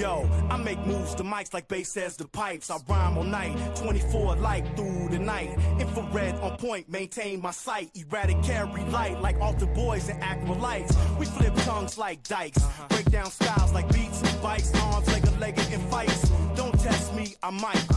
Yo, I make moves to mics like bass says the pipes. I rhyme all night, 24 light through the night. Infrared on point, maintain my sight. Erratic carry light like altar boys and acrolites. We flip tongues like dikes, break down styles like beats, bites, arms like a legged in fights. Don't test me, I might.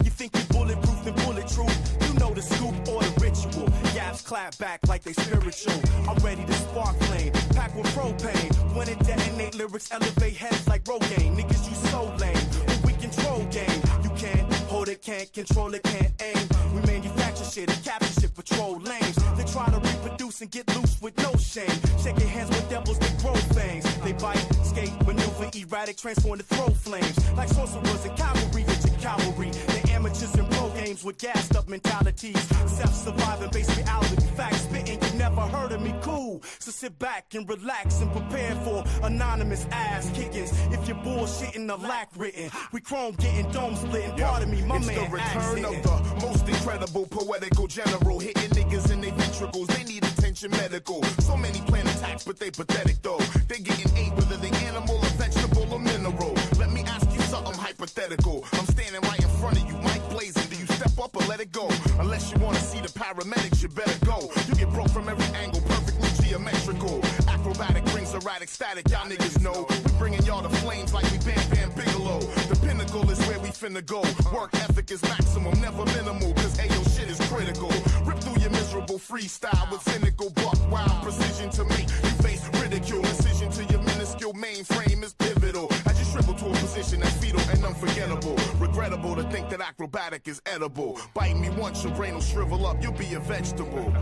You think you bulletproof and bulletproof? You know the scoop or the ritual. Yaps clap back like they spiritual. I'm ready to spark flame, packed with propane. When it detonate, lyrics elevate heads like Rogaine. Niggas, you so lame, but we control game. You can't hold it, can't control it, can't aim. We manufacture shit and capture shit, patrol lanes. They try to reproduce and get loose with no shame. Shaking hands with devils that grow fangs. They bite, skate, maneuver, erratic, transform to throw flames. Like sorcerers and cavalry into cavalry. They amateurs and pro games with gassed up mentalities. Self-surviving base reality. Facts spitting, you never heard of me, cool. So sit back and relax and prepare for anonymous ass kickings. If you're bullshitting, the lack written. We chrome getting dome splitting. Pardon me, my it's man. It's the return of the most incredible poetical general. Hitting niggas in their ventricles. They need attention medical. So many plan attacks, but they pathetic though. They getting ate whether they animal or vegetable or mineral. Let me ask you something hypothetical. I'm standing right in front of you, mic blazing. Do you step up or let it go? Unless you wanna see the paramedics, you better go. You get broke from every angle, perfectly geometrical. Acrobatic brings erratic static, y'all niggas know. We bringing y'all the flames like we Bam Bam Bigelow. The pinnacle is where we finna go. Work ethic is maximum, never minimal. Cause ayo shit is critical. Rip through your miserable freestyle with cynical buck wild precision to make you face ridicule. Incision to your minuscule mainframe is pivotal. I just shrivel to a position that's fetal and unforgettable. Regrettable to think that acrobatic is edible. Bite me once, your brain will shrivel up, you'll be a vegetable.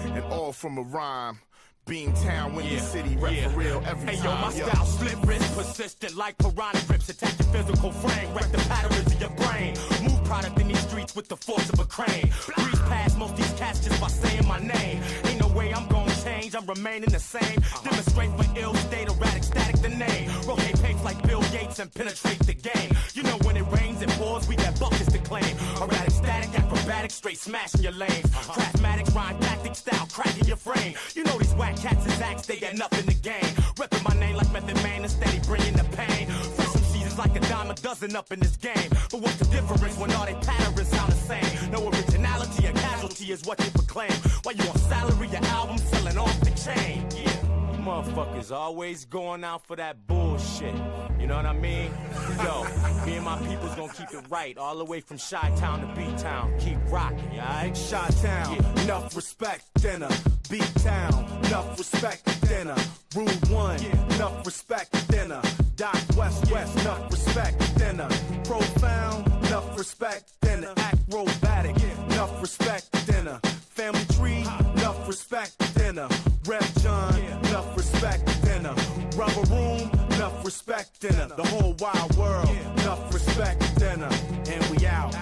And all from a rhyme. Beantown, Windy City, rep for real every Hey, time. yo, my style slip wrist, persistent like piranha grips. Attack your physical frame, wreck the patterns of your brain. Move product in these streets with the force of a crane. Breeze past most these cats just by saying my name. Ain't no way I'm gonna change, I'm remaining the same. Demonstrate for ill state, erratic, static the name. Rotate pace like Bill Gates and penetrate the game. You know when it rains and pours, we got buckets to claim. Erratic, static, acrobatic, straight smashing your lanes. Craftmatic, rhyme, tactic, style, cracking your frame. You know these whack cats and acts, they got nothing to gain. Repping my name like Method Man and steady bringing the pain. Fresh some seasons like a dime a dozen up in this game. But what's the difference when all they patterns sound the same? No originality or casualty is what they proclaim. While you on salary, your album selling off the chain. Yeah. Motherfuckers always going out for that bullshit. You know what I mean? Yo, me and my people's gonna keep it right. All the way from Chi-Town to B-Town. Keep rocking, alright? Chi-Town, enough respect, then a B-Town. Enough respect, then a Rude One. Enough respect, then a Doc West, enough respect, then a Profound. Enough respect, then a Acrobatic. Enough respect, then a Family Tree. Enough respect, then a Rev John. Enough respect, then a Rubber Room. Enough respect, then a the whole wide world. Enough respect, then a and we out.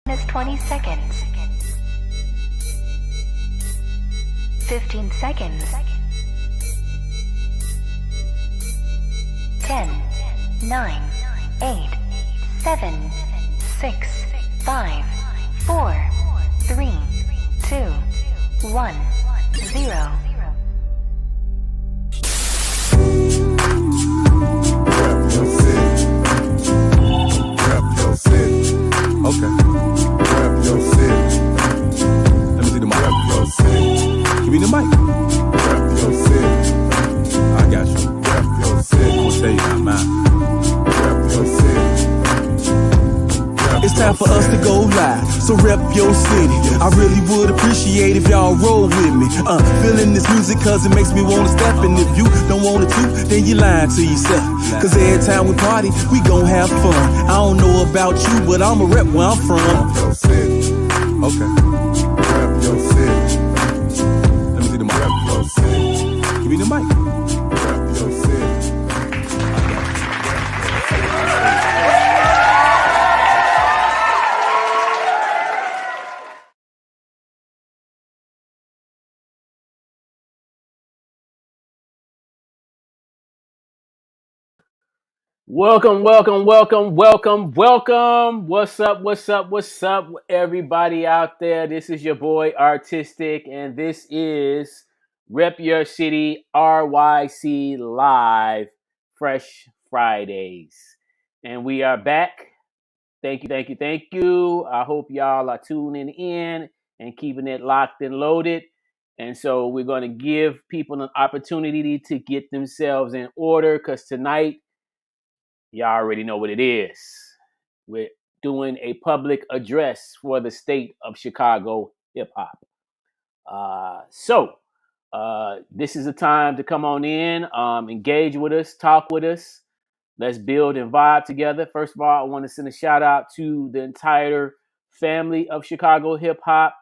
Is 20 seconds. 15 seconds. 10, 9, 8, 7, 6, 5, 4, 3, 2, 1, 0. Okay. Rep your city. Let me see the mic. Rep your city. Give me the mic. Rep your city. I got you. Rep your city. I'm gonna tell you now, man. Rep your city. It's time for us to go live, so rep your city. I really would appreciate if y'all roll with me. Feeling this music cause it makes me wanna step. And if you don't want to, then you lying to yourself. Cause every time we party, we gon' have fun. I don't know about you, but I'ma rep where I'm from. Rep your city. Okay. me the mic. Rep your city. Welcome. What's up, everybody out there? This is your boy Artistic, and this is Rep Your City RYC Live Fresh Fridays. And we are back. Thank you. I hope y'all are tuning in and keeping it locked and loaded. And so we're going to give people an opportunity to get themselves in order, because tonight, y'all already know what it is. We're doing a public address for the state of Chicago hip hop. So this is a time to come on in, engage with us, talk with us. Let's build and vibe together. First of all, I want to send a shout out to the entire family of Chicago hip hop.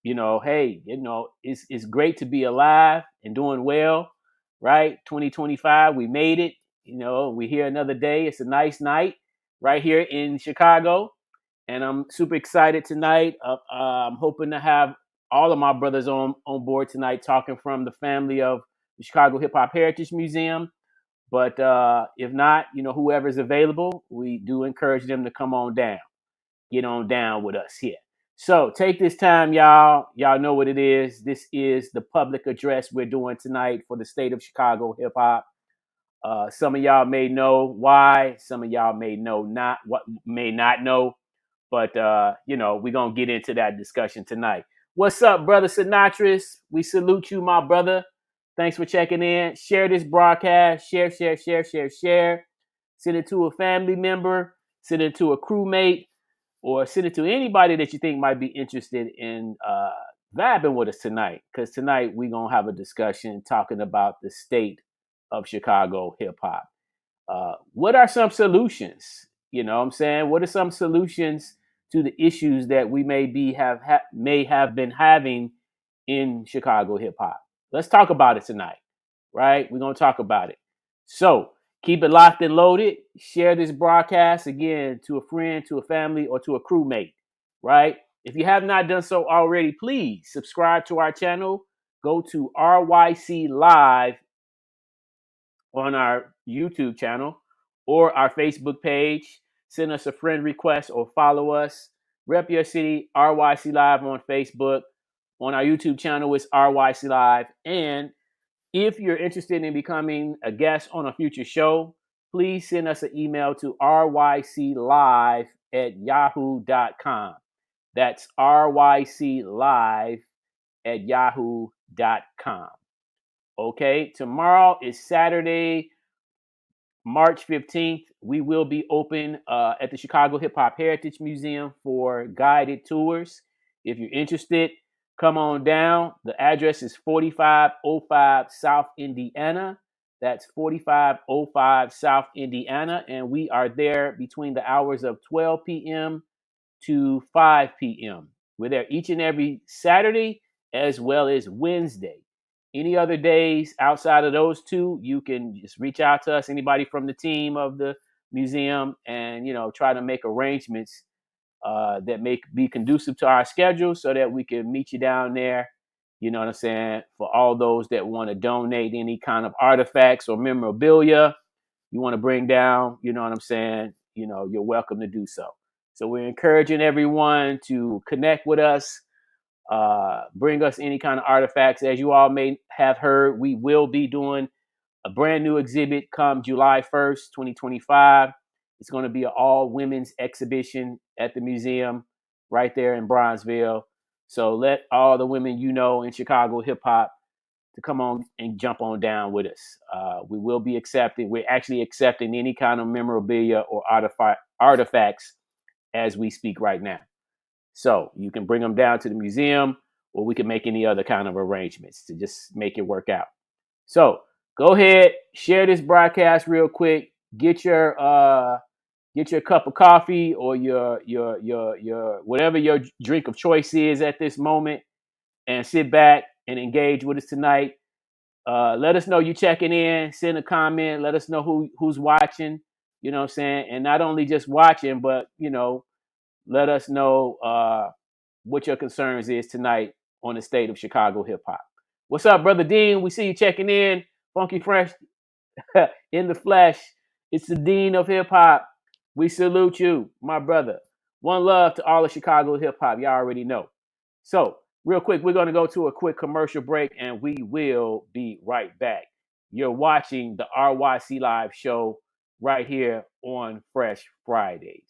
It's great to be alive and doing well, right? 2025, we made it. We're here another day. It's a nice night right here in Chicago, and I'm super excited tonight. I'm hoping to have all of my brothers on board tonight, talking from the family of the Chicago Hip Hop Heritage Museum. But if not, whoever's available, we do encourage them to come on down, get on down with us here. So take this time, y'all. Y'all know what it is. This is the public address we're doing tonight for the state of Chicago hip hop. Some of y'all may know why. Some of y'all may not know. But we're gonna get into that discussion tonight. What's up, brother Sinatris? We salute you, my brother. Thanks for checking in. Share this broadcast. Share. Send it to a family member. Send it to a crewmate, or send it to anybody that you think might be interested in vibing with us tonight. Because tonight we're gonna have a discussion talking about the state of Chicago hip hop. What are some solutions? What I'm saying? What are some solutions to the issues that we may have been having in Chicago hip hop? Let's talk about it tonight, right? We're gonna talk about it. So keep it locked and loaded. Share this broadcast again to a friend, to a family, or to a crewmate, right? If you have not done so already, please subscribe to our channel. Go to RYC Live on our YouTube channel or our Facebook page. Send us a friend request or follow us. Rep Your City RYC Live on Facebook. On our YouTube channel, it's RYC Live. And if you're interested in becoming a guest on a future show, please send us an email to ryclive@yahoo.com. That's ryclive@yahoo.com. Okay, tomorrow is Saturday, March 15th. We will be open at the Chicago Hip Hop Heritage Museum for guided tours. If you're interested, come on down. The address is 4505 South Indiana. That's 4505 South Indiana. And we are there between the hours of 12 p.m. to 5 p.m. We're there each and every Saturday as well as Wednesday. Any other days outside of those two, you can just reach out to us, anybody from the team of the museum, and try to make arrangements that may be conducive to our schedule so that we can meet you down there. You know what I'm saying? For all those that want to donate any kind of artifacts or memorabilia you want to bring down, you know what I'm saying? You're welcome to do so. So we're encouraging everyone to connect with us. Bring us any kind of artifacts. As you all may have heard, we will be doing a brand new exhibit come July 1st, 2025. It's going to be an all women's exhibition at the museum right there in Bronzeville. So let all the women in Chicago hip hop to come on and jump on down with us. We will be accepting. We're actually accepting any kind of memorabilia or artifacts as we speak right now. So you can bring them down to the museum, or we can make any other kind of arrangements to just make it work out. So go ahead, share this broadcast real quick. Get your cup of coffee or your whatever your drink of choice is at this moment, and sit back and engage with us tonight. Let us know you checking in. Send a comment. Let us know who's watching. You know what I'm saying? And not only just watching, but, let us know what your concerns is tonight on the state of Chicago hip hop. What's up, Brother Dean? We see you checking in. Funky Fresh in the flesh. It's the Dean of hip hop. We salute you, my brother. One love to all of Chicago hip hop. Y'all already know. So, real quick, we're going to go to a quick commercial break and we will be right back. You're watching the RYC Live show right here on Fresh Fridays.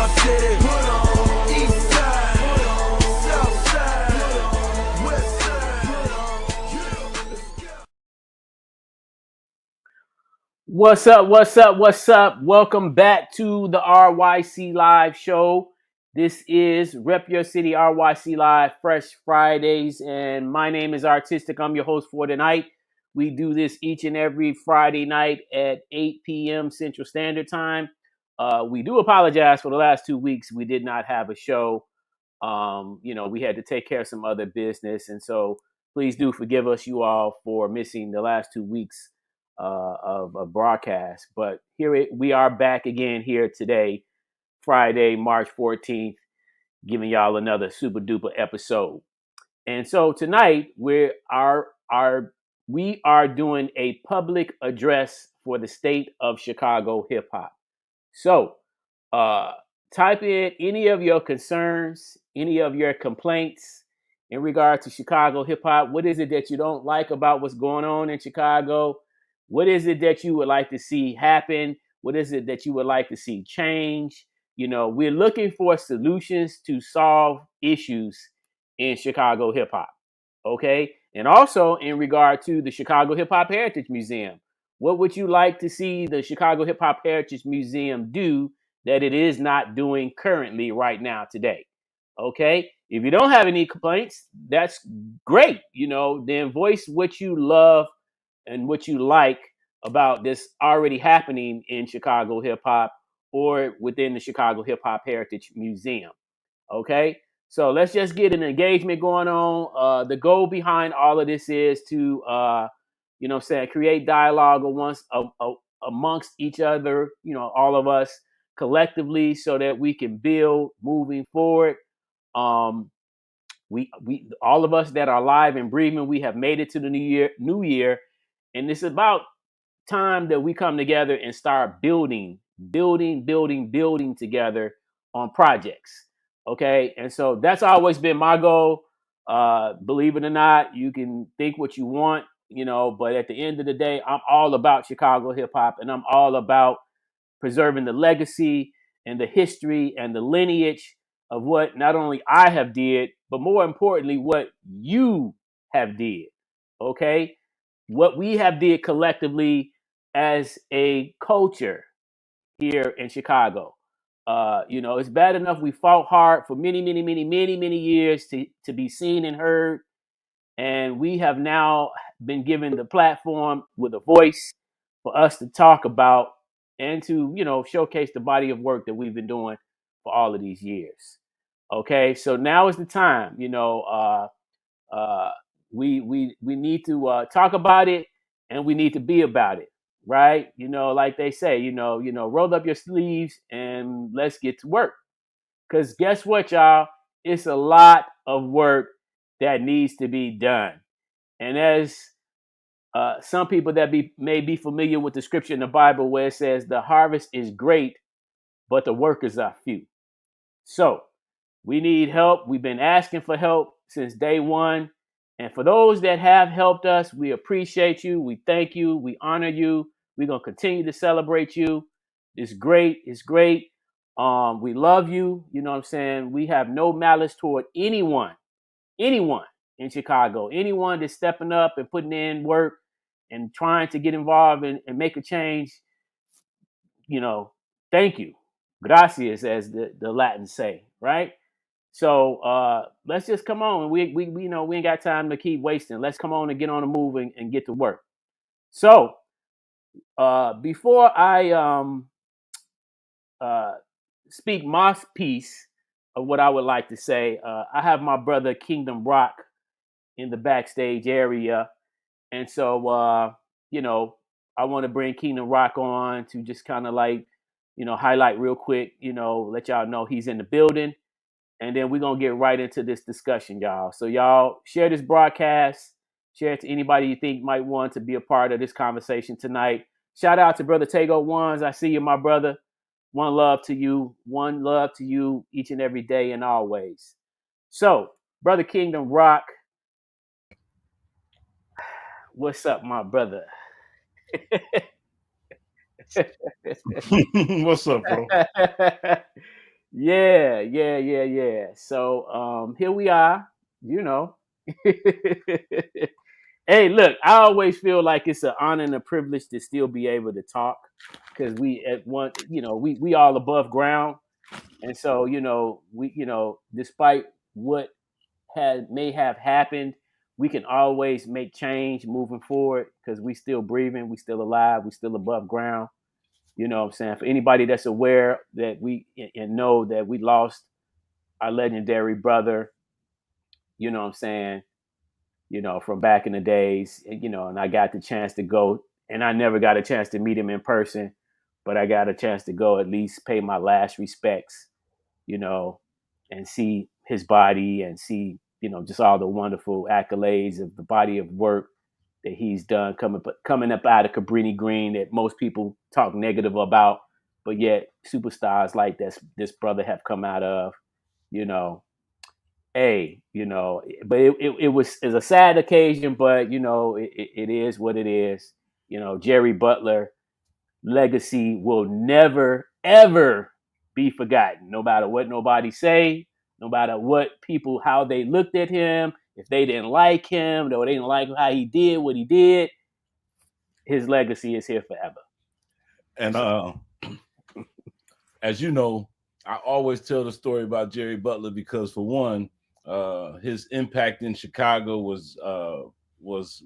my city. Put on. East side. Put on. South side. Put on. West side. Put on. Yeah, let's go. What's up? What's up? What's up? Welcome back to the RYC Live Show. This is Rep Your City RYC Live Fresh Fridays, and my name is Artistic. I'm your host for tonight. We do this each and every Friday night at 8 p.m. Central Standard Time. We do apologize for the last 2 weeks. We did not have a show. We had to take care of some other business, and so please do forgive us, you all, for missing the last 2 weeks of broadcast. But we are back again here today, Friday, March 14th, giving y'all another super duper episode. And so tonight we are doing a public address for the state of Chicago hip hop. So type in any of your concerns, any of your complaints in regard to Chicago hip hop. What is it that you don't like about what's going on in Chicago? What is it that you would like to see happen? What is it that you would like to see change? We're looking for solutions to solve issues in Chicago hip hop. Okay. And also in regard to the Chicago Hip Hop Heritage Museum, what would you like to see the Chicago Hip Hop Heritage Museum do that it is not doing currently right now today? Okay. If you don't have any complaints, that's great. Then voice what you love and what you like about this already happening in Chicago hip hop or within the Chicago Hip Hop Heritage Museum. Okay. So let's just get an engagement going on. The goal behind all of this is to, create dialogue amongst each other, all of us collectively, so that we can build moving forward. We all of us that are alive and breathing, we have made it to the new year, and it's about time that we come together and start building together on projects. Okay. And so that's always been my goal. Believe it or not, you can think what you want, but at the end of the day, I'm all about Chicago hip hop, and I'm all about preserving the legacy and the history and the lineage of what not only I have did, but more importantly, what you have did. Okay. What we have did collectively as a culture here in Chicago. It's bad enough we fought hard for many years to be seen and heard. And we have now been given the platform with a voice for us to talk about and to, showcase the body of work that we've been doing for all of these years. Okay. So now is the time, we need to talk about it, and we need to be about it. Right. Like they say, roll up your sleeves and let's get to work. Because guess what, y'all? It's a lot of work that needs to be done. And as some people that may be familiar with the scripture in the Bible where it says the harvest is great, but the workers are few. So we need help. We've been asking for help since day one. And for those that have helped us, we appreciate you. We thank you. We honor you. We're going to continue to celebrate you. It's great. It's great. We love you. You know what I'm saying? We have no malice toward anyone in Chicago, anyone that's stepping up and putting in work and trying to get involved and make a change. Thank you. Gracias, as the Latins say, right? So let's just come on. We ain't got time to keep wasting. Let's come on and get on the move and get to work. So before I speak my piece of what I would like to say, I have my brother Kingdom Rock in the backstage area, and so I want to bring Kingdom Rock on to just kind of highlight real quick, let y'all know he's in the building. And then we're going to get right into this discussion, y'all. So y'all share this broadcast. Share it to anybody you think might want to be a part of this conversation tonight. Shout out to Brother Tego Ones. I see you, my brother. One love to you. One love to you each and every day and always. So, Brother Kingdom Rock, what's up, my brother? What's up, bro? Yeah. So here we are, you know. Hey, look, I always feel like it's an honor and a privilege to still be able to talk because we at one, we all above ground, and so we, despite what may have happened, we can always make change moving forward because we still breathing, we still alive, we still above ground. You know what I'm saying? For anybody that's aware that and know that we lost our legendary brother, you know what I'm saying, from back in the days, and I got the chance to go, and I never got a chance to meet him in person, but I got a chance to go at least pay my last respects, and see his body and see, just all the wonderful accolades of the body of work that he's done coming up out of Cabrini Green that most people talk negative about, but yet superstars like this brother have come out of, but it was a sad occasion, but it is what it is. Jerry Butler legacy will never ever be forgotten, no matter what nobody say, no matter what people how they looked at him, if they didn't like him or they didn't like how he did what he did. His legacy is here forever. And as you know, I always tell the story about Jerry Butler because, for one, his impact in Chicago was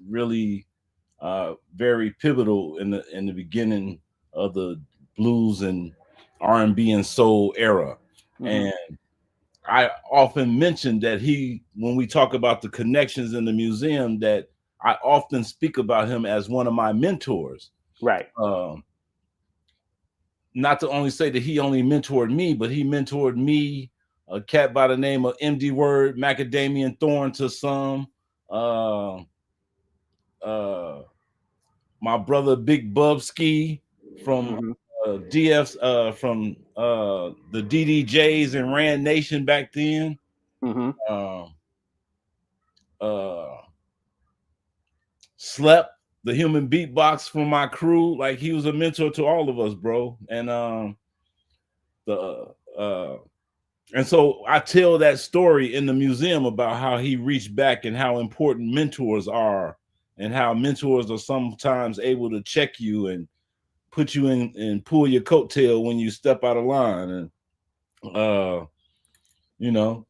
really very pivotal in the beginning of the blues and R&B and soul era. Mm-hmm. And I often mention that when we talk about the connections in the museum, that I often speak about him as one of my mentors. Right. Not to only say that he only mentored me, but he mentored me, a cat by the name of MD Word, Macadamian Thorn to some, my brother Big Bubski from DFs, from the DDJs and Rand Nation back then. Mm-hmm. Slept, the human beatbox from my crew, like he was a mentor to all of us, bro. And and so I tell that story in the museum about how he reached back and how important mentors are, and how mentors are sometimes able to check you and put you in and pull your coattail when you step out of line. And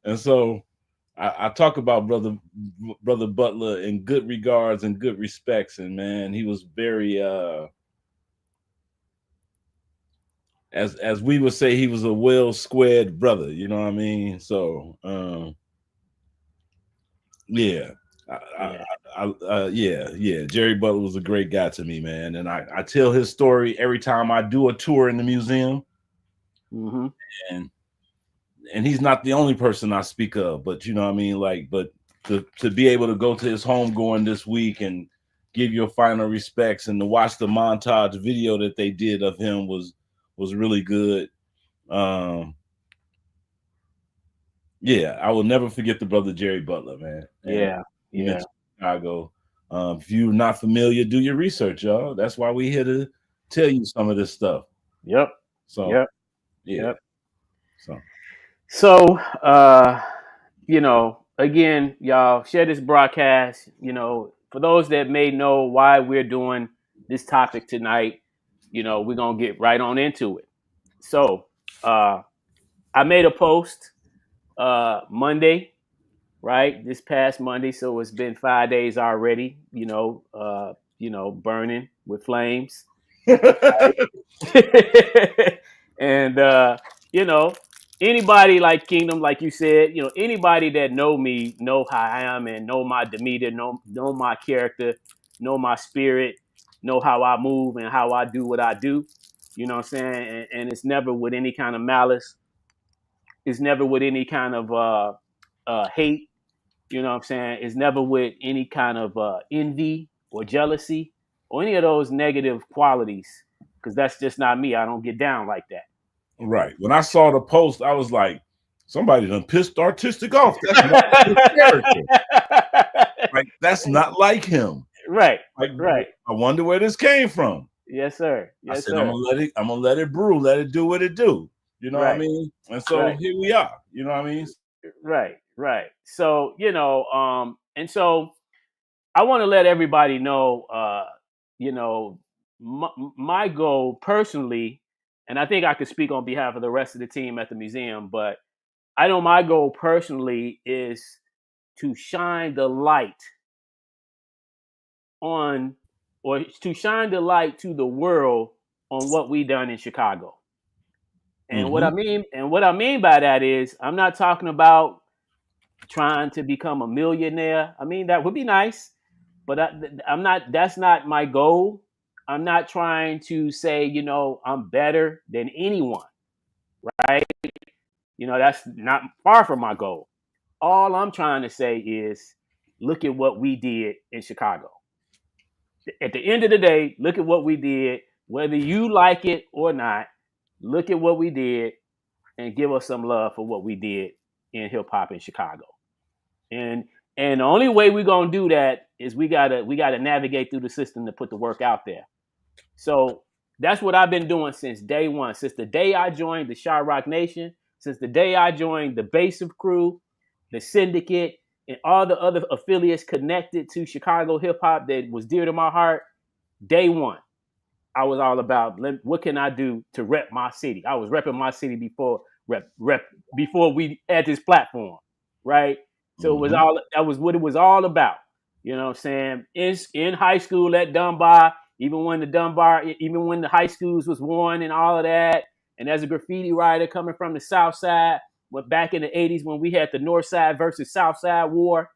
and so I talk about brother Butler in good regards and good respects, and man, he was very as we would say, he was a well squared brother, you know what I mean? So Jerry Butler was a great guy to me, man. And I tell his story every time I do a tour in the museum. Mm-hmm. And he's not the only person I speak of, but you know what I mean? Like, but to be able to go to his home going this week and give your final respects and to watch the montage video that they did of him was really good. I will never forget the brother Jerry Butler, man. And Chicago. If you're not familiar, do your research, y'all. That's why we're here to tell you some of this stuff. Yep. So So, again, y'all share this broadcast. For those that may know why we're doing this topic tonight, we're going to get right on into it. So, I made a post Monday, right? This past Monday. So it's been 5 days already, burning with flames. And, anybody like Kingdom, like you said, anybody that know me, know how I am and know my demeanor, know my character, know my spirit, know how I move and how I do what I do. You know what I'm saying? And it's never with any kind of malice. It's never with any kind of hate. You know what I'm saying? It's never with any kind of envy or jealousy or any of those negative qualities, because that's just not me. I don't get down like that. Right. When I saw the post, I was like, somebody done pissed Artistic off. That's not his character. Like, that's not like him. Right. Like, right. I wonder where this came from. Yes, sir. Yes, I said, sir. I'm gonna let it brew, let it do what it do. You know what I mean? And so here we are. You know what I mean? Right. So, and so I want to let everybody know, my goal personally, and I think I could speak on behalf of the rest of the team at the museum, but I know my goal personally is to shine the light on, or to shine the light to the world on what we done in Chicago. And what I mean by that is, I'm not talking about trying to become a millionaire. I mean, that would be nice, but I'm not. That's not my goal. I'm not trying to say, I'm better than anyone, right? That's not far from my goal. All I'm trying to say is, look at what we did in Chicago. At the end of the day, look at what we did. Whether you like it or not, look at what we did and give us some love for what we did in hip hop in Chicago. And the only way we're gonna do that is we gotta navigate through the system to put the work out there. So that's what I've been doing since day one, since the day I joined the Shot Rock Nation, since the day I joined the Basive Crew, the Syndicate, and all the other affiliates connected to Chicago hip hop that was dear to my heart. Day one, I was all about what can I do to rep my city. I was repping my city before we had this platform, right? So that was what it was all about. You know what I'm saying? In high school at Dunbar, even when the high schools was worn and all of that, and as a graffiti writer coming from the South Side, back in the 80s when we had the North Side versus South Side war,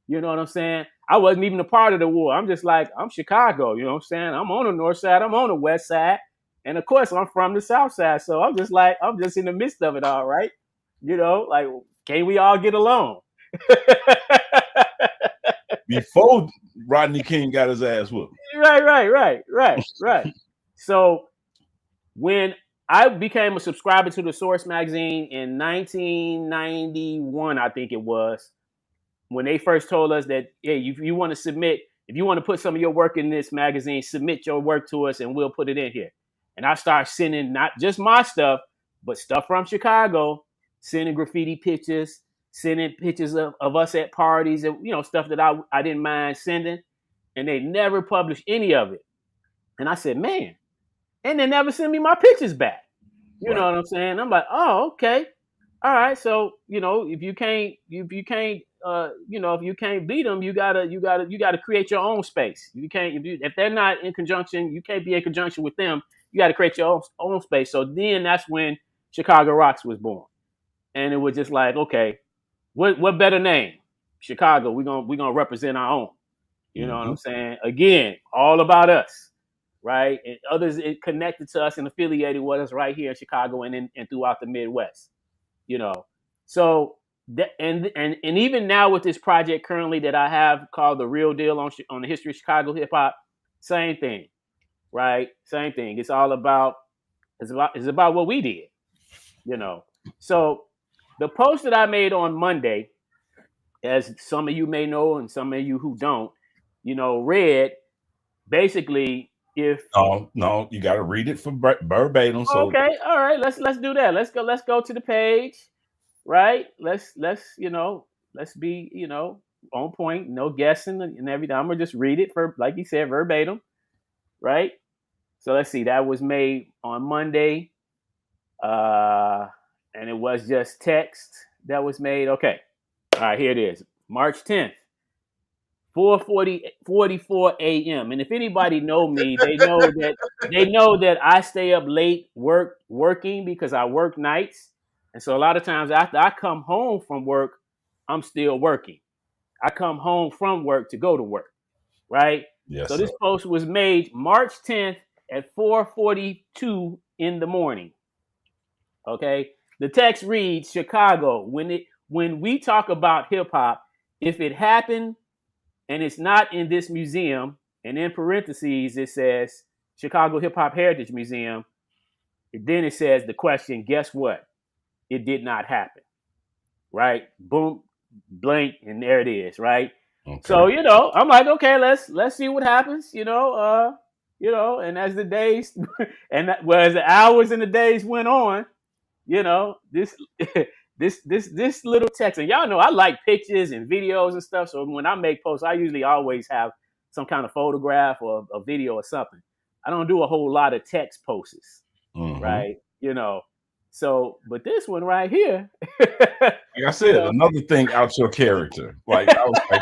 you know what I'm saying? I wasn't even a part of the war. I'm just like, I'm Chicago, you know what I'm saying? I'm on the North Side, I'm on the West Side, and of course I'm from the South Side, so I'm just in the midst of it all, right? Like, can we all get along? Before Rodney King got his ass whooped. Right. So when I became a subscriber to the Source magazine in 1991, I think it was, when they first told us that, hey, if you want to put some of your work in this magazine, submit your work to us and we'll put it in here. And I started sending not just my stuff, but stuff from Chicago, sending graffiti pictures, sending pictures of us at parties and, stuff that I didn't mind sending. And they never published any of it. And I said, man, and they never send me my pictures back. You know what I'm saying? I'm like, oh, okay. All right. So, if you can't beat them, you gotta create your own space. If they're not in conjunction, you can't be in conjunction with them. You got to create your own space. So then that's when Chicago Rocks was born. And it was just like, okay, what better name? Chicago. We're gonna represent our own. You know what I'm saying? Again, all about us, right? And others connected to us and affiliated with us right here in Chicago and throughout the Midwest. So and even now with this project currently that I have called The Real Deal on the history of Chicago hip hop, same thing, right? Same thing. It's about what we did, So the post that I made on Monday, as some of you may know and some of you who don't, read basically if no, you got to read it for verbatim. So okay, all right, let's do that. Let's go to the page, right? Let's be on point, no guessing and everything. I'm gonna just read it for, like you said, verbatim, right? So let's see. That was made on Monday, and it was just text that was made. Okay, all right, here it is, March 10th. 4:44 a.m. And if anybody know me, they know that I stay up late working because I work nights. And so a lot of times after I come home from work, I'm still working. I come home from work to go to work, right? Yes. So this post was made March 10th at 4:42 in the morning. Okay? The text reads, Chicago, when we talk about hip hop, if it happened and it's not in this museum, and in parentheses, it says Chicago Hip Hop Heritage Museum. Then it says the question, guess what? It did not happen. Right? Boom, blank, and there it is, right? Okay. So, I'm like, okay, let's see what happens, and as the days, as the hours and the days went on, you know, this this little text, and y'all know I like pictures and videos and stuff. So when I make posts, I usually always have some kind of photograph or a video or something. I don't do a whole lot of text posts, right? You know, so but this one right here, Like I said, another thing out your character. Like I was like,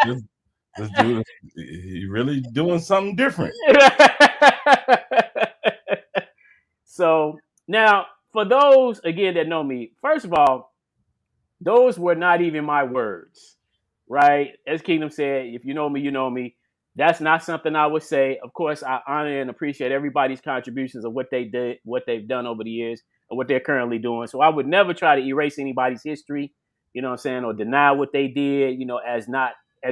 this dude, he really doing something different. So now, for those again that know me, first of all, those were not even my words, right? As Kingdom said, if you know me, you know me. That's not something I would say. Of course, I honor and appreciate everybody's contributions of what they did, what they've done over the years, and what they're currently doing. So I would never try to erase anybody's history, you know what I'm saying, or deny what they did, you know, as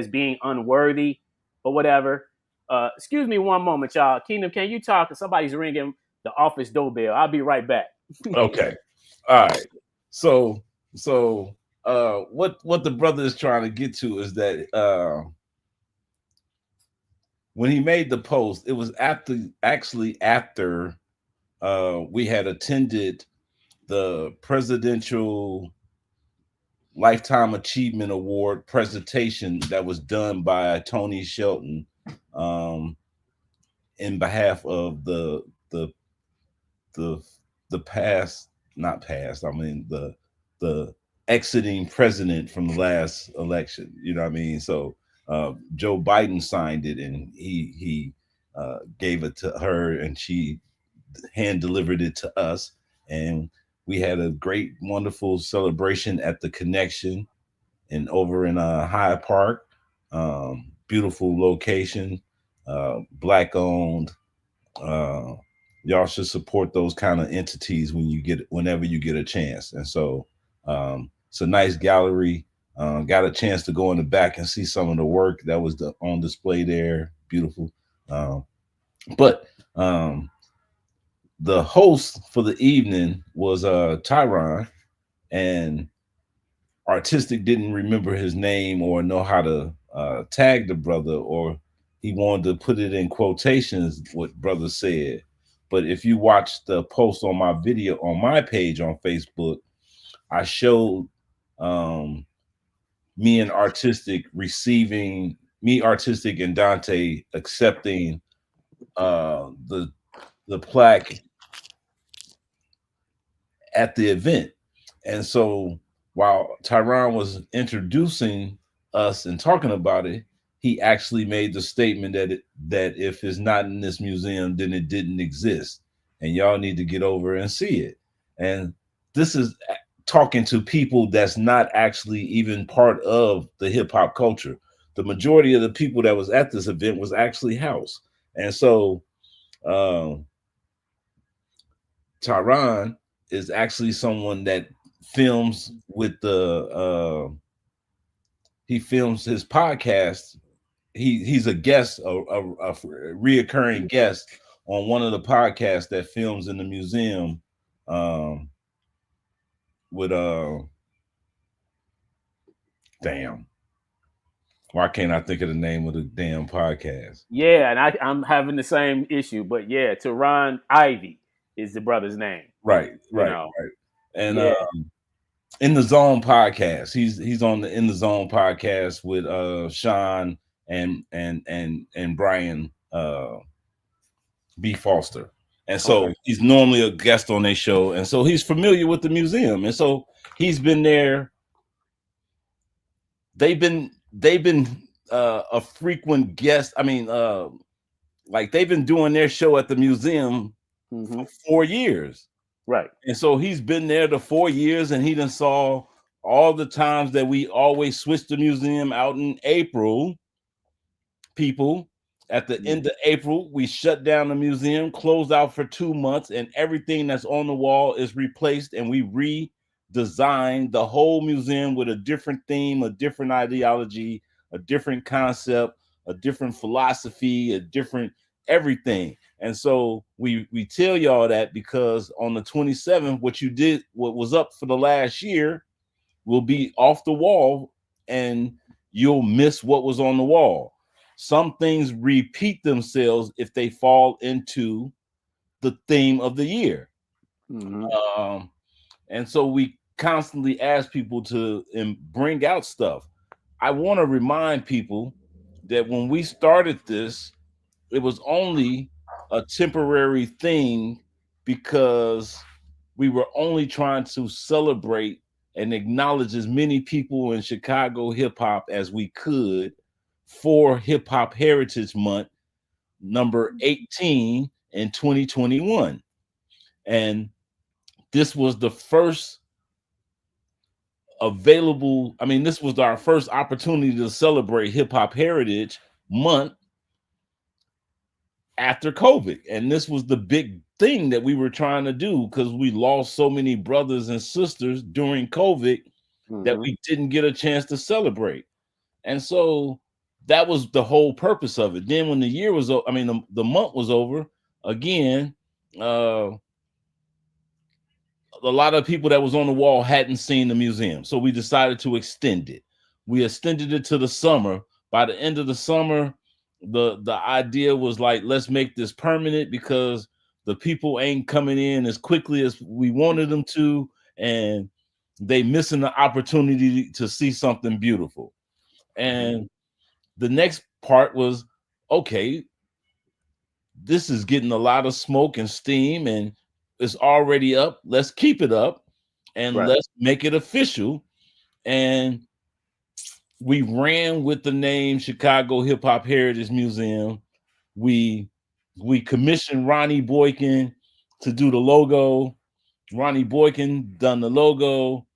being unworthy or whatever. Excuse me one moment, y'all. Kingdom, can you talk? Somebody's ringing the office doorbell. I'll be right back. Okay. All right. So what the brother is trying to get to is that when he made the post, it was after we had attended the Presidential Lifetime Achievement Award presentation that was done by Tony Shelton in behalf of the exiting president from the last election. You know what I mean? So Joe Biden signed it, and he gave it to her, and she hand delivered it to us, and we had a great, wonderful celebration at the Connection and over in Hyde Park. Beautiful location, Black owned. Y'all should support those kind of entities whenever you get a chance. And so it's a nice gallery. Got a chance to go in the back and see some of the work that was on display there. Beautiful. But the host for the evening was Tyron, and Artistic didn't remember his name or know how to tag the brother, or he wanted to put it in quotations what brother said. But if you watch the post on my video on my page on Facebook, I showed me Artistic and Dante accepting the plaque at the event. And so while Tyron was introducing us and talking about it, he actually made the statement that if it's not in this museum, then it didn't exist, and y'all need to get over and see it. And this is talking to people that's not actually even part of the hip hop culture. The majority of the people that was at this event was actually house. And so Tyron is actually someone that films with he films his podcast. He's a guest, a reoccurring guest on one of the podcasts that films in the museum with damn. Why can't I think of the name of the damn podcast? Yeah, and I'm having the same issue, but yeah, Teron Ivy is the brother's name. Right. And In the Zone podcast, he's on the In the Zone podcast with Sean and Brian B. Foster. And so he's normally a guest on their show, and so he's familiar with the museum, and so he's been there. They've been a frequent guest. I mean, like they've been doing their show at the museum for 4 years. Right. And so he's been there the 4 years, and he done saw all the times that we always switch the museum out in April. People, at the end of April, we shut down the museum, closed out for 2 months, and everything that's on the wall is replaced, and we redesigned the whole museum with a different theme, a different ideology, a different concept, a different philosophy, a different everything. And so we tell y'all that because on the 27th, what was up for the last year will be off the wall, and you'll miss what was on the wall. Some things repeat themselves if they fall into the theme of the year. And And so we constantly ask people to bring out stuff. I want to remind people that when we started this, it was only a temporary thing because we were only trying to celebrate and acknowledge as many people in Chicago hip hop as we could for Hip Hop Heritage Month, number 18 in 2021. And this was the first available, I mean, this was our first opportunity to celebrate Hip Hop Heritage Month after COVID. And this was the big thing that we were trying to do because we lost so many brothers and sisters during COVID that we didn't get a chance to celebrate. And so that was the whole purpose of it. Then when the year was over, I mean, the month was over, again, a lot of people that was on the wall hadn't seen the museum. So we decided to extend it. We extended it to the summer. By the end of the summer, the idea was like, let's make this permanent because the people ain't coming in as quickly as we wanted them to, and they missing the opportunity to see something beautiful. And the next part was, okay, this is getting a lot of smoke and steam and it's already up. Let's keep it up and let's make it official. And we ran with the name Chicago Hip Hop Heritage Museum. We commissioned Ronnie Boykin to do the logo. Ronnie Boykin done the logo.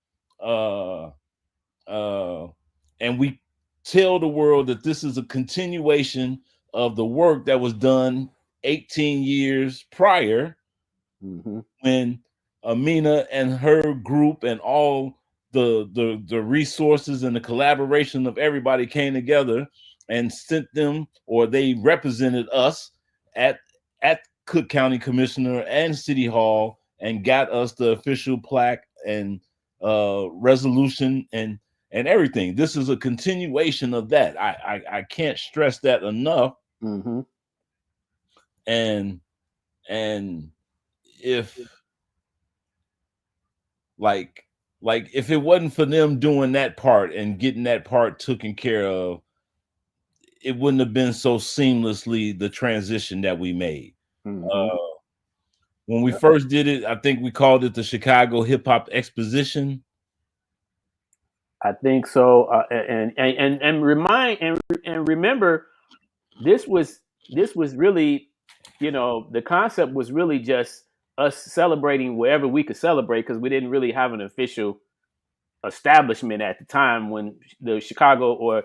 And we tell the world that this is a continuation of the work that was done 18 years prior when Amina and her group and all the resources and the collaboration of everybody came together and sent them, or they represented us at Cook County Commissioner and City Hall and got us the official plaque and resolution and everything. This is a continuation of that. I can't stress that enough. And if like if it wasn't for them doing that part and getting that part taken care of, it wouldn't have been so seamlessly the transition that we made. When we first did it, I think we called it the Chicago Hip Hop Exposition. I think so. And remember, this was really, the concept was really just us celebrating wherever we could celebrate because we didn't really have an official establishment at the time when the Chicago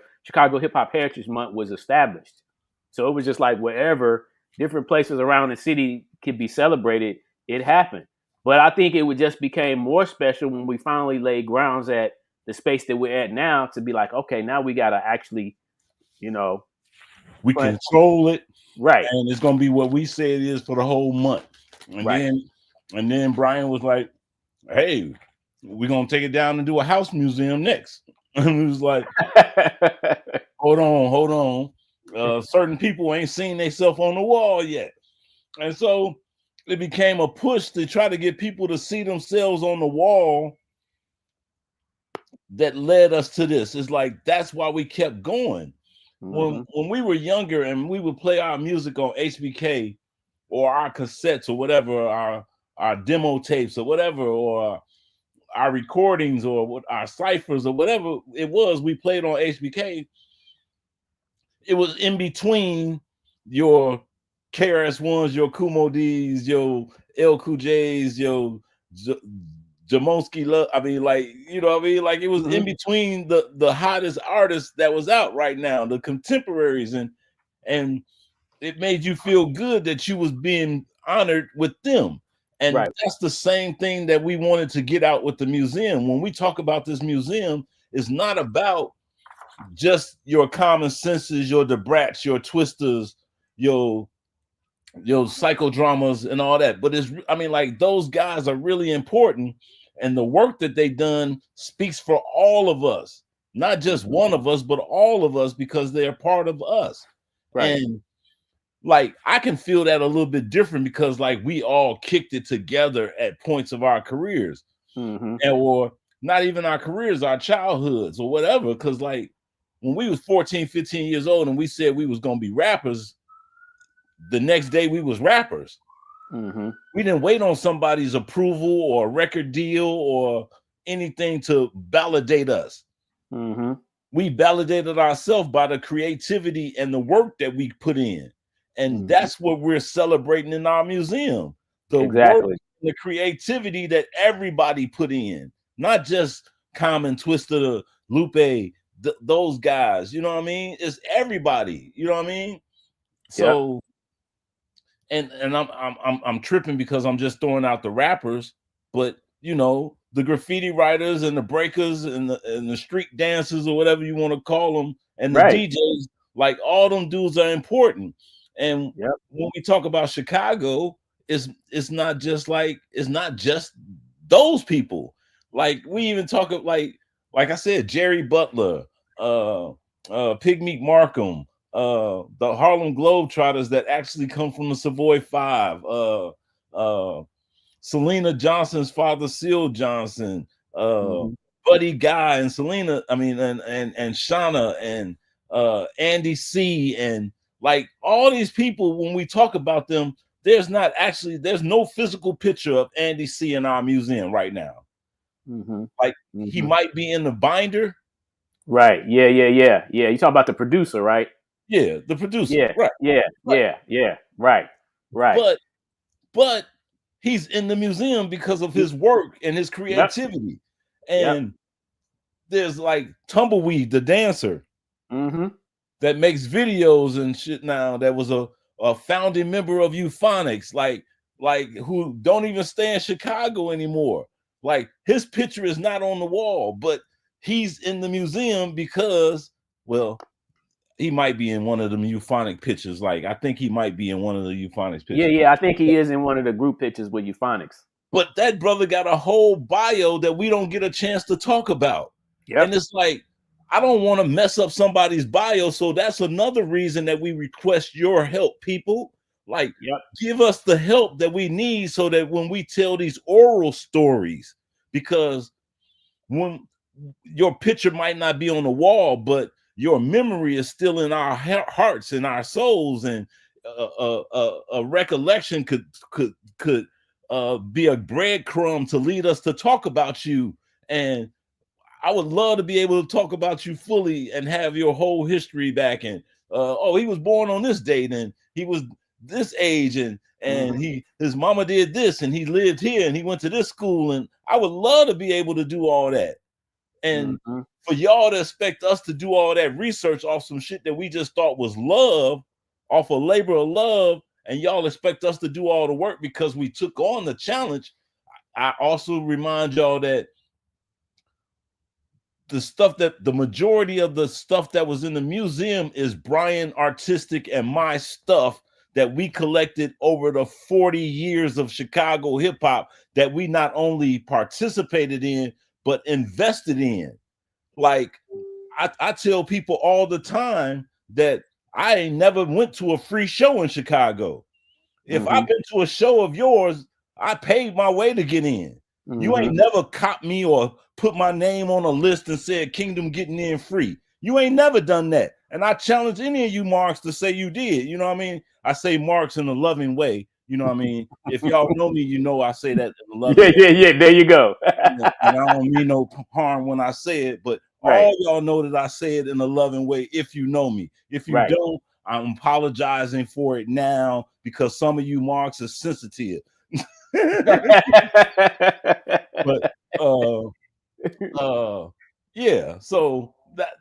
Hip Hop Heritage Month was established. So it was just like wherever different places around the city could be celebrated, it happened. But I think it just became more special when we finally laid grounds at the space that we're at now to be like, okay, now we got to actually, we control it. Right. And it's going to be what we say it is for the whole month. And then Brian was like, hey, we're going to take it down and do a house museum next. And we was like, hold on. Certain people ain't seen themselves on the wall yet. And so it became a push to try to get people to see themselves on the wall that led us to this. It's like, that's why we kept going. When we were younger and we would play our music on HBK or our cassettes or whatever, our demo tapes or whatever, or our recordings or our ciphers or whatever it was we played on HBK, it was in between your KRS-Ones, your Kumo D's, your LQ J's, your Jamonski Love. I mean, like, like it was in between the hottest artists that was out right now, the contemporaries, and it made you feel good that you was being honored with them. And that's the same thing that we wanted to get out with the museum. When we talk about this museum, it's not about just your common senses, your Debrats, your Twisters, your psychodramas and all that. But like those guys are really important. And the work that they done speaks for all of us, not just one of us, but all of us, because they're part of us. And like, I can feel that a little bit different because like we all kicked it together at points of our careers. Mm-hmm. or not even our careers, our childhoods or whatever. Because like when we was 14, 15 years old and we said we was gonna be rappers, the next day we was rappers. Mm-hmm. We didn't wait on somebody's approval or a record deal or anything to validate us. Mm-hmm. We validated ourselves by the creativity and the work that we put in. And that's what we're celebrating in our museum. The work, Exactly. the creativity that everybody put in, not just Common, Twista, Lupe, those guys, you know what I mean? It's everybody, you know what I mean? So and I'm tripping because I'm just throwing out the rappers, but you know, the graffiti writers and the breakers and the street dancers or whatever you want to call them, and the DJs, like all them dudes are important. And when we talk about Chicago, it's not just those people. Like we even talk of like I said, Jerry Butler, Pig Meat Markham, the Harlem Globetrotters that actually come from the Savoy Five, Selena Johnson's father, Seal Johnson, Buddy Guy, and Selena, I mean, and Shauna and Andy C, and like all these people, when we talk about them, there's no physical picture of Andy C in our museum right now. Like he might be in the binder. Right. Yeah. You talking about the producer, right? Yeah, the producer. Yeah. Right. Yeah. Right. But he's in the museum because of his work and his creativity. And there's like Tumbleweed, the dancer, that makes videos and shit now, that was a founding member of Euphonics, like who don't even stay in Chicago anymore. Like his picture is not on the wall, but he's in the museum because, well, he might be in one of them euphonic pictures. Like I think he might be in one of the euphonics pictures. Yeah, I think he is in one of the group pictures with euphonics. But that brother got a whole bio that we don't get a chance to talk about. And it's like, I don't want to mess up somebody's bio. So that's another reason that we request your help, people. Like, give us the help that we need so that when we tell these oral stories, because when your picture might not be on the wall, but your memory is still in our hearts and our souls, and a recollection could be a breadcrumb to lead us to talk about you. And I would love to be able to talk about you fully and have your whole history back. And he was born on this date, and he was this age, and his mama did this, and he lived here, and he went to this school. And I would love to be able to do all that. And for y'all to expect us to do all that research off some shit that we just thought was love, off a labor of love, and y'all expect us to do all the work because we took on the challenge. I also remind y'all that the majority of the stuff that was in the museum is Brian Artistic and my stuff that we collected over the 40 years of Chicago hip hop that we not only participated in, but invested in. Like I tell people all the time that I ain't never went to a free show in Chicago. If I've been to a show of yours, I paid my way to get in. You ain't never caught me or put my name on a list and said Kingdom getting in free. You ain't never done that. And I challenge any of you Marks to say you did. You know what I mean? I say Marks in a loving way. You know what I mean? If y'all know me, you know I say that in a loving way. Yeah. There you go. And I don't mean no harm when I say it, but all y'all know that I say it in a loving way if you know me. If you don't, I'm apologizing for it now because some of you Marks are sensitive. But yeah, so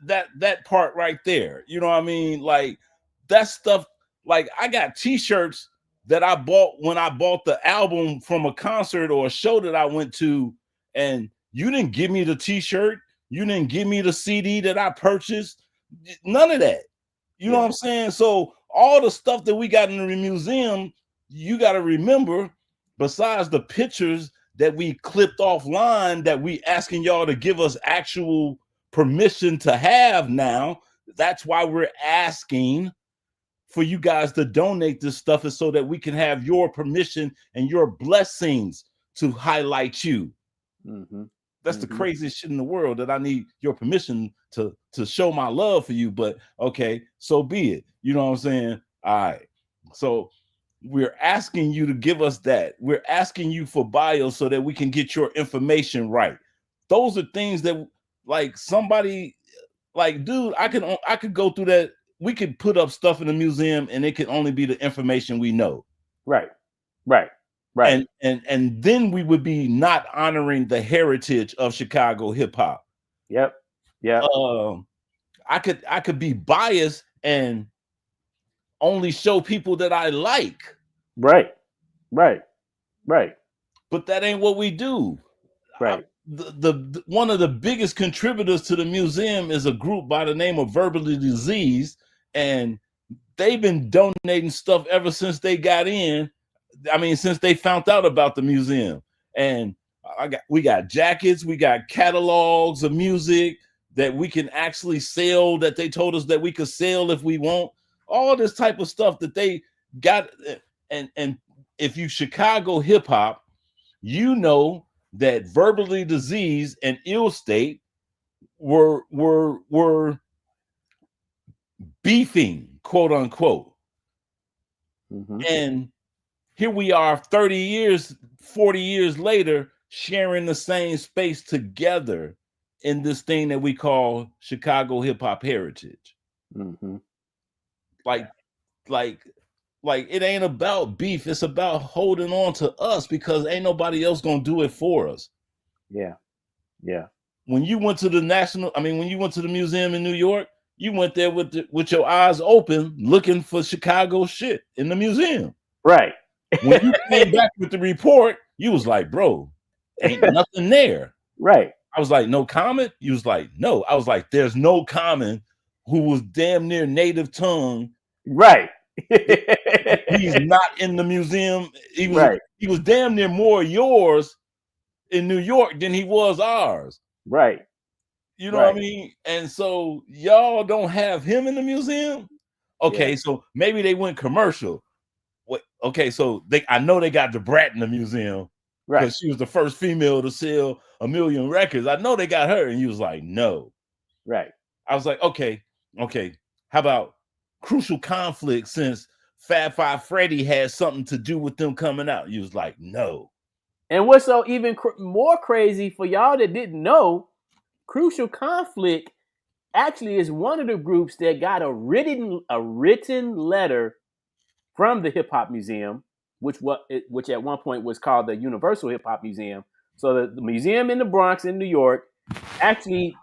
that part right there, you know what I mean? Like that stuff, like I got t-shirts that I bought when I bought the album from a concert or a show that I went to, and you didn't give me the t-shirt, you didn't give me the CD that I purchased, none of that. You know what I'm saying? So all the stuff that we got in the museum, you got to remember, besides the pictures that we clipped offline that we asking y'all to give us actual permission to have now, that's why we're asking for you guys to donate this stuff, is so that we can have your permission and your blessings to highlight you. Mm-hmm. That's the craziest shit in the world, that I need your permission to show my love for you. But okay, so be it. You know what I'm saying? All right. So we're asking you to give us that. We're asking you for bios so that we can get your information right. Those are things that, like, somebody, like, dude, I could go through that. We could put up stuff in the museum and it can only be the information we know. Right. And then we would be not honoring the heritage of Chicago hip hop. Yep. I could be biased and only show people that I like. Right. But that ain't what we do. Right. The one of the biggest contributors to the museum is a group by the name of Verbally Diseased, and they've been donating stuff ever since they got in. I mean, since they found out about the museum. And we got jackets, we got catalogs of music that we can actually sell, that they told us that we could sell if we want. All this type of stuff that they got. And if you Chicago hip hop, you know that Verbally Diseased and Ill State were beefing, quote unquote. Mm-hmm. And here we are 30 years, 40 years later, sharing the same space together in this thing that we call Chicago hip hop heritage. Mm-hmm. Like it ain't about beef. It's about holding on to us, because ain't nobody else gonna do it for us. Yeah. When you went to when you went to the museum in New York, you went there with your eyes open, looking for Chicago shit in the museum. Right. When you came back with the report, you was like, bro, ain't nothing there. Right. I was like, no comment? You was like, no. I was like, there's no comment who was damn near native tongue. Right. He's not in the museum. He was damn near more yours in New York than he was ours. Right. You know what I mean? And so y'all don't have him in the museum? Okay, so maybe they went commercial. Okay, so I know they got the Brat in the museum, because she was the first female to sell 1 million records. I know they got her, and you was like, no. Right. I was like, okay. How about Crucial Conflict, since Fab Five Freddy had something to do with them coming out? You was like, no. And what's so even more crazy for y'all that didn't know, Crucial Conflict actually is one of the groups that got a written letter from the Hip Hop Museum, which at one point was called the Universal Hip Hop Museum. So the museum in the Bronx in New York actually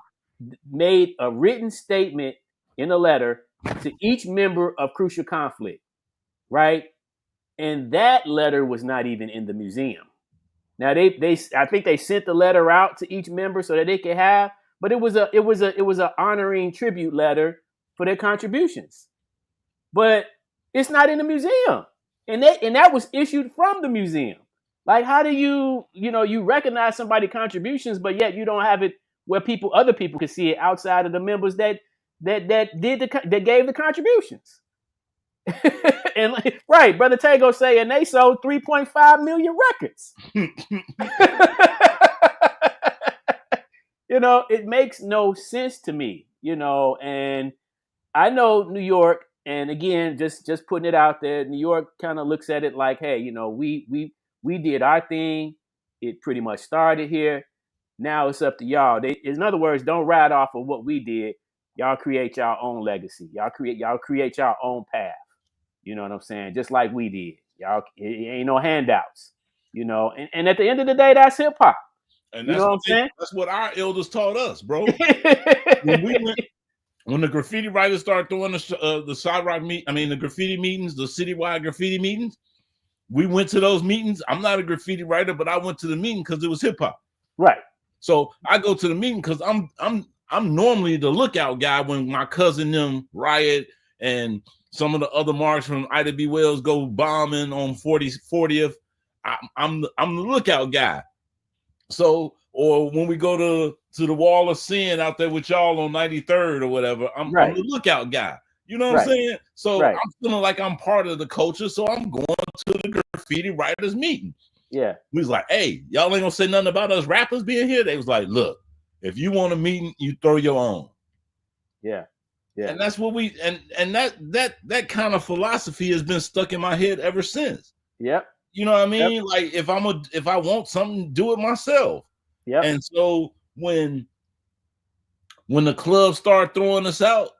made a written statement in a letter to each member of Crucial Conflict, right? And that letter was not even in the museum. Now I think they sent the letter out to each member so that they could have, but it was a honoring tribute letter for their contributions. But it's not in the museum. And that was issued from the museum. Like, how do you recognize somebody's contributions, but yet you don't have it where other people can see it outside of the members that gave the contributions. And right, Brother Tego saying they sold 3.5 million records. It makes no sense to me, and I know New York, and again, just putting it out there, New York kind of looks at it like, hey, we did our thing. It pretty much started here. Now it's up to y'all. In other words, don't ride off of what we did. Y'all create your own legacy. Y'all create your own path. You know what I'm saying? Just like we did. Y'all, it ain't no handouts. And at the end of the day, that's hip hop. And you know what I'm saying? That's what our elders taught us, bro. When the graffiti writers started throwing the sidewalk the graffiti meetings, the citywide graffiti meetings, we went to those meetings. I'm not a graffiti writer, but I went to the meeting because it was hip hop. Right. So I go to the meeting because I'm normally the lookout guy when my cousin them riot and some of the other marks from Ida B. Wells go bombing on 40th. I'm the lookout guy. So, or when we go to the Wall of Sin out there with y'all on 93rd or whatever, I'm the lookout guy. You know what I'm saying? So I'm feeling like I'm part of the culture. So I'm going to the graffiti writers meeting. Yeah. We was like, hey, y'all ain't gonna say nothing about us rappers being here. They was like, look, if you want a meeting, you throw your own. Yeah. Yeah. And that's what we and that kind of philosophy has been stuck in my head ever since. Yep. You know what I mean? Like if I want something, do it myself. Yep. And so when the club started throwing us out,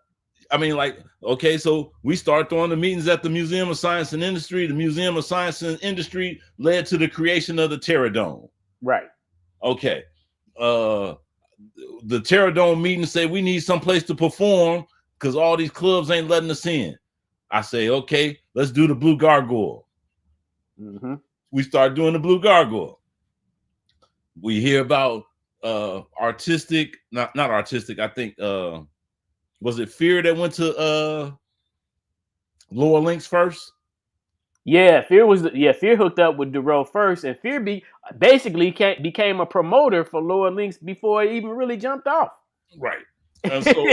I mean, like, okay, so we start throwing the meetings at the Museum of Science and Industry. The Museum of Science and Industry led to the creation of the Terror Dome. Right. Okay. The Terror Dome meeting said we need someplace to perform because all these clubs ain't letting us in. I say, okay, let's do the Blue Gargoyle. Mm-hmm. We start doing the Blue Gargoyle. We hear about artistic, not artistic, I think was it Fear that went to Lower Links first? Yeah, Fear hooked up with Darrell first, and Fear basically became a promoter for Lower Links before it even really jumped off. Right. And so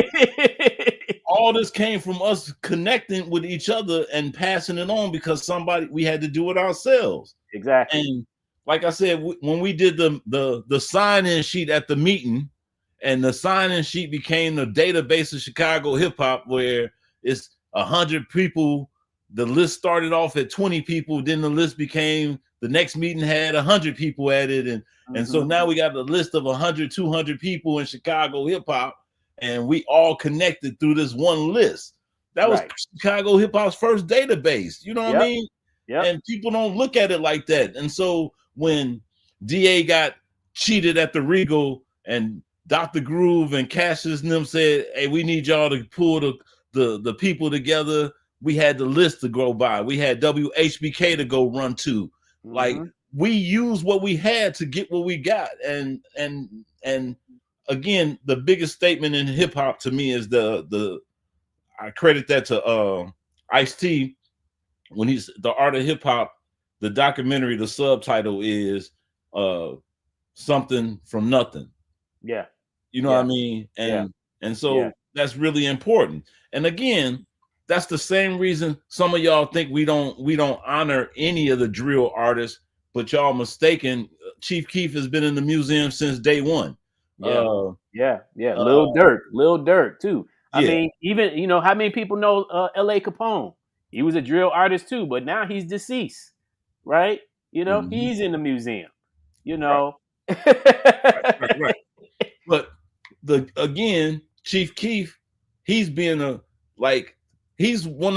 all this came from us connecting with each other and passing it on because we had to do it ourselves. Exactly. And like I said, when we did the sign-in sheet at the meeting, and the sign-in sheet became the database of Chicago hip hop, where it's 100 people. The list started off at 20 people. Then the list became, the next meeting had 100 people at it. And so now we got a list of 100, 200 people in Chicago hip hop, and we all connected through this one list. That was Chicago hip hop's first database. You know what I mean? Yeah. And people don't look at it like that. And so when DA got cheated at the Regal and Dr. Groove and Cassius and them said, hey, we need y'all to pull the people together. We had the list to go by. We had WHBK to go run to. Mm-hmm. Like we used what we had to get what we got. And again, the biggest statement in hip hop to me is I credit that to Ice-T when he's The Art of Hip Hop, the documentary, the subtitle is Something from Nothing. Yeah. You know what I mean? And so that's really important. And again, that's the same reason some of y'all think we don't honor any of the drill artists, but y'all mistaken. Chief Keef has been in the museum since day one. Lil Durk too. I mean, even how many people know L.A. Capone? He was a drill artist too, but now he's deceased, right? He's in the museum. Right. But Chief Keef, he's one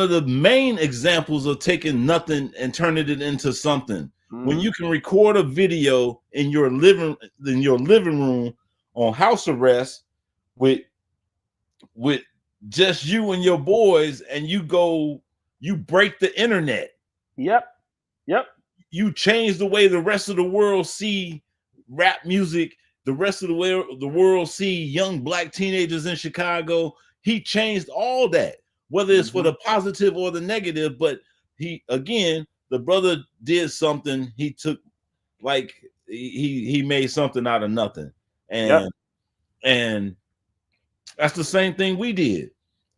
of the main examples of taking nothing and turning it into something. Mm-hmm. When you can record a video in your living room on house arrest with just you and your boys, and you break the internet. Yep. You change the way the rest of the world see rap music. The rest of the world see young black teenagers in Chicago. He changed all that, whether it's for the positive or the negative. But the brother did something. He took, he made something out of nothing. And that's the same thing we did.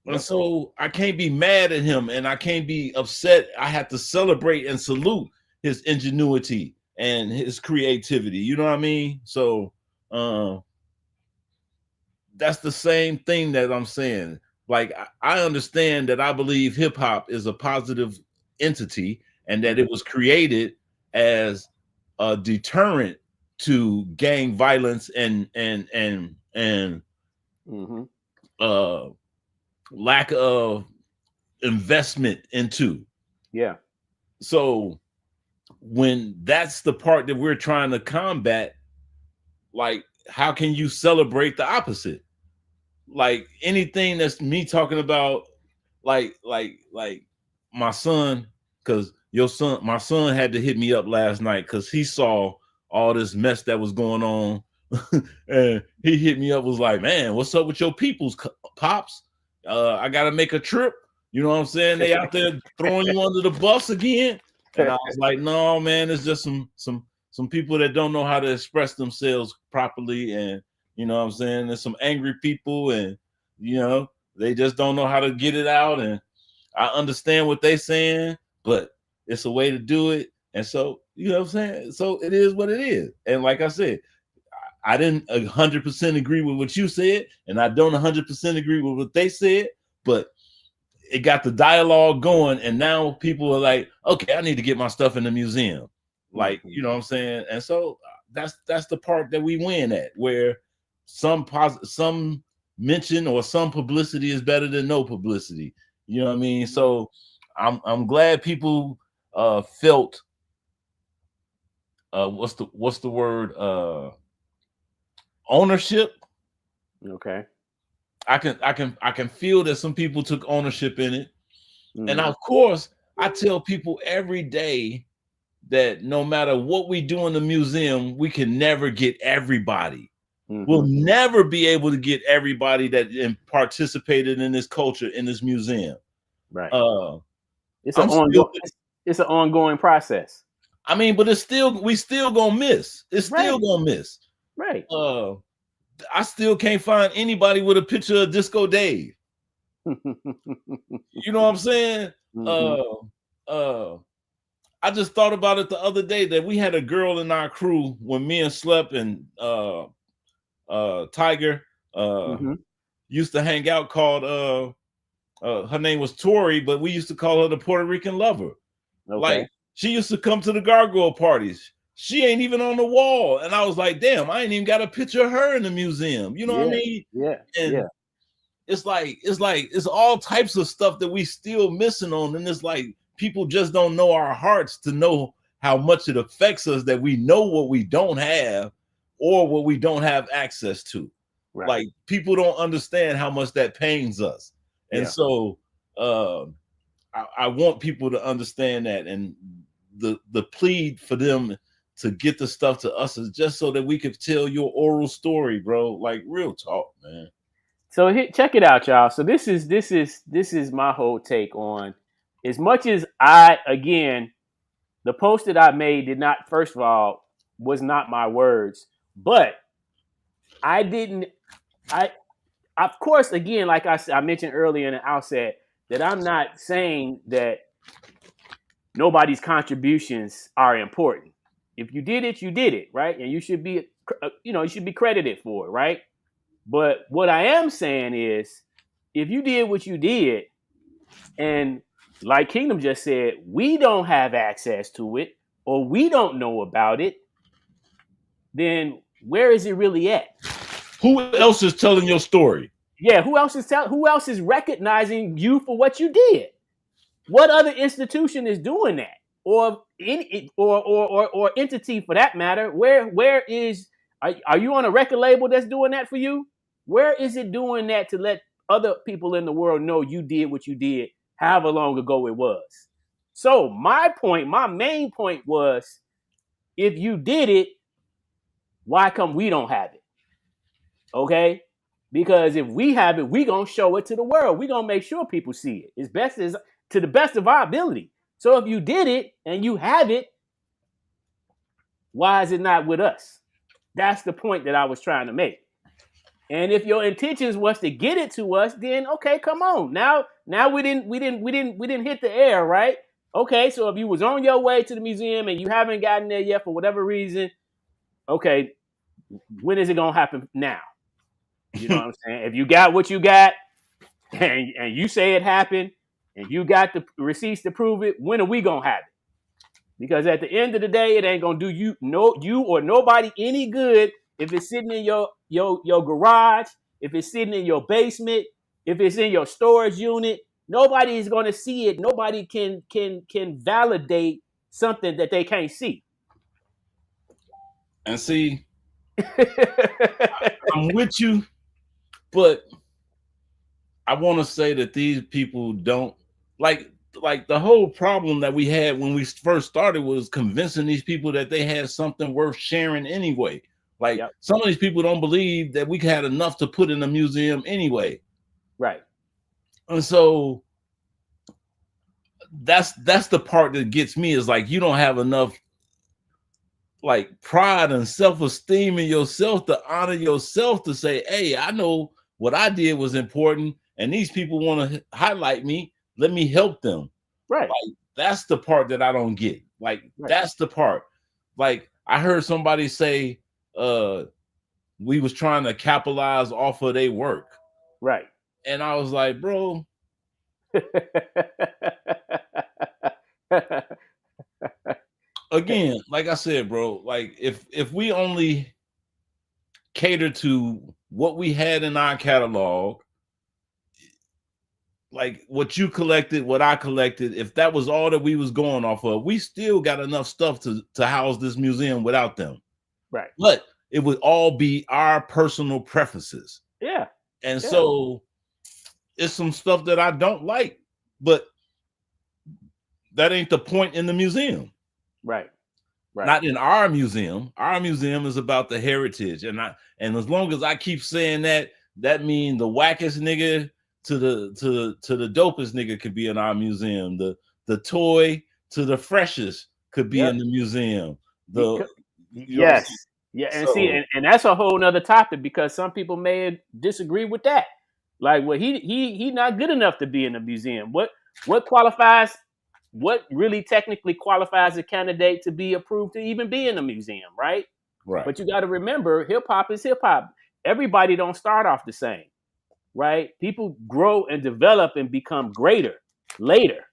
And so I can't be mad at him, and I can't be upset. I have to celebrate and salute his ingenuity and his creativity. You know what I mean? So that's the same thing that I'm saying. Like, I understand that I believe hip hop is a positive entity and that it was created as a deterrent to gang violence and lack of investment into. Yeah. So when that's the part that we're trying to combat, like, how can you celebrate the opposite? Like, anything that's me talking about, like my son, because my son had to hit me up last night because he saw all this mess that was going on. And he hit me up, was like, man, what's up with your people's pops? I got to make a trip. You know what I'm saying? They out there throwing you under the bus again. And I was like, no, man, it's just some people that don't know how to express themselves properly. And, you know what I'm saying? There's some angry people, and, they just don't know how to get it out. And I understand what they're saying, but it's a way to do it. And so You know what I'm saying? So it is what it is. And like I said, I didn't 100% agree with what you said, and I don't 100% agree with what they said, but it got the dialogue going, and now people are like, okay, I need to get my stuff in the museum. Like, you know what I'm saying? And so that's the part that we win at, where some mention or some publicity is better than no publicity. You know what I mean? So I'm glad people felt what's the word? Ownership. Okay. I can feel that some people took ownership in it. And of course, I tell people every day that no matter what we do in the museum, we can never get everybody. We'll never be able to get everybody that participated in this culture in this museum. Right. It's an ongoing process. I mean, but we still gonna miss. It's still gonna miss. Right. I still can't find anybody with a picture of Disco Dave. You know what I'm saying? I just thought about it the other day that we had a girl in our crew when me and Slep and Tiger used to hang out called her name was Tori, but we used to call her the Puerto Rican Lover. Okay. Like, she used to come to the gargoyle parties. She ain't even on the wall. And I was like, damn, I ain't even got a picture of her in the museum. You know what I mean? Yeah. And it's all types of stuff that we still missing on. And it's like people just don't know our hearts to know how much it affects us, that we know what we don't have or what we don't have access to. Right. Like, people don't understand how much that pains us. And so I want people to understand that, and the plead for them to get the stuff to us is just so that we could tell your oral story, bro. Like, real talk, man. So check it out, y'all. So this is my whole take on, as much as the post that I made did not, first of all, was not my words, but of course, again, like I mentioned earlier in the outset, that I'm not saying that nobody's contributions are important. If you did it, you did it, right? And you should be, you should be credited for it, right? But what I am saying is, if you did what you did, and like Kingdom just said, we don't have access to it, or we don't know about it, then where is it really at? Who else is telling your story? Yeah, who else is recognizing you for what you did? What other institution is doing that? Or entity for that matter? Where is are you on a record label that's doing that for you? Where is it doing that to let other people in the world know you did what you did, however long ago it was? So my main point was, if you did it, why come we don't have it? Okay? Because if we have it, we gonna show it to the world. We gonna make sure people see it to the best of our ability. So if you did it and you have it, why is it not with us? That's the point that I was trying to make. And if your intentions was to get it to us, then okay, come on. Now we didn't hit the air, right? Okay, so if you was on your way to the museum and you haven't gotten there yet for whatever reason, okay, when is it gonna happen now? You know what I'm saying? If you got what you got and you say it happened and you got the receipts to prove it, when are we gonna have it? Because at the end of the day, it ain't gonna do you or nobody any good if it's sitting in your garage, if it's sitting in your basement, if it's in your storage unit. Nobody is gonna see it. Nobody can validate something that they can't see. And see, I'm with you. But I want to say that these people don't like the whole problem that we had when we first started was convincing these people that they had something worth sharing anyway. Like, some of these people don't believe that we had enough to put in a museum anyway. Right. And so that's the part that gets me, is like, you don't have enough like pride and self-esteem in yourself to honor yourself to say, hey, I know what I did was important, and these people want to highlight me. Let me help them. Right. Like, that's the part that I don't get. Like Right. that's the part. Like I heard somebody say, we was trying to capitalize off of their work, Right. and I was like, bro, again, like I said, bro, like if we only cater to what we had in our catalog, like what you collected, what I collected, if that was all that we was going off of, we still got enough stuff to house this museum without them. Right. But it would all be our personal preferences. Yeah. And Yeah. so it's some stuff that I don't like, but that ain't the point in the museum. Right. Right. Not in our museum. Our museum is about the heritage. And as long as I keep saying that, that means the wackest nigga to the dopest nigga could be in our museum. The toy to the freshest could be in the museum. Yes. Yeah. And So- see, and that's a whole nother topic, because some people may disagree with that. Like, well, he not good enough to be in the museum. What qualifies? What really technically qualifies a candidate to be approved to even be in the museum, right? Right. But you got to remember, hip hop is hip hop. Everybody don't start off the same, right? People grow and develop and become greater later,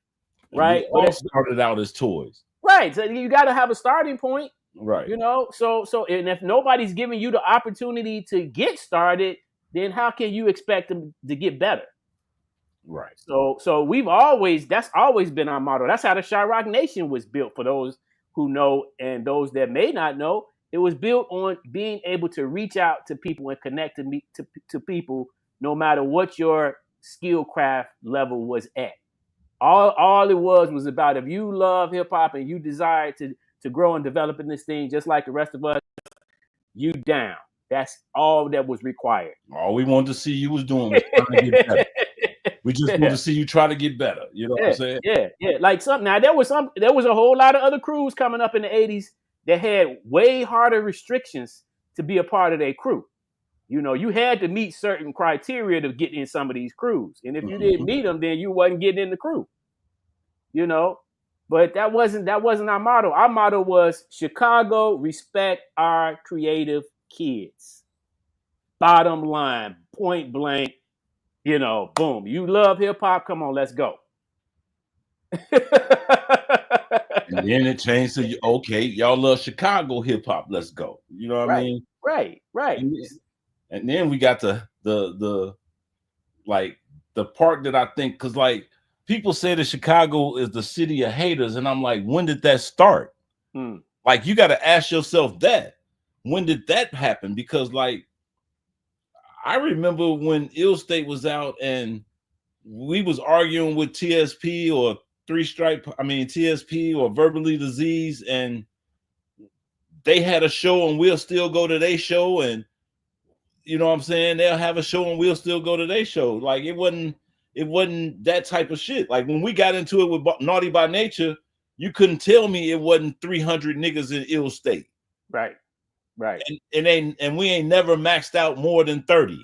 right? We all started out as toys. Right. So you got to have a starting point, Right. you know. So and if nobody's giving you the opportunity to get started, then how can you expect them to get better? Right. So that's always been our motto. That's how the Chirac Nation was built. For those who know and those that may not know, it was built on being able to reach out to people and connect to people, no matter what your skill craft level was at. All it was about, if you love hip hop and you desire to grow and develop in this thing, just like the rest of us, you down. That's all that was required. All we wanted to see you was doing was trying to get better. We just want to see you try to get better. You know what I'm saying? Yeah. Like there was a whole lot of other crews coming up in the 80s that had way harder restrictions to be a part of their crew. You know, you had to meet certain criteria to get in some of these crews. And if you didn't meet them, then you wasn't getting in the crew. You know, but that wasn't our motto. Our motto was Chicago, respect our creative kids. Bottom line, point blank. You know, boom. You love hip hop? Come on, let's go. And then it changed to, okay, y'all love Chicago hip hop. Let's go. You know what I mean? Right. And then we got the part that I think, because like people say that Chicago is the city of haters, and I'm like, when did that start? Like, you got to ask yourself that. When did that happen? Because like, I remember when Ill State was out and we was arguing with TSP or TSP or Verbally Disease, and they had a show and we'll still go to their show, and you know what I'm saying, they'll have a show and we'll still go to their show. Like, it wasn't that type of shit. Like, when we got into it with Naughty by Nature, you couldn't tell me it wasn't 300 niggas in Ill State. Right. And we ain't never maxed out more than 30.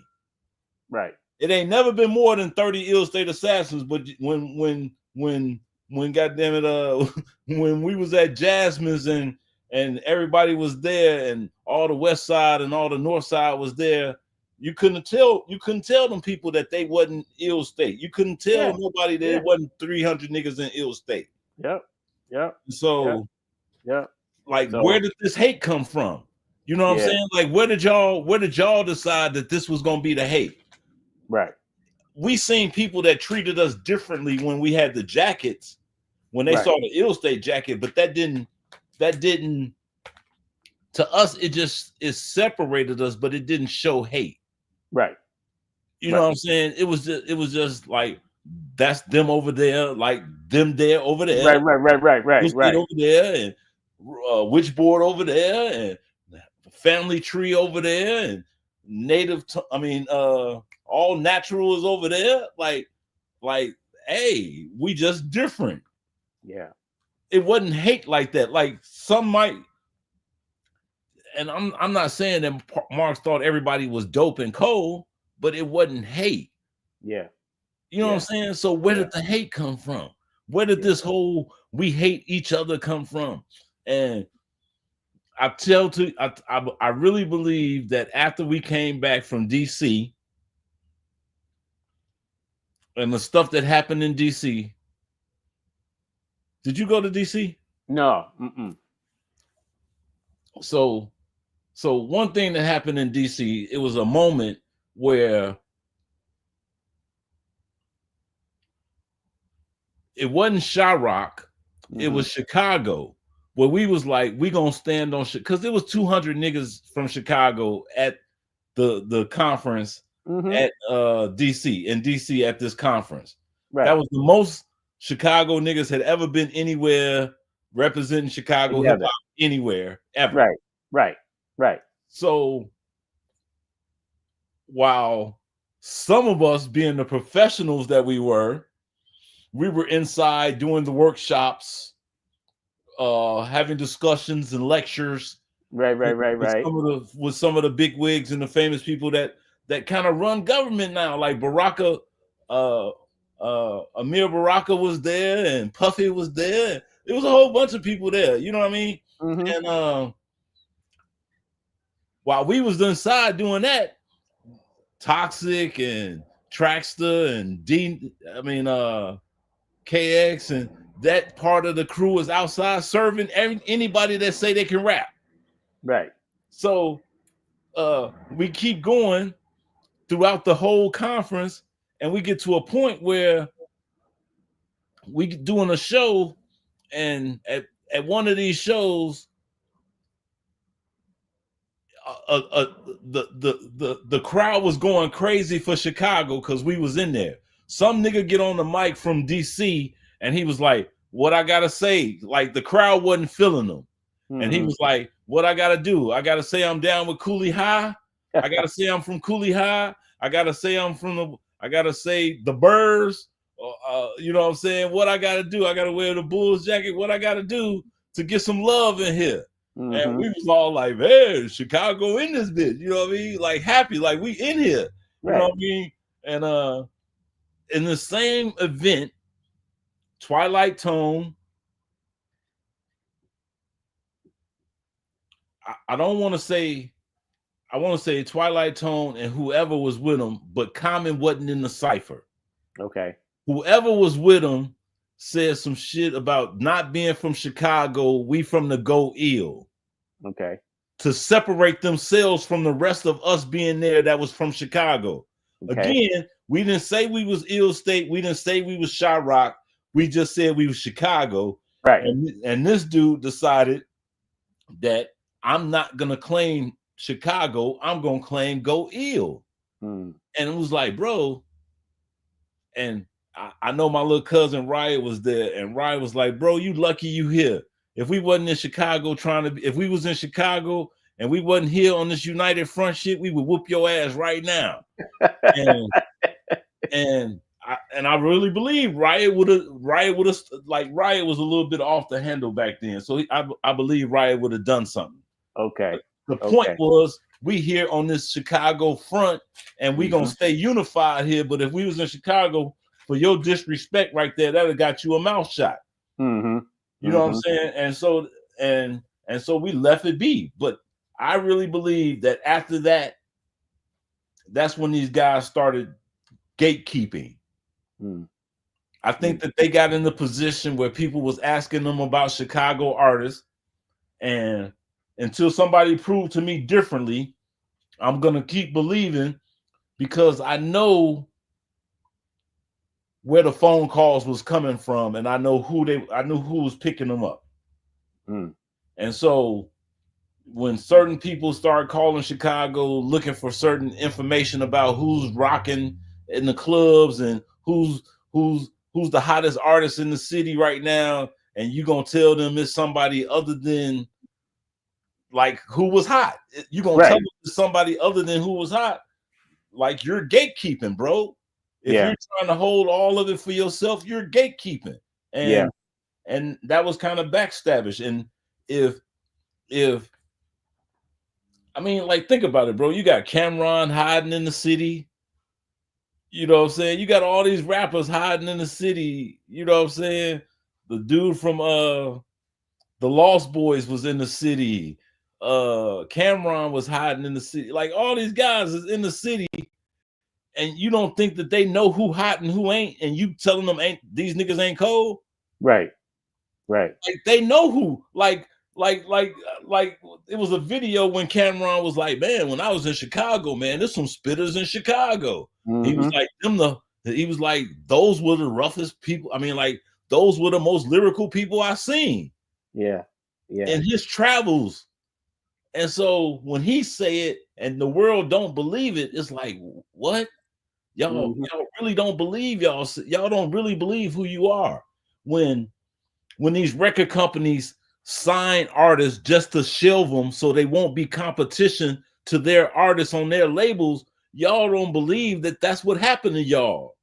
Right. It ain't never been more than 30 Ill State assassins. But when goddamn it, when we was at Jasmine's and everybody was there and all the West Side and all the North Side was there, you couldn't tell them people that they wasn't Ill State. You couldn't tell nobody that it wasn't 300 niggas in Ill State. Yep. So like, So, where did this hate come from? You know what I'm saying? Like, where did y'all decide that this was gonna be the hate? Right. We seen people that treated us differently when we had the jackets, when they saw the Ill State jacket, but that didn't to us, it separated us, but it didn't show hate. Right. You know what I'm saying? It was just like, that's them over there, like them there over there. Right. Over there, and Witchboard over there, and Family Tree over there, and All Natural is over there. Like, hey, we just different. Yeah. It wasn't hate like that. Like, some might, and I'm not saying that Marx thought everybody was dope and cold, but it wasn't hate. Yeah. You know what I'm saying? So where did the hate come from? Where did this whole we hate each other come from? And I really believe that after we came back from DC and the stuff that happened in DC, did you go to DC? No. Mm-mm. So one thing that happened in DC, it was a moment where it wasn't Chirac, it was Chicago, where we was like, we gonna stand on shit, because there was 200 niggas from Chicago at the conference at DC at this conference. Right. That was the most Chicago niggas had ever been anywhere representing Chicago hip hop anywhere ever. Right. So while some of us, being the professionals that we were inside doing the workshops, having discussions and lectures. Right. With some of the big wigs and the famous people that kind of run government now, like Baraka, Amir Baraka was there, and Puffy was there. There was a whole bunch of people there. You know what I mean? And while we was inside doing that, Toxic and Traxter and KX and that part of the crew was outside serving anybody that say they can rap. Right. So we keep going throughout the whole conference, and we get to a point where we doing a show, and at one of these shows, the crowd was going crazy for Chicago because we was in there. Some nigga get on the mic from DC, and he was like, what I gotta say? Like, the crowd wasn't feeling him. And he was like, what I gotta do? I gotta say I'm down with Cooley High. I gotta say I'm from Cooley High. I gotta say I gotta say the Birds. You know what I'm saying? What I gotta do? I gotta wear the Bulls jacket. What I gotta do to get some love in here? And we was all like, hey, Chicago in this bitch. You know what I mean? Like, happy, like we in here. You know what I mean? And in the same event, Twilight Tone, I want to say Twilight Tone and whoever was with him, but Common wasn't in the cipher. Okay. Whoever was with him said some shit about not being from Chicago, we from the Go Ill. Okay. To separate themselves from the rest of us being there that was from Chicago. Okay. Again, we didn't say we was Ill State. We didn't say we was Chirac. We just said we was Chicago. Right. And this dude decided that I'm not going to claim Chicago. I'm going to claim Go Ill. And it was like, bro, and I know my little cousin Riot was there, and Riot was like, bro, you lucky you here. If we wasn't in Chicago if we was in Chicago and we wasn't here on this United Front shit, we would whoop your ass right now. and I really believe Riot was a little bit off the handle back then. So I believe Riot would have done something. Okay. The point was, we here on this Chicago front, and we gonna stay unified here. But if we was in Chicago, for your disrespect right there, that'd have got you a mouth shot. You know what I'm saying? And so we left it be. But I really believe that after that, that's when these guys started gatekeeping. I think that they got in the position where people was asking them about Chicago artists, and until somebody proved to me differently, I'm gonna keep believing, because I know where the phone calls was coming from, and I knew who was picking them up. And so when certain people start calling Chicago looking for certain information about who's rocking in the clubs and who's the hottest artist in the city right now, and you gonna tell them it's somebody other than like who was hot, you gonna tell them it's somebody other than who was hot, like you're gatekeeping, bro. If you're trying to hold all of it for yourself, you're gatekeeping. And that was kind of backstabbish. And if I mean, like, think about it, bro. You got Cameron hiding in the city. You know what I'm saying? You got all these rappers hiding in the city. You know what I'm saying? The dude from the Lost Boys was in the city. Cameron was hiding in the city. Like all these guys is in the city, and you don't think that they know who hot and who ain't, and you telling them these niggas ain't cold? Right. Right. Like they know who. Like it was a video when Cameron was like, man, when I was in Chicago, man, there's some spitters in Chicago. Mhm. He was like, he was like, those were the roughest people. I mean, like, those were the most lyrical people I seen. Yeah. Yeah. In his travels. And so when he say it and the world don't believe it, it's like, what? Y'all really don't believe y'all don't really believe who you are. When these record companies sign artists just to shelve them so they won't be competition to their artists on their labels, y'all don't believe that that's what happened to y'all.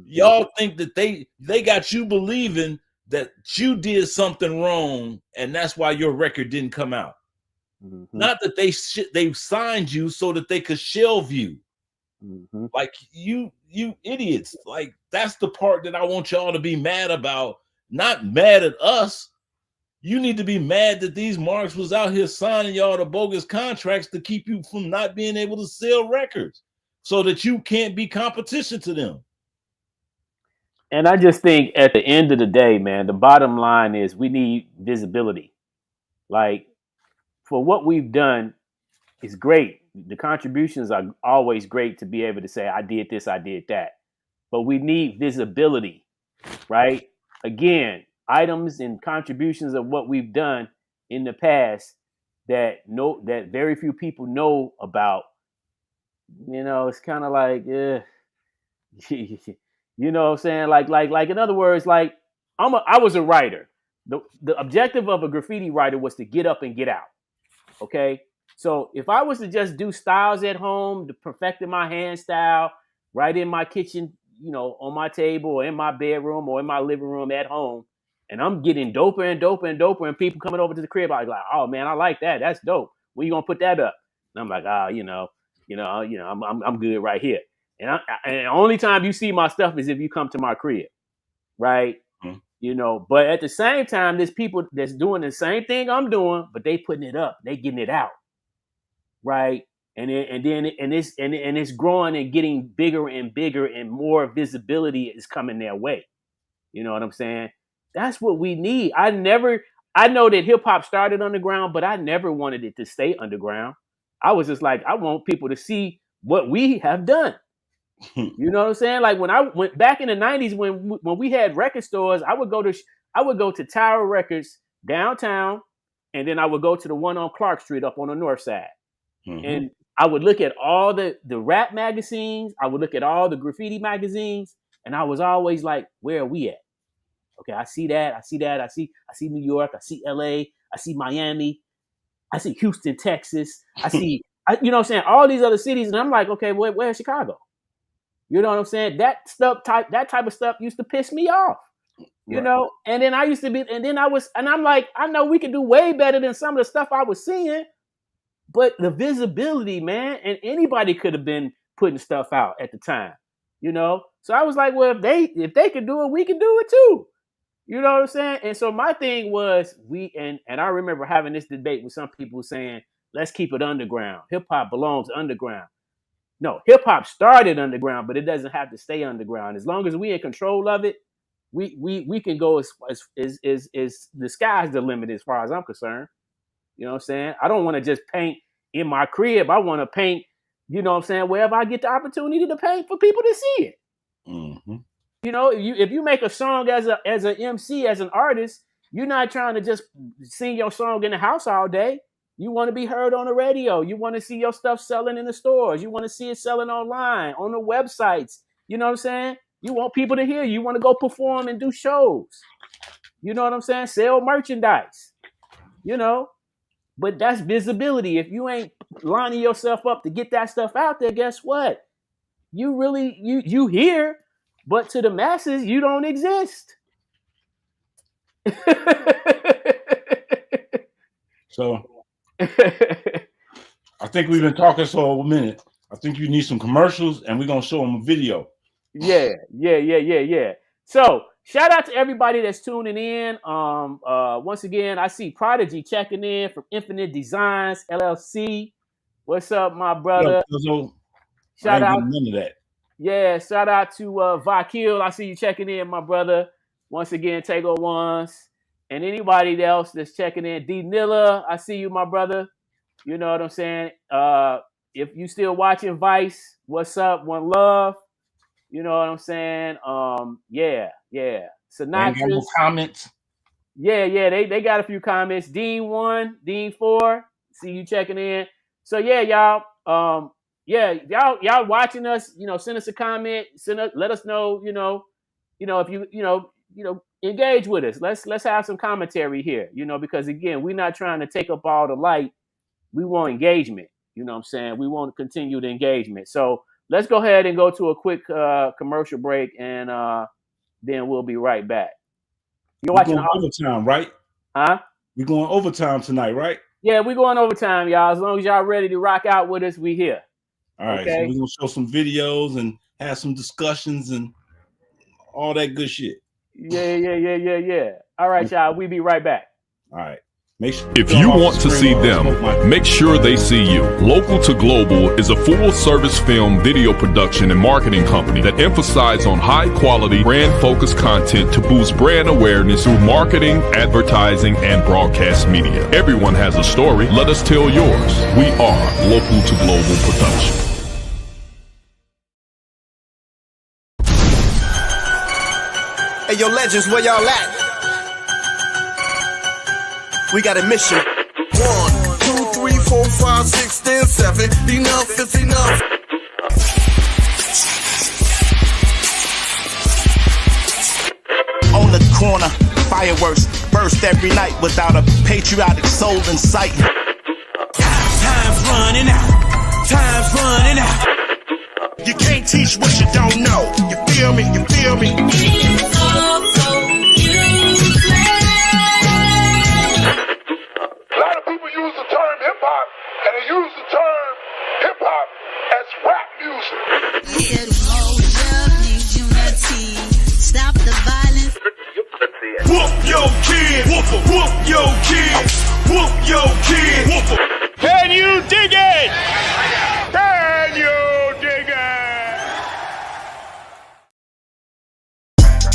Y'all think that they got you believing that you did something wrong and that's why your record didn't come out. Not that they signed you so that they could shelve you. Like you idiots. Like that's the part that I want y'all to be mad about. Not mad at us. You need to be mad that these marks was out here signing y'all the bogus contracts to keep you from not being able to sell records so that you can't be competition to them. And I just think at the end of the day, man, the bottom line is we need visibility. Like for what we've done is great. The contributions are always great to be able to say, I did this, I did that. But we need visibility, right? Again, items and contributions of what we've done in the past that very few people know about. You know, it's kind of like, you know what I'm saying? Like in other words, like I was a writer. The objective of a graffiti writer was to get up and get out. Okay. So if I was to just do styles at home, to perfecting my hand style right in my kitchen, you know, on my table or in my bedroom or in my living room at home, and I'm getting doper and doper and doper, and people coming over to the crib like, oh man, I like that. That's dope. When you gonna put that up? And I'm like, I'm good right here. And the only time you see my stuff is if you come to my crib, right? Mm-hmm. You know, but at the same time, there's people that's doing the same thing I'm doing, but they putting it up, they getting it out, right? And it's growing and getting bigger and bigger, and more visibility is coming their way. You know what I'm saying? That's what we need. I know that hip hop started underground, but I never wanted it to stay underground. I was just like, I want people to see what we have done. You know what I'm saying? Like when I went back in the 90s, when we had record stores, I would go to Tower Records downtown, and then I would go to the one on Clark Street up on the north side. Mm-hmm. And I would look at all the rap magazines. I would look at all the graffiti magazines, and I was always like, where are we at? Okay, I see that. I see New York. I see LA. I see Miami. I see Houston, Texas. I see, you know what I'm saying? All these other cities. And I'm like, okay, where's Chicago? You know what I'm saying? That type of stuff used to piss me off, you know? And then I'm like, I know we could do way better than some of the stuff I was seeing, but the visibility, man, and anybody could have been putting stuff out at the time, you know? So I was like, well, if they could do it, we can do it too. You know what I'm saying? And so my thing was and I remember having this debate with some people saying, let's keep it underground. Hip hop belongs underground. No, hip hop started underground, but it doesn't have to stay underground. As long as we in control of it, we can go as the sky's the limit as far as I'm concerned. You know what I'm saying? I don't want to just paint in my crib. I want to paint, you know what I'm saying, wherever I get the opportunity to paint for people to see it. Mm-hmm. You know, if you make a song as an MC, as an artist, you're not trying to just sing your song in the house all day. You want to be heard on the radio. You want to see your stuff selling in the stores. You want to see it selling online, on the websites. You know what I'm saying? You want people to hear you. You want to go perform and do shows. You know what I'm saying? Sell merchandise. You know? But that's visibility. If you ain't lining yourself up to get that stuff out there, guess what? You really, you here, but to the masses, you don't exist. So I think we've been talking for a minute. I think you need some commercials, and we're gonna show them a video. Yeah. So shout out to everybody that's tuning in. Once again, I see Prodigy checking in from Infinite Designs LLC. What's up, my brother? Shout out. None of that. Yeah, shout out to Vakil. I see you checking in, my brother. Once again, Tego Ones. And anybody else that's checking in, D Nilla, I see you, my brother. You know what I'm saying? If you still watching Vice, what's up? One love. You know what I'm saying? Yeah. Synopsis. Comments. Yeah. They got a few comments. Dean 1, Dean 4. See you checking in. So yeah, y'all. Y'all watching us. Send us a comment. Let us know. If you engage with us. Let's have some commentary here. Because again, we're not trying to take up all the light. We want engagement. You know what I'm saying? We want to continue the engagement. So let's go ahead and go to a quick commercial break, and then we'll be right back. You're watching overtime, right? Huh? We're going overtime tonight, right? Yeah, we're going overtime, y'all. As long as y'all ready to rock out with us, we here. All right. Okay? So we're going to show some videos and have some discussions and all that good shit. Yeah. All right, y'all. We'll be right back. All right. If you want to see them, make sure they see you. Local to Global is a full-service film video production and marketing company that emphasizes on high-quality, brand-focused content to boost brand awareness through marketing, advertising, and broadcast media. Everyone has a story. Let us tell yours. We are Local to Global Production. Hey, yo, legends, where y'all at? We got a mission. 1, 2, 3, 4, 5, 6, 10, 7. Enough is enough. On the corner, fireworks burst every night without a patriotic soul in sight. Time's running out. Time's running out. You can't teach what you don't know. You feel me? You feel me? Stop the violence. Whoop your kid. Whoop your kid. Whoop your kid. Whoop. Can you dig it? Can you dig it?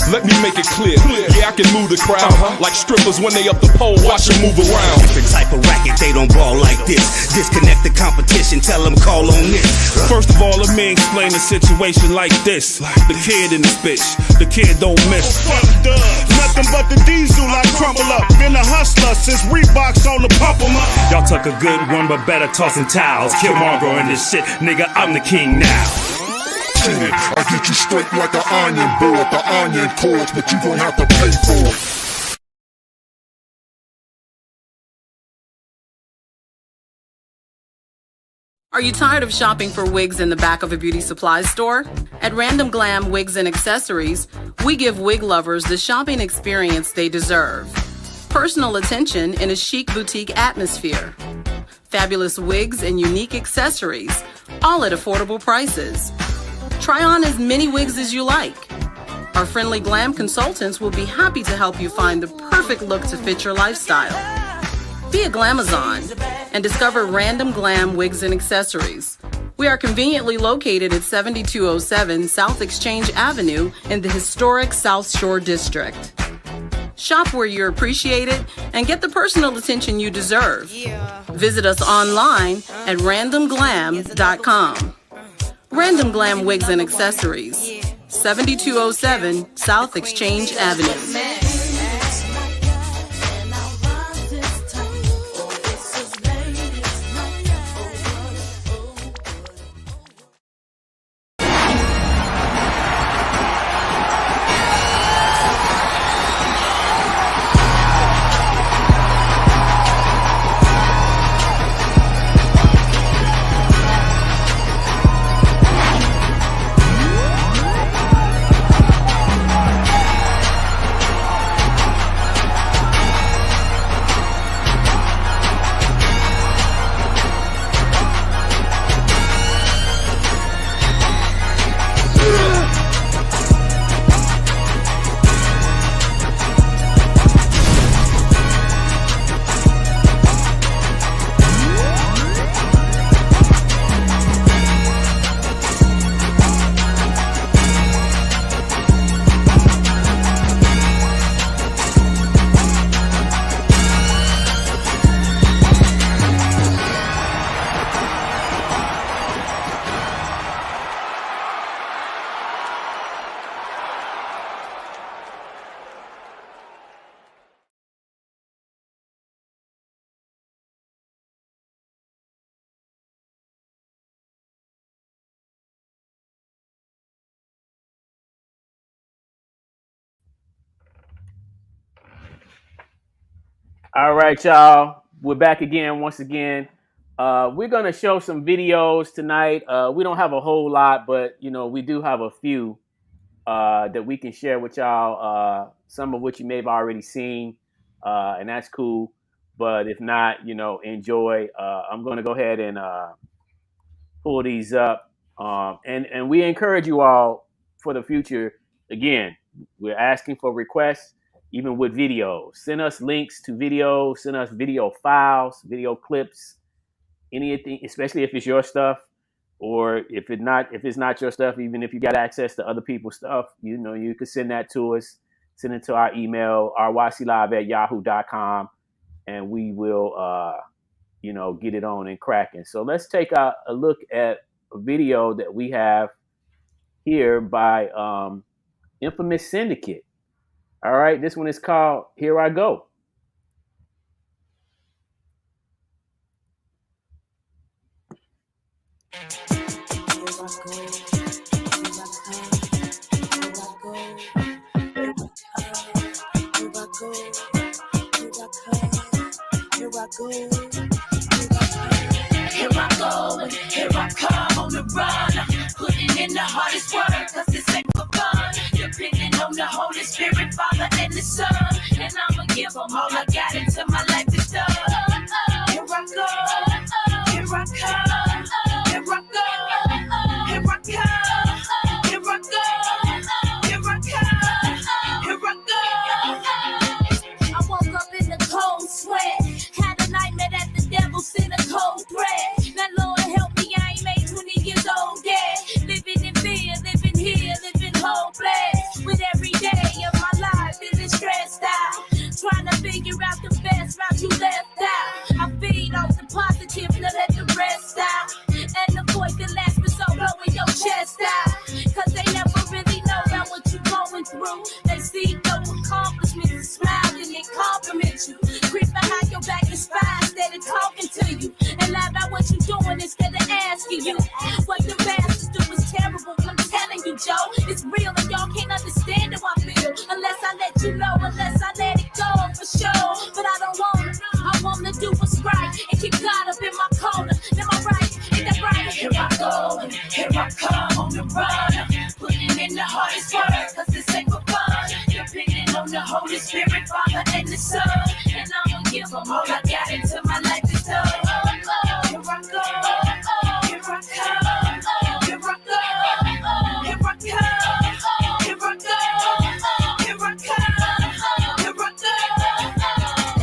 Let me make it clear. Yeah, I can move the crowd like strippers when they up the pole. Watch them move around. Different type of racket, they don't ball like this. Disconnect the competition, tell them call on this. First of all, let me explain the situation like this. The kid in this bitch, the kid don't miss. Nothing but the diesel I crumble up. Been a hustler since Reebok's on the pump 'em up. Y'all took a good one, but better tossing towels. Kill Margo in this shit, nigga, I'm the king now. I get you straight like an onion board, the onion cords, but you gon' have to pay for it. Are you tired of shopping for wigs in the back of a beauty supply store? At Random Glam Wigs and Accessories, we give wig lovers the shopping experience they deserve. Personal attention in a chic boutique atmosphere. Fabulous wigs and unique accessories, all at affordable prices. Try on as many wigs as you like. Our friendly glam consultants will be happy to help you find the perfect look to fit your lifestyle. Be a Glamazon and discover Random Glam Wigs and Accessories. We are conveniently located at 7207 South Exchange Avenue in the historic South Shore District. Shop where you're appreciated and get the personal attention you deserve. Visit us online at randomglam.com. Random Glam Wigs and Accessories, 7207 South Exchange Avenue. All right, y'all. We're back again once again. We're gonna show some videos tonight. We don't have a whole lot, but we do have a few that we can share with y'all. Some of which you may have already seen, and that's cool. But if not, enjoy. I'm gonna go ahead and pull these up, and we encourage you all for the future. Again, we're asking for requests. Even with videos, send us links to videos, send us video files, video clips, anything, especially if it's your stuff, or if it's not your stuff, even if you got access to other people's stuff, you could send that to us, send it to our email, ryclive@yahoo.com, and we will, get it on and cracking. So let's take a look at a video that we have here by Infamous Syndicate. All right, this one is called Here I Go. Here I go, and here I come on the run. Putting in the hardest work, cause this ain't for fun. Depending on the Holy Spirit, Father, and the Son. And I'ma give them all I got until my life is done. Here I go, here I come, here I go, here I come, here I go, here I come, here I go. I woke up in the cold sweat, had a nightmare that the devil sent a cold threat. Now Lord help me, I ain't made 20 years old yet. Living in fear, living here, living hopeless. With every day of my life feeling stressed out, trying to figure out the best route you left out. I feed off the positive, now let the rest out. And avoid the last result, blowing your chest out. Cause they never really know about what you're going through. They see no accomplishments and smile and they compliment you. Creep behind your back and spy instead of talking to you. And lie about what you're doing instead of asking you. What the bastards do is terrible, I'm telling you, Joe. It's real and y'all can't understand how I feel. Unless I let you know, unless I let it go for sure. But I don't want it, I want to do what's right. And keep God up in my corner, am I right? Ain't that right? Here I go, and here I come on the run. Putting in the hardest work, cause this ain't for fun. Depending on the Holy Spirit, Father, and the Son. And I'ma give them all I got until my life is done. Here I go, here I come, here I go, here I come, here I go, here I come, here I go.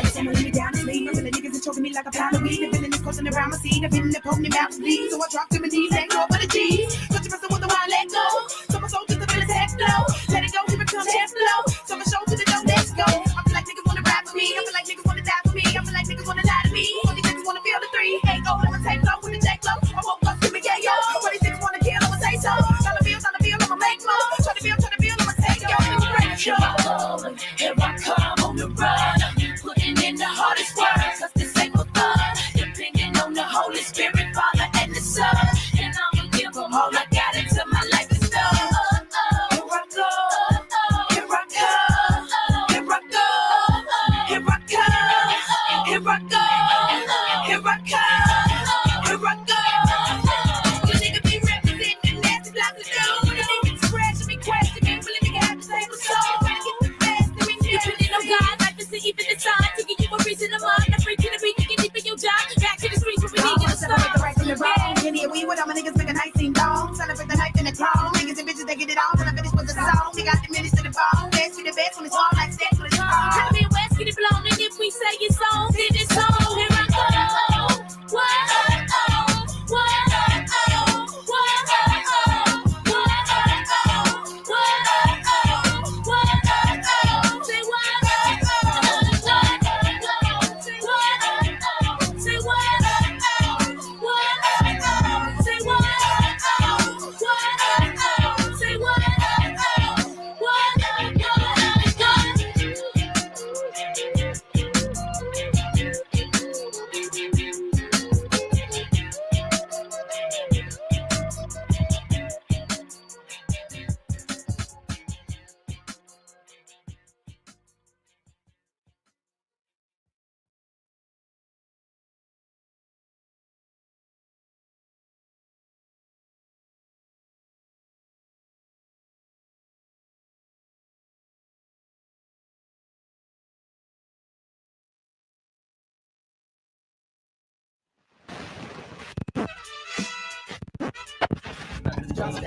They say me down to sleep, but the niggas are choking me like a pound of weed. The villain is coursing around my seat, the villain is poking me out to bleed. So I drop to my knees, let go for the G's. Touch your person with the wine, let go. So my soul to the villain's head flow. Let it go, here it comes, head flow. So my show to the door, let's go. I feel like niggas wanna rap for me, I feel like niggas wanna die for me, I feel like niggas wanna lie to me. All these niggas wanna feel the 3, 8, go, I'ma take low with the J flow. I woke up screaming, yeah, yo. What these niggas wanna kill, I'ma say so. Tryna feel, I'ma make more. Tryna feel, I'ma take yo. Here I go, and here I come on the run. Putting in the hardest work, cause this ain't for fun. Depending on the Holy Spirit, Father, and the Son. And I'ma give them all I got until my life is done. Here I go, here I come, here I go, here I come, here I go, here I come, here I go. You nigga be representing nasty blocks of doom. You niggas scratching me, questioning me, but nigga have to say what's up. Trying to get the best of me. Depending on God, like to see even the sign to give you a reason to mind. I'm free to the beat, you can deep in your job. Back to the streets where we need you to start. The right from the wrong. And here we with all my niggas make a nice scene long. Celebrate the knife in the clone. Niggas and bitches, they get it on till I finish with the song. We got the minutes to the bone. Best be the best when it's all like sex when it's on. Tell me West, get it blown. And if we say it's on, then it's on. Here I go.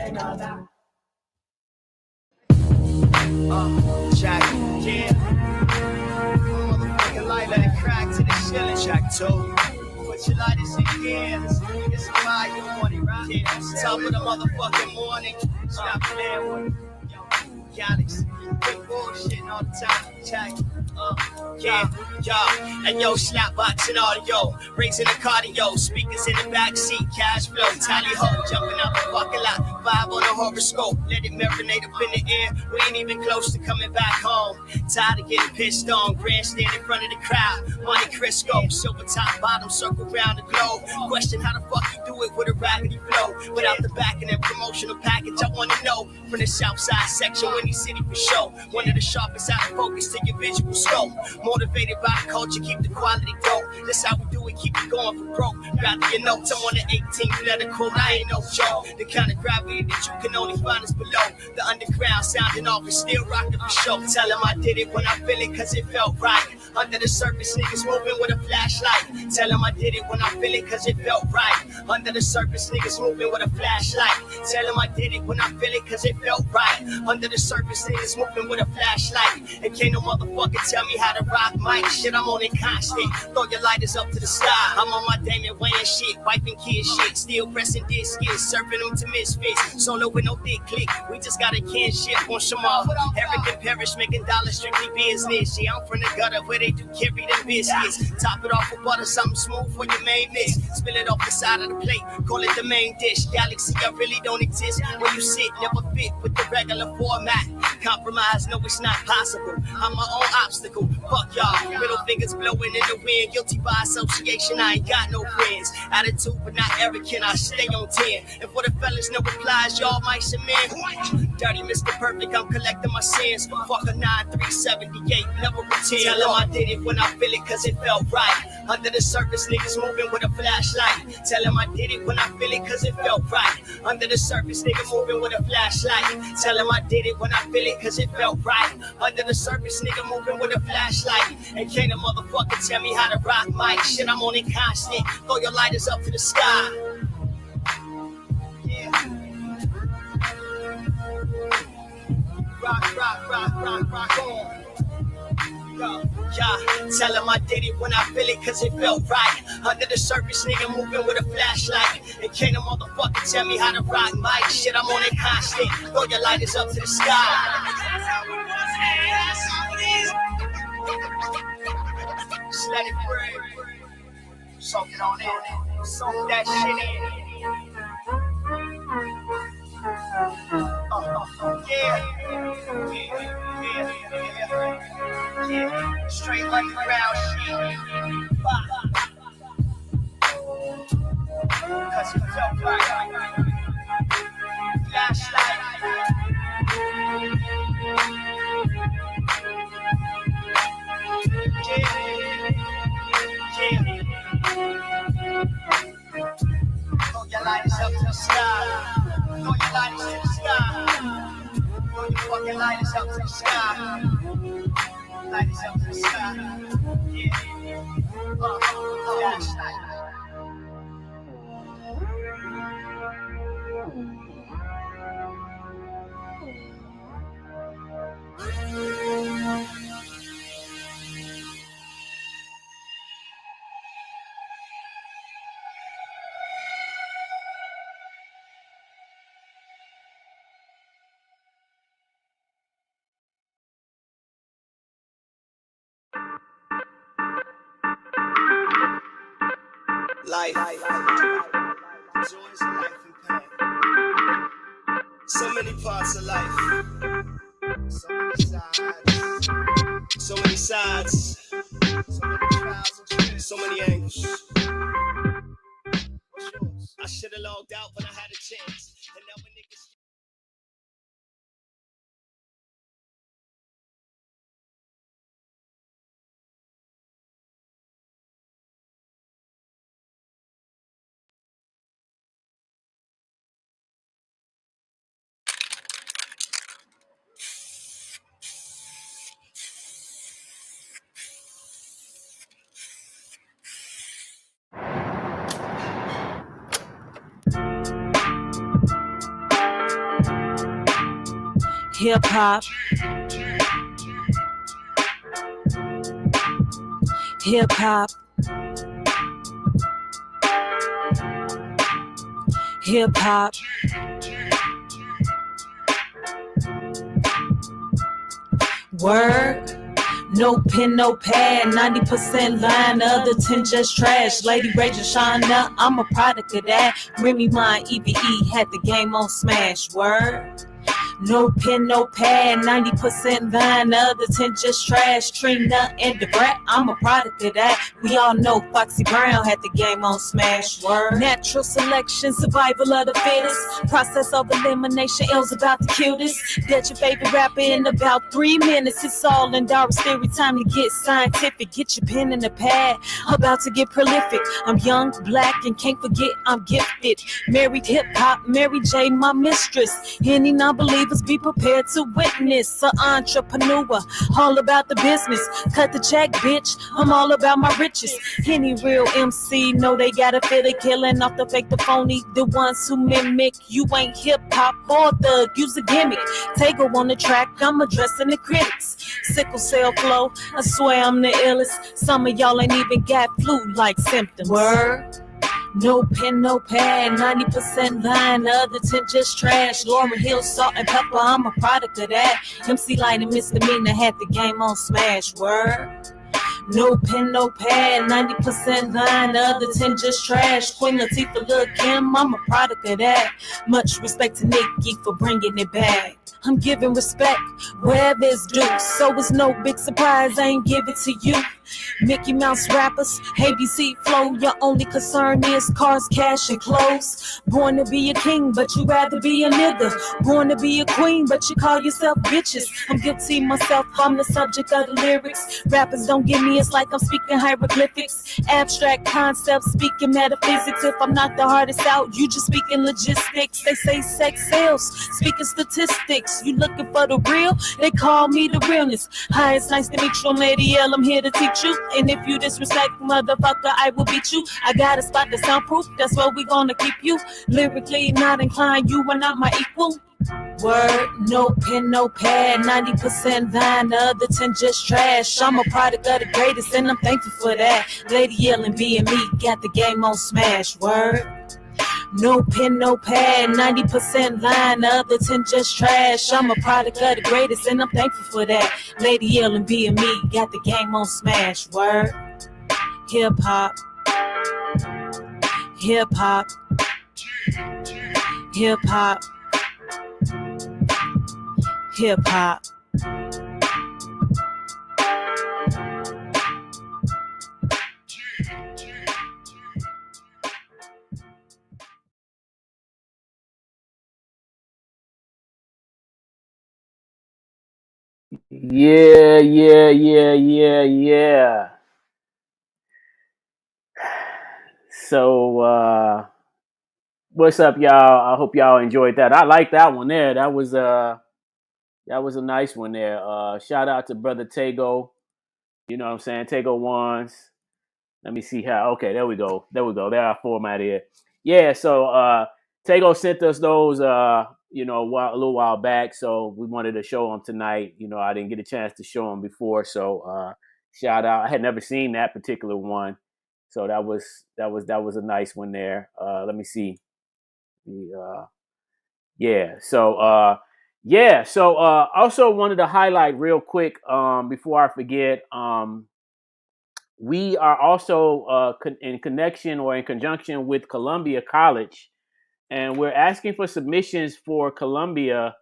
another. Jack, yeah. Motherfucking light, let it crack to the ceiling. Jack 2. Put your lighters in here. It's a fire, you want it, right? Yeah, it's top of the motherfucking morning. Stop playing with it. Galaxy, big bullshitting all the time. Jack, and yo, slap boxing audio, raising the cardio, speakers in the backseat, cash flow, tally ho, jumping out the fucking lot, 5 on the horoscope, let it marinate up in the air. We ain't even close to coming back home. Tired of getting pissed on, grandstand in front of the crowd, Monte Crisco, silver top, bottom, circle round the globe. Question how the fuck you do it with a raggedy flow, without the back and that promotional package. I wanna know from the south side section, Windy City for show. One of the sharpest out of focus to your visual scope. Motivated by the culture, keep the quality dope. That's how we do it, keep it going for broke. Grab your notes, I'm on the 18th letter code, I ain't no joke. The kind of gravity that you can only find is below. The underground sounding off and still rocking for show. Tell them I did it when I feel it, cause it felt right. Under the surface, niggas moving with a flashlight. Tell them I did it when I feel it, cause it felt right. Under the surface, niggas moving with a flashlight. Tell them I did it when I feel it, cause it felt right. Under the surface, niggas moving with a flashlight. And can't no motherfucker tell me how to rock mic. Shit, I'm on it constant. Throw your lighters up to the sky. I'm on my Damian Wayne shit, wiping kids shit. Still pressing discs, serving them to misfits. Solo with no thick click, we just got a kinship on Shamal. Eric and Parrish making dollars strictly business. Yeah, I'm from the gutter where they do carry them biscuits. Top it off with butter, something smooth for your main mix. Spill it off the side of the plate, call it the main dish. Galaxy, I really don't exist. Where you sit, never fit with the regular format. Compromise, no, it's not possible. I'm my own obstacle. Fuck y'all. Middle fingers blowing in the wind. Guilty by association, I ain't got no friends. Attitude, but not arrogant, I stay on 10. And for the fellas, no replies, y'all might submit. Dirty Mr. Perfect, I'm collecting my sins. Fuck a 9378, never pretend. Tell them I did it when I feel it, cause it felt right. Under the surface, niggas moving with a flashlight. Tell them I did it when I feel it, cause it felt right. Under the surface, nigga moving with a flashlight. Tell them I did it when I feel it, cause it felt right. Under the surface, nigga moving with a flashlight. And can't a motherfucker tell me how to rock mic. Shit, I'm on it constant. Throw your lighters up to the sky. Yeah. Rock on. Yeah, tell him I did it when I feel it, cause it felt right. Under the surface, nigga moving with a flashlight. And can't a motherfucker tell me how to rock mic. Shit, I'm on it constant. Throw your lighters up to the sky. Just let it breathe. Soak it on in. Soak that shit in. Yeah. Straight underground shit. Cause it felt right. Flashlight. Throw your lighters up to the sky. Throw your lighters to the sky. Throw your fucking lighters up to the sky. Lighters up to the sky. Yeah. Flashlight. Life. Joys of life and pain. So many parts of life. So many sides. So many sides. So many trials and tricks. So many angles. What's yours? I should have logged out, but I had a chance. And now when niggas. hip hop, hip hop, hip hop. Word. No pen, no pad, 90% line, the other 10 just trash. Lady Rachel Shonda, I'm a product of that. Remy Ma, EVE had the game on smash. Word. No pen, no pad, 90% line, the other 10 just trash. Trina and the brat, I'm a product of that. We all know Foxy Brown had the game on smash. Word. Natural selection, survival of the fittest. Process of elimination, L's about to kill this. Get your favorite rapper in about 3 minutes. It's all in Doris theory, time to get scientific. Get your pen and the pad, about to get prolific. I'm young, black, and can't forget I'm gifted. Married hip hop, Mary J, my mistress. Any non-believers, be prepared to witness. An entrepreneur, all about the business. Cut the check, bitch, I'm all about my riches. Any real MC know they gotta fit a killing off the fake, the phony. The ones who mimic, you ain't hip hop or thug, use a gimmick. Tego on the track, I'm addressing the critics. Sickle cell flow, I swear I'm the illest. Some of y'all ain't even got flu-like symptoms. Word. No pen, no pad, 90% line, the other 10 just trash. Lauryn Hill, Salt and Pepper, I'm a product of that. MC Light and Misdemeanor had the game on smash. Word. No pen, no pad, 90% line, the other 10 just trash. Queen Latifah, Lil' Kim, I'm a product of that. Much respect to Nicki for bringing it back. I'm giving respect where there's due, so it's no big surprise I ain't give it to you. Mickey Mouse rappers, ABC flow, your only concern is cars, cash, and clothes. Born to be a king, but you rather be a nigga. Born to be a queen, but you call yourself bitches. I'm guilty myself, I'm the subject of the lyrics. Rappers don't get me, it's like I'm speaking hieroglyphics. Abstract concepts, speaking metaphysics. If I'm not the hardest out, you just speaking logistics. They say sex sells, speaking statistics. You looking for the real, they call me the realness. Hi, it's nice to meet you, I'm Lady L, I'm here to teach you. And if you disrespect, motherfucker, I will beat you. I got a spot that's soundproof, that's where we gonna keep you. Lyrically not inclined, you are not my equal. Word, no pen, no pad, 90% line, the other 10 just trash. I'm a product of the greatest and I'm thankful for that. Lady L and B and me got the game on smash. Word. No pen, no pad, 90% line, the other 10 just trash. I'm a product of the greatest and I'm thankful for that. Lady L and B and me got the game on smash. Word. Hip hop. Hip hop. Hip hop. Hip hop. Yeah. So, what's up, y'all? I hope y'all enjoyed that. I like that one there. That was a nice one there. Shout out to brother Tego. You know what I'm saying? Tego ones. Let me see how. Okay, there we go. There our format here. Yeah. So Tego sent us those. A little while back. So we wanted to show them tonight. You know, I didn't get a chance to show them before. So shout out. I had never seen that particular one. So that was a nice one there. Let me see. So also wanted to highlight real quick before I forget. We are also in connection or in conjunction with Columbia College, and we're asking for submissions for Columbia.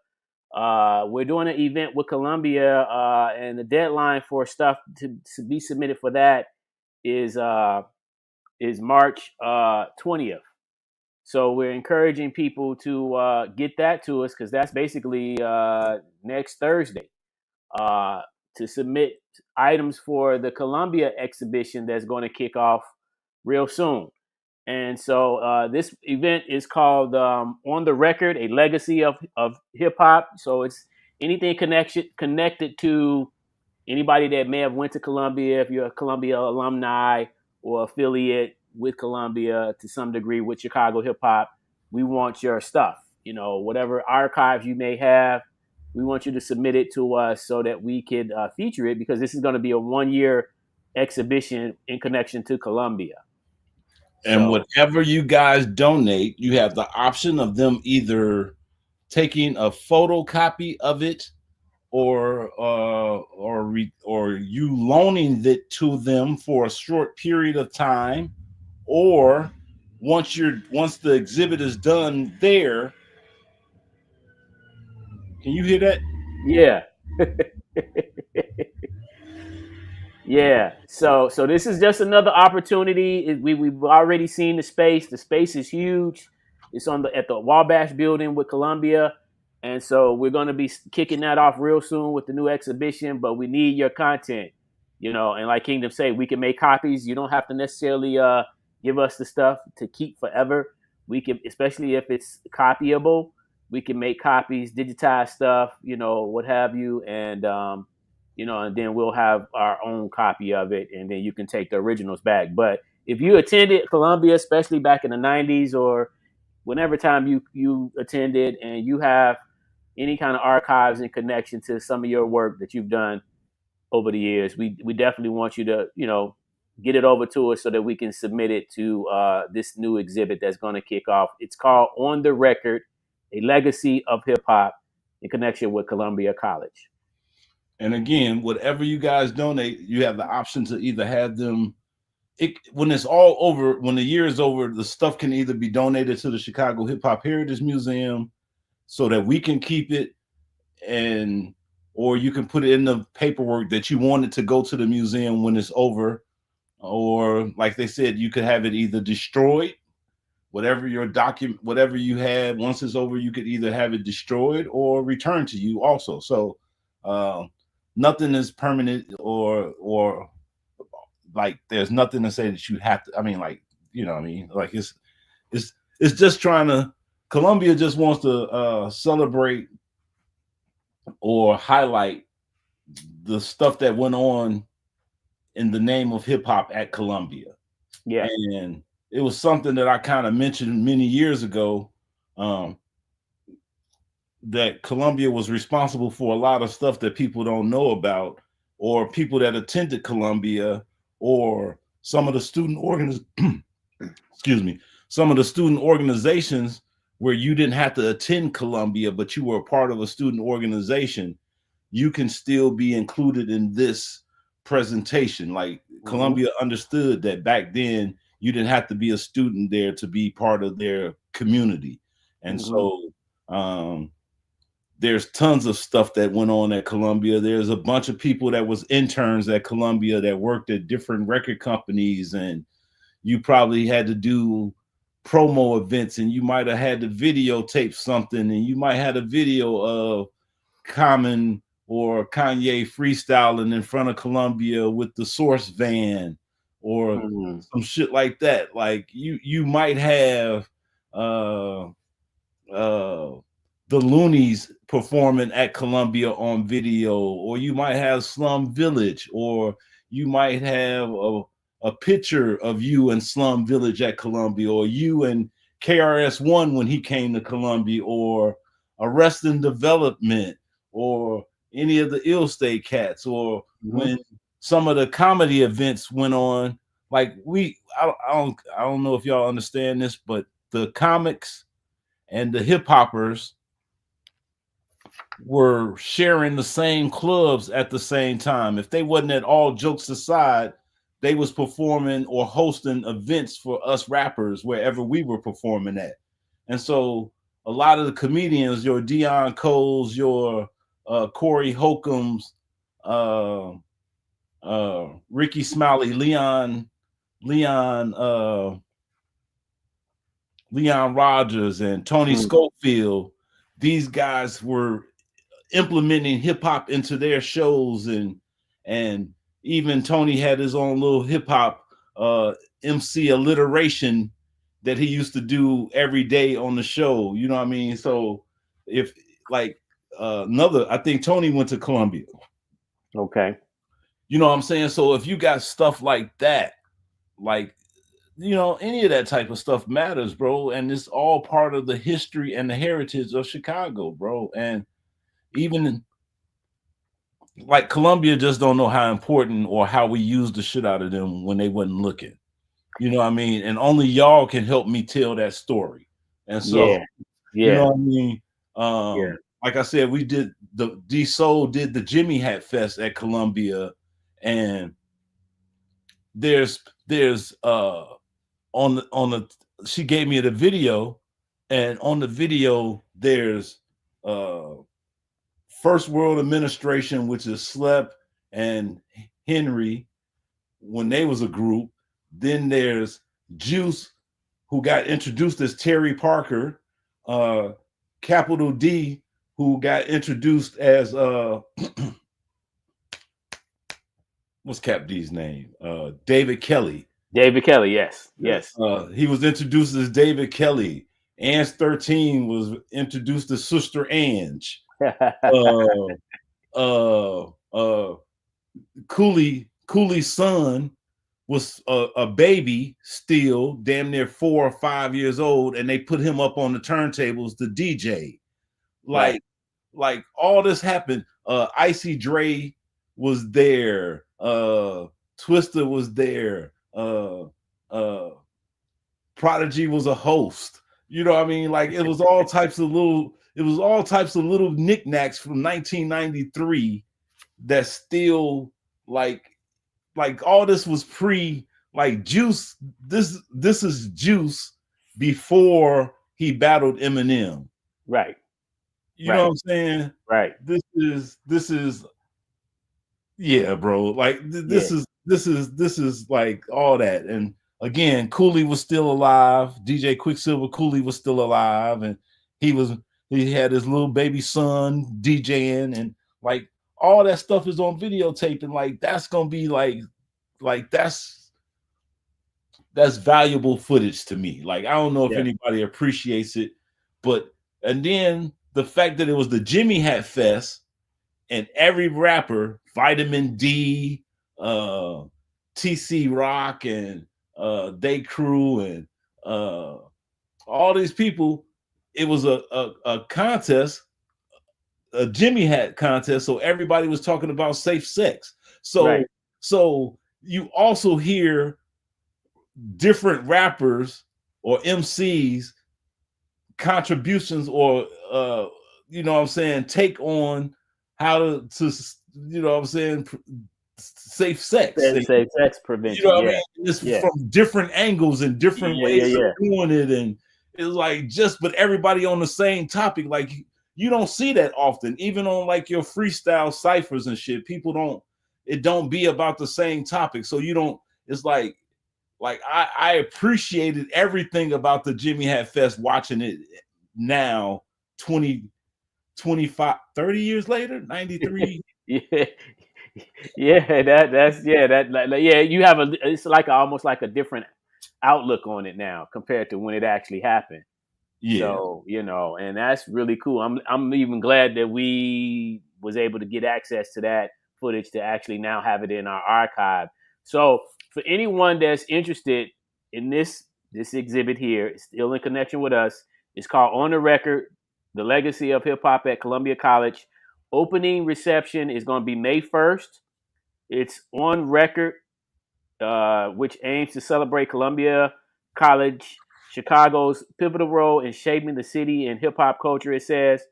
We're doing an event with Columbia, and the deadline for stuff to be submitted for that is March 20th. So we're encouraging people to get that to us because that's basically next Thursday to submit items for the Columbia exhibition that's going to kick off real soon. And so this event is called On the Record, a Legacy of Hip Hop. So it's anything connected to anybody that may have went to Columbia, if you're a Columbia alumni or affiliate with Columbia to some degree with Chicago hip hop. We want your stuff, whatever archives you may have, we want you to submit it to us so that we could feature it, because this is going to be a 1-year exhibition in connection to Columbia. And whatever you guys donate, you have the option of them either taking a photocopy of it, or you loaning it to them for a short period of time, or once the exhibit is done there. Can you hear that? Yeah. Yeah. So this is just another opportunity. We've already seen the space. The space is huge. It's at the Wabash building with Columbia. And so we're going to be kicking that off real soon with the new exhibition, but we need your content, and like Kingdom say, we can make copies. You don't have to necessarily give us the stuff to keep forever. We can, especially if it's copyable, we can make copies, digitize stuff, what have you. And, and then we'll have our own copy of it, and then you can take the originals back. But if you attended Columbia, especially back in the 90s or whenever time you attended, and you have any kind of archives in connection to some of your work that you've done over the years, we definitely want you to, get it over to us so that we can submit it to this new exhibit that's going to kick off. It's called On the Record, A Legacy of Hip Hop in connection with Columbia College. And again, whatever you guys donate, you have the option to either have them, when it's all over, when the year is over, the stuff can either be donated to the Chicago Hip Hop Heritage Museum so that we can keep it, or you can put it in the paperwork that you want it to go to the museum when it's over. Or like they said, you could have it either destroyed, whatever you had, once it's over, you could either have it destroyed or returned to you also. So nothing is permanent, or like there's nothing to say that you have to. I mean, like, like it's just trying to. Columbia just wants to celebrate or highlight the stuff that went on in the name of hip hop at Columbia. Yeah, and it was something that I kind of mentioned many years ago. That Columbia was responsible for a lot of stuff that people don't know about, or people that attended Columbia, or some of the student some of the student organizations where you didn't have to attend Columbia, but you were a part of a student organization. You can still be included in this presentation. Like Columbia understood that back then you didn't have to be a student there to be part of their community. And so there's tons of stuff that went on at Columbia. There's a bunch of people that was interns at Columbia that worked at different record companies, and you probably had to do promo events, and you might have had to videotape something, and you might have a video of Common or Kanye freestyling in front of Columbia with the Source van, or some shit like that. Like you might have the Loonies performing at Columbia on video, or you might have Slum Village, or you might have a picture of you in Slum Village at Columbia, or you and KRS-One when he came to Columbia, or Arrested Development, or any of the Ill State Cats, or when some of the comedy events went on. Like I don't know if y'all understand this, but the comics and the hip hoppers were sharing the same clubs at the same time. If they wasn't at All Jokes Aside, they was performing or hosting events for us rappers wherever we were performing at. And so a lot of the comedians, your Dion Coles, your Corey Holcombs, Ricky Smiley, Leon Rogers, and Tony Schofield, these guys were implementing hip hop into their shows, and even Tony had his own little hip hop MC alliteration that he used to do every day on the show. You know what I mean? So if like I think Tony went to Columbia. Okay. You know what I'm saying? So if you got stuff like that, like, any of that type of stuff matters, bro. And it's all part of the history and the heritage of Chicago, bro. And even like Columbia just don't know how important or how we use the shit out of them when they wasn't looking. You know what I mean? And only y'all can help me tell that story. And so, you know what I mean? Like I said, we did the D-Soul did the Jimmy Hat Fest at Columbia, and there's on the she gave me the video, and on the video there's First World Administration, which is Slep and Henry when they was a group. Then there's Juice, who got introduced as Terry Parker, Capital D, who got introduced as what's Cap D's name? David Kelly. David Kelly, yes. He was introduced as David Kelly. Ange 13 was introduced as Sister Ange. Cooley's son was a baby still, damn near 4 or 5 years old, and they put him up on the turntables to DJ. Like all this happened. Icy Dre was there. Twista was there. Prodigy was a host. You know what I mean? Like it was all types of little knickknacks from 1993 that still like all this was pre like Juice. This is Juice before he battled Eminem. Right. You know what I'm saying? Right. This is yeah, bro. Like this is like all that. And again, Cooley was still alive. DJ Quicksilver Cooley was still alive, and he had his little baby son DJing, and like all that stuff is on videotape, and like that's gonna be like that's valuable footage to me. Like I don't know if anybody appreciates it, but and then the fact that it was the Jimmy Hat Fest and every rapper, Vitamin D, TC Rock, and Day Crew, and all these people, it was a contest, a Jimmy Hat contest. So everybody was talking about safe sex. So you also hear different rappers or MCs contributions or you know what I'm saying, take on how to you know what I'm saying, safe sex. Safe sex prevention. You know what I mean? It's from different angles and different ways of doing it. And it's like but everybody on the same topic. Like you don't see that often, even on like your freestyle ciphers and shit. It don't be about the same topic. So you don't, it's like I appreciated everything about the Jimmy Hat Fest watching it now, 20, 25, 30 years later, 93. You have it's like almost like a different outlook on it now compared to when it actually happened. So you know, and that's really cool. I'm even glad that we was able to get access to that footage to actually now have it in our archive. So for anyone that's interested in this exhibit here, it's still in connection with us. It's called On the Record: The Legacy of Hip Hop at Columbia College. Opening reception is going to be May 1st. It's On Record, which aims to celebrate Columbia College, Chicago's pivotal role in shaping the city and hip hop culture. It says,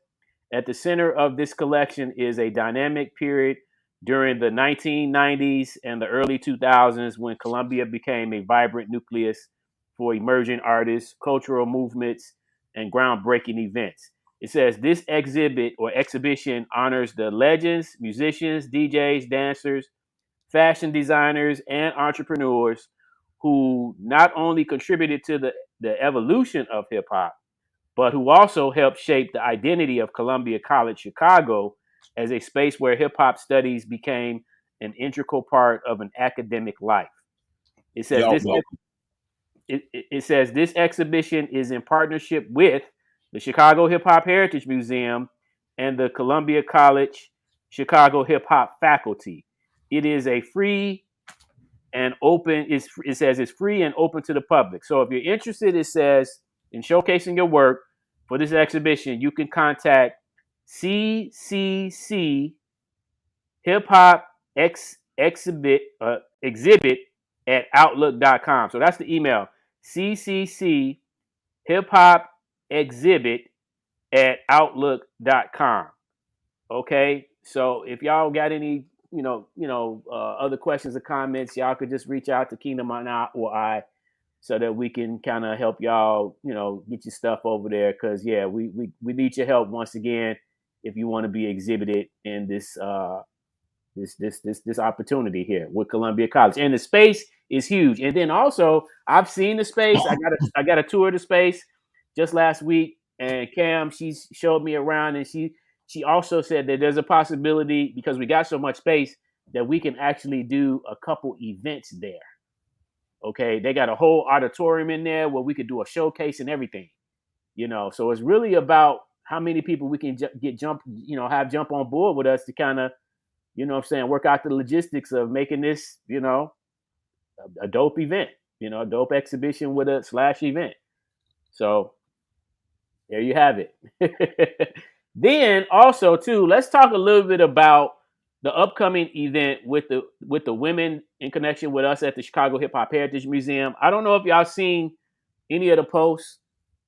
at the center of this collection is a dynamic period during the 1990s and the early 2000s when Columbia became a vibrant nucleus for emerging artists, cultural movements, and groundbreaking events. It says this exhibit or exhibition honors the legends, musicians, DJs, dancers, fashion designers, and entrepreneurs who not only contributed to the evolution of hip hop, but who also helped shape the identity of Columbia College Chicago as a space where hip hop studies became an integral part of an academic life. It says it says this exhibition is in partnership with the Chicago Hip Hop Heritage Museum and the Columbia College Chicago Hip Hop faculty. It is a free and open. It says it's free and open to the public. So if you're interested, it says in showcasing your work for this exhibition, you can contact CCC Hip Hop Exhibit at Outlook.com. So that's the email. CCC Hip Hop Exhibit at Outlook.com. Okay. So if y'all got any, other questions or comments, y'all could just reach out to Kingdom or I, so that we can kind of help y'all, get your stuff over there. Cause yeah, we need your help once again if you want to be exhibited in this this opportunity here with Columbia College. And the space is huge. And then also I've seen the space. I got a tour of the space just last week, and Cam, she showed me around, and she also said that there's a possibility, because we got so much space, that we can actually do a couple events there. Okay, they got a whole auditorium in there where we could do a showcase and everything. So it's really about how many people we can have jump on board with us to kind of, work out the logistics of making this, a dope event, a dope exhibition with a / event. So there you have it. Then also too, let's talk a little bit about the upcoming event with the women in connection with us at the Chicago Hip Hop Heritage Museum. I don't know if y'all seen any of the posts,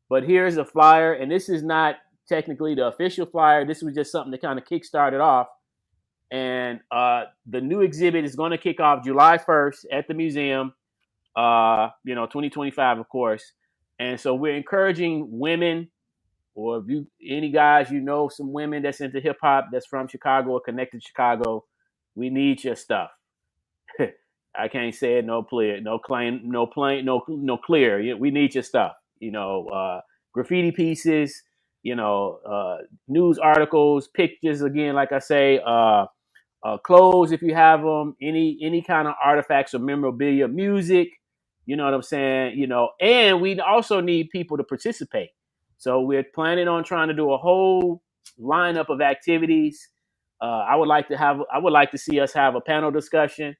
but here's a flyer, and this is not technically the official flyer. This was just something to kind of kickstart it off. And the new exhibit is going to kick off July 1st at the museum, 2025, of course. And so we're encouraging women, or if any guys, some women that's into hip hop, that's from Chicago or connected to Chicago, we need your stuff. I can't say it no clear. We need your stuff. Graffiti pieces, news articles, pictures. Again, like I say, clothes if you have them, any kind of artifacts or memorabilia, music. You know what I'm saying? And we also need people to participate. So we're planning on trying to do a whole lineup of activities. I would like to see us have a panel discussion.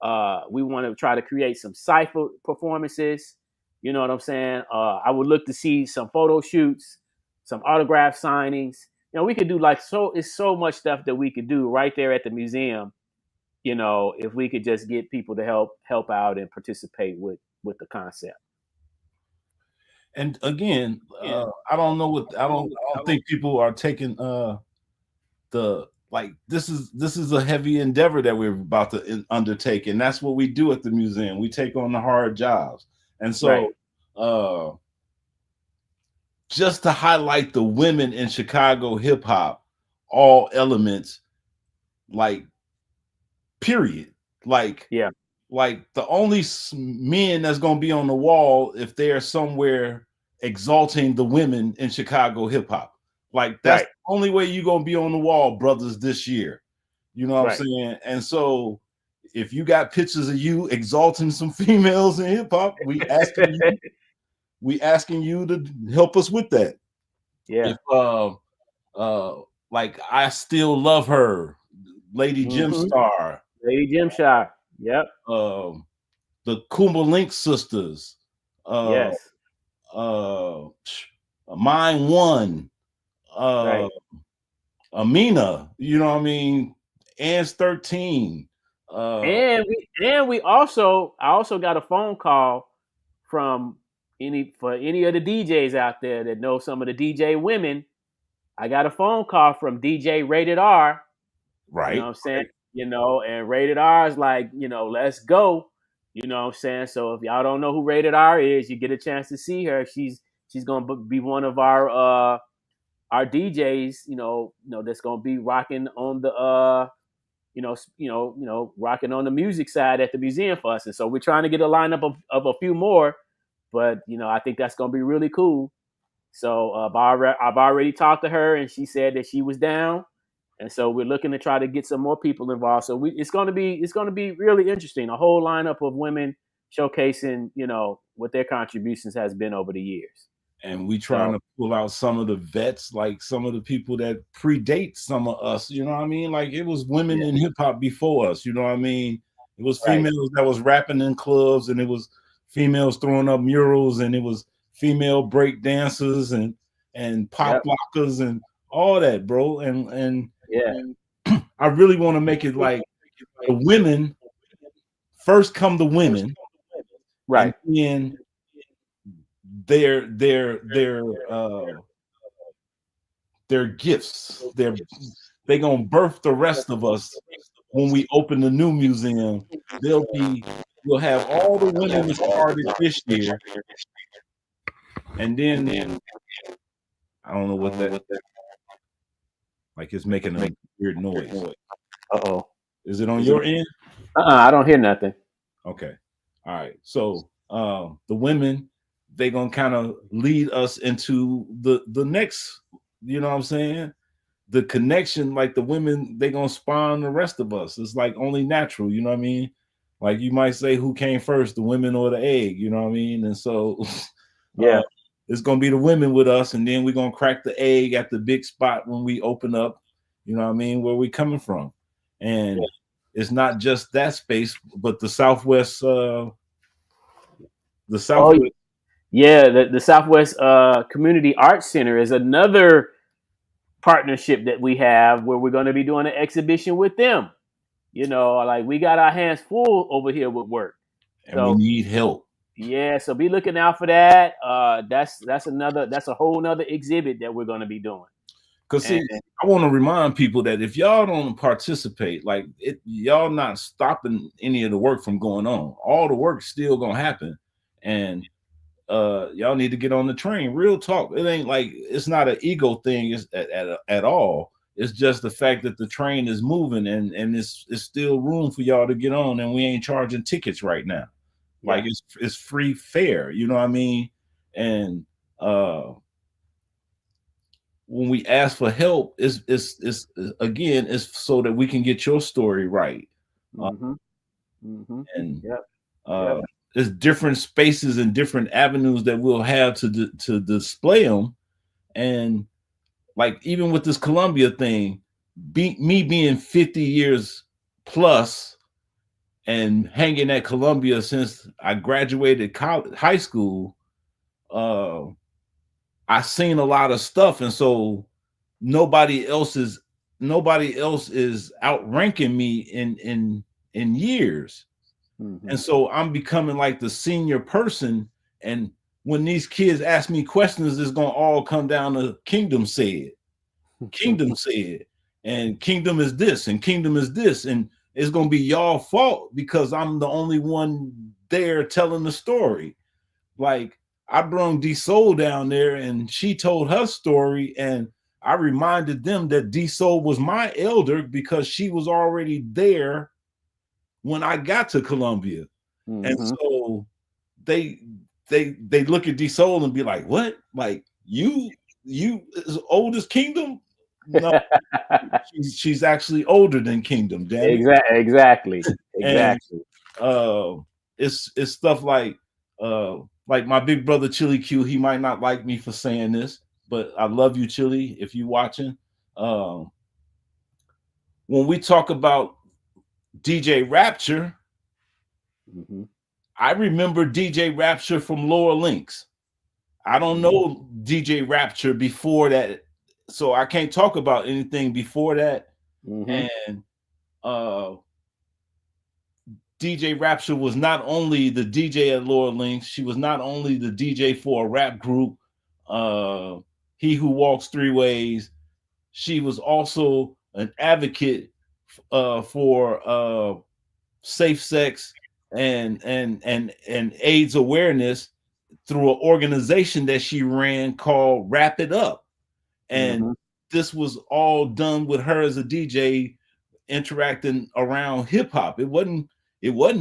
We want to try to create some cypher performances. You know what I'm saying? I would look to see some photo shoots, some autograph signings. We could do it's so much stuff that we could do right there at the museum. If we could just get people to help out and participate with the concept. And again, I don't think people are taking this is a heavy endeavor that we're about to undertake, and that's what we do at the museum. We take on the hard jobs, and so just to highlight the women in Chicago hip hop, all elements, period. The only men that's going to be on the wall if they're somewhere exalting the women in Chicago hip hop. That's the only way you're going to be on the wall, brothers, this year. You know what I'm saying? And so if you got pictures of you exalting some females in hip hop, we asking you to help us with that. Yeah. I Still Love Her, Lady Jimstar. Lady Jimstar. Yep. The Kumba Link sisters. Yes. Mine One. Amina. You know what I mean? Ann's 13. And I also got a phone call from any of the DJs out there that know some of the DJ women. I got a phone call from DJ Rated R. Right. You know what I'm saying? And Rated R is like, let's go. You know what I'm saying? So if y'all don't know who Rated R is, you get a chance to see her. She's gonna be one of our DJs, that's gonna be rocking on the rocking on the music side at the museum for us. And so we're trying to get a lineup of a few more, but I think that's gonna be really cool. So I've already talked to her, and she said that she was down. And so we're looking to try to get some more people involved. So it's going to be really interesting. A whole lineup of women showcasing, what their contributions has been over the years. And we trying to pull out some of the vets, like some of the people that predate some of us. You know what I mean? Like it was women in hip hop before us. You know what I mean? It was females that was rapping in clubs, and it was females throwing up murals, and it was female break dancers and pop lockers and all that, bro. And Yeah. I really want to make it like the women first come the women, right? And then their gifts. They're gonna birth the rest of us when we open the new museum. We'll have all the women that started this year, and then I don't know what that. Like it's making a weird noise. Uh-oh. Is it on your end? I don't hear nothing. Okay. All right. So the women, they gonna kind of lead us into the next, you know what I'm saying? The connection, like the women, they gonna spawn the rest of us. It's like only natural, you know what I mean? Like you might say, who came first, the women or the egg, you know what I mean? And so yeah. It's gonna be the women with us, and then we're gonna crack the egg at the big spot when we open up, you know what I mean, where we coming from. And it's not just that space, but the Southwest the Southwest. The Southwest Community Arts Center is another partnership that we have where we're going to be doing an exhibition with them. You know, like we got our hands full over here with work. And we need help. Yeah, so be looking out for that. That's a whole nother exhibit that we're going to be doing. Because see, I want to remind people that if y'all don't participate, like y'all not stopping any of the work from going on. All the work's still gonna happen, and y'all need to get on the train. Real talk. It ain't like it's not an ego thing at all. It's just the fact that the train is moving, and it's still room for y'all to get on, and we ain't charging tickets right now. Like it's free fare, you know what I mean? And when we ask for help, it's again, it's so that we can get your story right. And there's different spaces and different avenues that we'll have to display them. And like even with this Columbia thing, me being 50 years plus and hanging at Columbia since I graduated high school, I've seen a lot of stuff, and so nobody else is outranking me in years. And so I'm becoming like the senior person, and when these kids ask me questions, it's gonna all come down to Kingdom said, and Kingdom is this, and Kingdom is this, and it's gonna be y'all fault because I'm the only one there telling the story. Like I brought D-Soul down there, and she told her story, and I reminded them that D-Soul was my elder because she was already there when I got to Columbia. And so they look at D-Soul and be like, "What? Like you as old as Kingdom?" No, she's actually older than Kingdom. Damn it. Exactly. And, it's stuff like my big brother Chili Q. He might not like me for saying this, but I love you, Chili, if you watching. When we talk about DJ Rapture, I remember DJ Rapture from Lower Links. I don't know DJ Rapture before that, so I can't talk about anything before that. And DJ Rapture was not only the DJ at Lower Links, she was not only the DJ for a rap group, He Who Walks Three Ways. She was also an advocate for safe sex and AIDS awareness through an organization that she ran called Wrap It Up. And this was all done with her as a DJ interacting around hip hop. It wasn't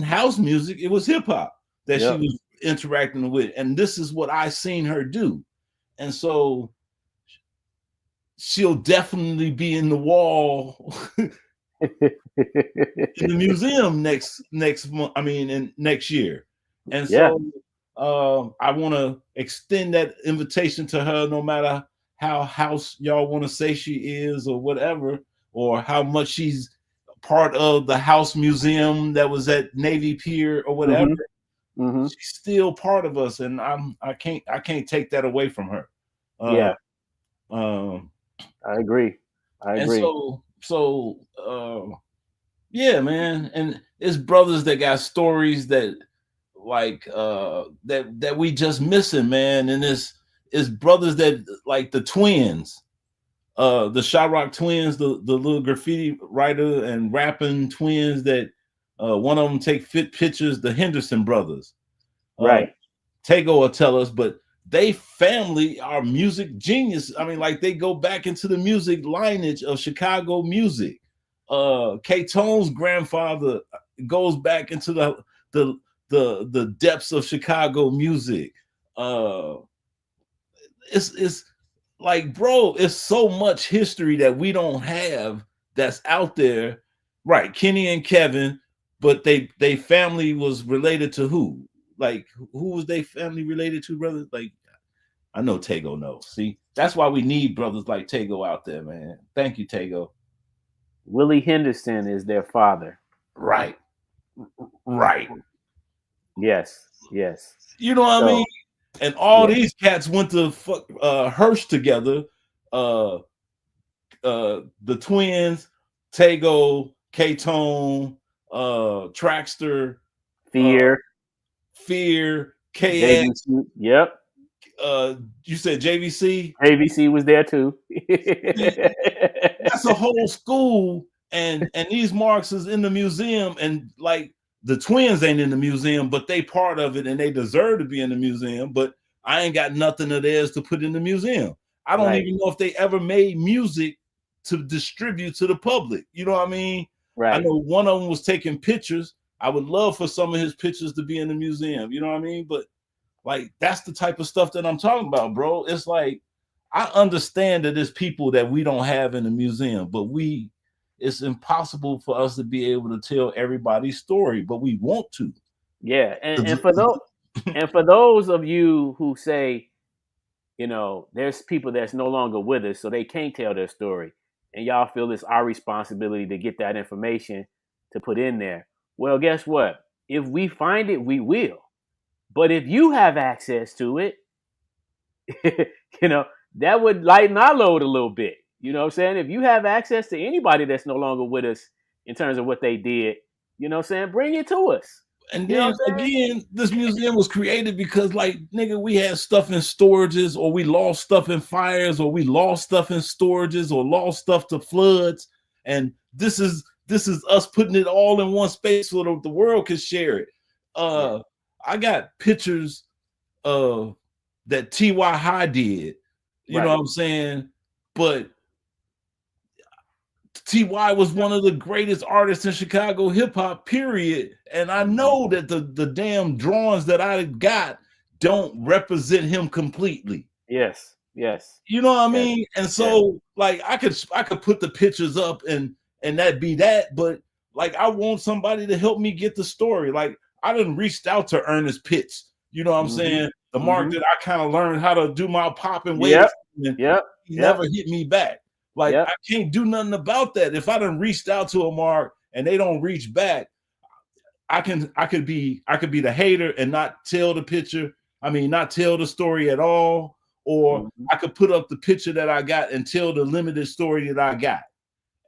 house music, it was hip hop that she was interacting with. And this is what I seen her do. And so she'll definitely be in the wall in the museum next month. I mean, in next year. And so I want to extend that invitation to her, no matter how house y'all want to say she is or whatever, or how much she's part of the house museum that was at Navy Pier or whatever. She's still part of us, and I can't take that away from her. I agree. And yeah, man. And it's brothers that got stories that like that we just missing, man. And it's brothers that like the twins, the Shyrock twins, the little graffiti writer and rapping twins that one of them take fit pictures, the Henderson brothers. Right. Tego will tell us, but they family are music genius. I mean, like they go back into the music lineage of Chicago music. K-Tone's grandfather goes back into the depths of Chicago music. It's like, bro, it's so much history that we don't have that's out there. Right, Kenny and Kevin, but they family was related to who? Like, who was they family related to, brother? Like, I know Tego knows. See, that's why we need brothers like Tego out there, man. Thank you, Tego. Willie Henderson is their father. Right. Yes. You know what I mean? And all these cats went to Hirsch together. The twins, Tego, K-Tone, Traxter, Fear, KX. Yep. You said JVC? JVC was there too. That's a whole school, and these marks is in the museum, and like the twins ain't in the museum, but they part of it and they deserve to be in the museum, but I ain't got nothing of theirs to put in the museum. I don't even know if they ever made music to distribute to the public. You know what I mean? Right. I know one of them was taking pictures. I would love for some of his pictures to be in the museum. You know what I mean? But like, that's the type of stuff that I'm talking about, bro. It's like, I understand that there's people that we don't have in the museum, but it's impossible for us to be able to tell everybody's story, but we want to. Yeah. And for those of you who say, you know, there's people that's no longer with us, so they can't tell their story, and y'all feel it's our responsibility to get that information to put in there. Well, guess what? If we find it, we will. But if you have access to it, you know, that would lighten our load a little bit. You know what I'm saying? If you have access to anybody that's no longer with us in terms of what they did, you know what I'm saying? Bring it to us. And then again, this museum was created because, like, nigga, we had stuff in storages, or we lost stuff in fires, or we lost stuff in storages, or lost stuff to floods. And this is us putting it all in one space so that the world can share it. I got pictures that T.Y. High did. You know what I'm saying? But T.Y. was one of the greatest artists in Chicago hip hop, period. And I know that the damn drawings that I got don't represent him completely. Yes. You know what I mean? And so like I could put the pictures up and that be that, but like I want somebody to help me get the story. Like I done reached out to Ernest Pitts. You know what I'm saying? The mark that I kind of learned how to do my pop and wave. He never hit me back. Like I can't do nothing about that. If I done reached out to a mark and they don't reach back, I could be the hater and not tell the picture. I mean, not tell the story at all. Or I could put up the picture that I got and tell the limited story that I got.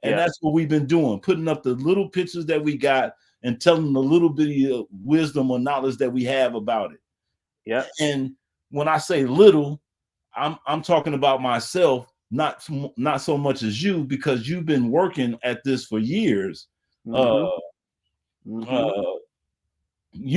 And that's what we've been doing, putting up the little pictures that we got and telling the little bit of wisdom or knowledge that we have about it. Yeah. And when I say little, I'm talking about myself, not so much as you, because you've been working at this for years. You've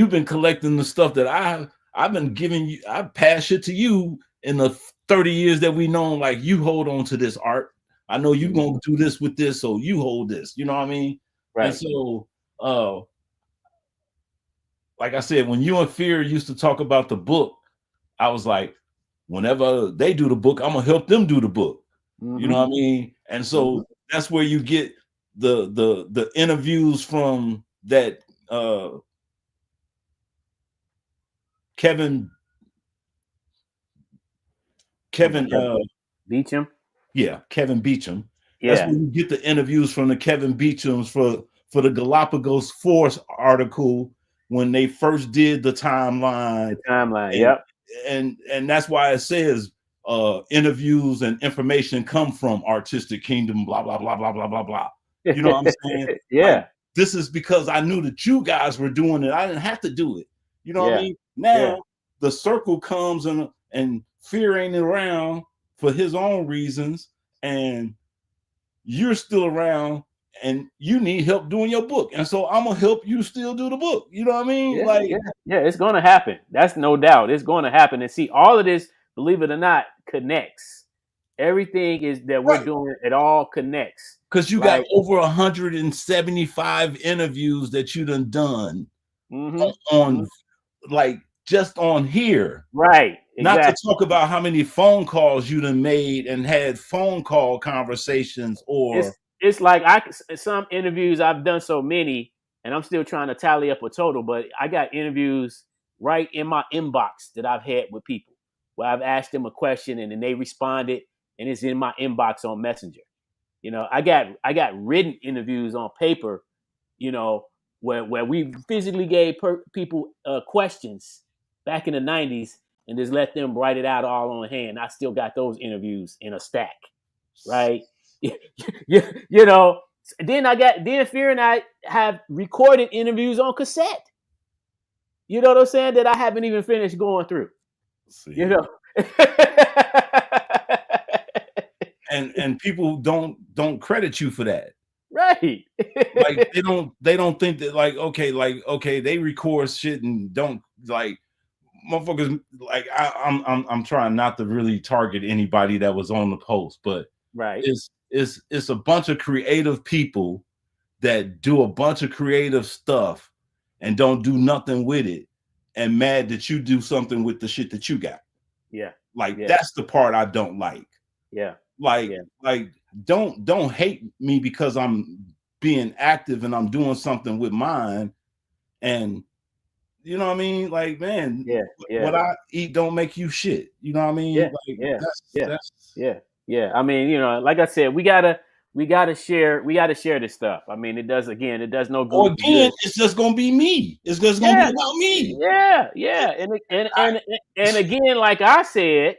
been collecting the stuff that I've been giving you. I pass it to you in the 30 years that we known. Like, you hold on to this art. I know you're gonna do this with this, so you hold this. You know what I mean? Right. And so, like I said, when you and Fear used to talk about the book, I was like, whenever they do the book, I'm gonna help them do the book. You know what I mean? And so that's where you get the interviews from that Kevin Beecham. Yeah, Kevin Beecham. Yeah. That's when you get the interviews from the Kevin Beechams for the Galapagos Force article when they first did the timeline. Yep. And that's why it says interviews and information come from Artistic Kingdom, blah, blah, blah, blah, blah, blah, blah. You know what I'm saying? Yeah. Like, this is because I knew that you guys were doing it. I didn't have to do it. You know what I mean? Now the circle comes and Fear ain't around for his own reasons, and you're still around and you need help doing your book. And so I'm gonna help you still do the book. You know what I mean? Yeah, it's gonna happen. That's no doubt. It's gonna happen. And see, all of this, believe it or not, connects. Everything is that we're doing, it all connects. Because you got over 175 interviews that you done on like just on here. Right. Not to talk about how many phone calls you done made and had phone call conversations, or it's like some interviews I've done so many, and I'm still trying to tally up a total, but I got interviews right in my inbox that I've had with people where I've asked them a question and then they responded, and it's in my inbox on Messenger. You know, I got written interviews on paper, you know, where we physically gave people questions back in the 90s and just let them write it out all on hand. I still got those interviews in a stack, right? You know, then Fear and I have recorded interviews on cassette. You know what I'm saying? That I haven't even finished going through. You know. And people don't credit you for that. Right. Like they don't think that okay, they record shit and don't like motherfuckers like I'm trying not to really target anybody that was on the post, but it's a bunch of creative people that do a bunch of creative stuff and don't do nothing with it and mad that you do something with the shit that you got. Yeah. That's the part I don't like. Yeah. Like don't hate me because I'm being active and I'm doing something with mine, and you know what I mean? Like, man, what I eat don't make you shit. You know what I mean? Yeah. I mean, you know, like I said, we gotta share this stuff. I mean, it does no good. Or again, it's just gonna be me. It's just gonna be about me. Yeah. And again, like I said,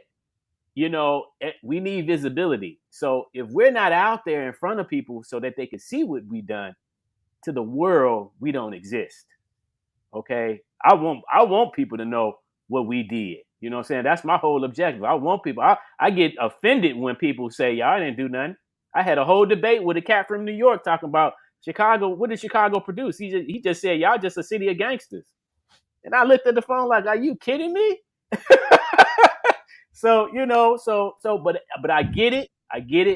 you know, we need visibility. So if we're not out there in front of people so that they can see what we've done to the world, we don't exist. Okay. I want people to know what we did. You know what I'm saying? That's my whole objective. I want people. I get offended when people say, y'all didn't do nothing. I had a whole debate with a cat from New York talking about Chicago. What did Chicago produce? He just said, y'all just a city of gangsters. And I looked at the phone like, are you kidding me? So, you know, but I get it.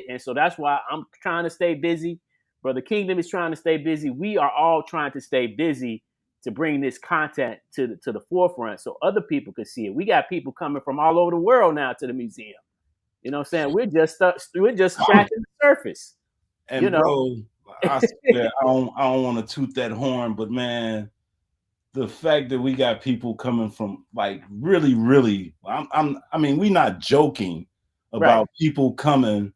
And so that's why I'm trying to stay busy. Brother Kingdom is trying to stay busy. We are all trying to stay busy to bring this content to the forefront so other people can see it. We got people coming from all over the world now to the museum. You know what I'm saying? We're just scratching the surface. And you know? Bro, I swear, I don't want to toot that horn, but man, the fact that we got people coming from like really, really, I mean, we're not joking about people coming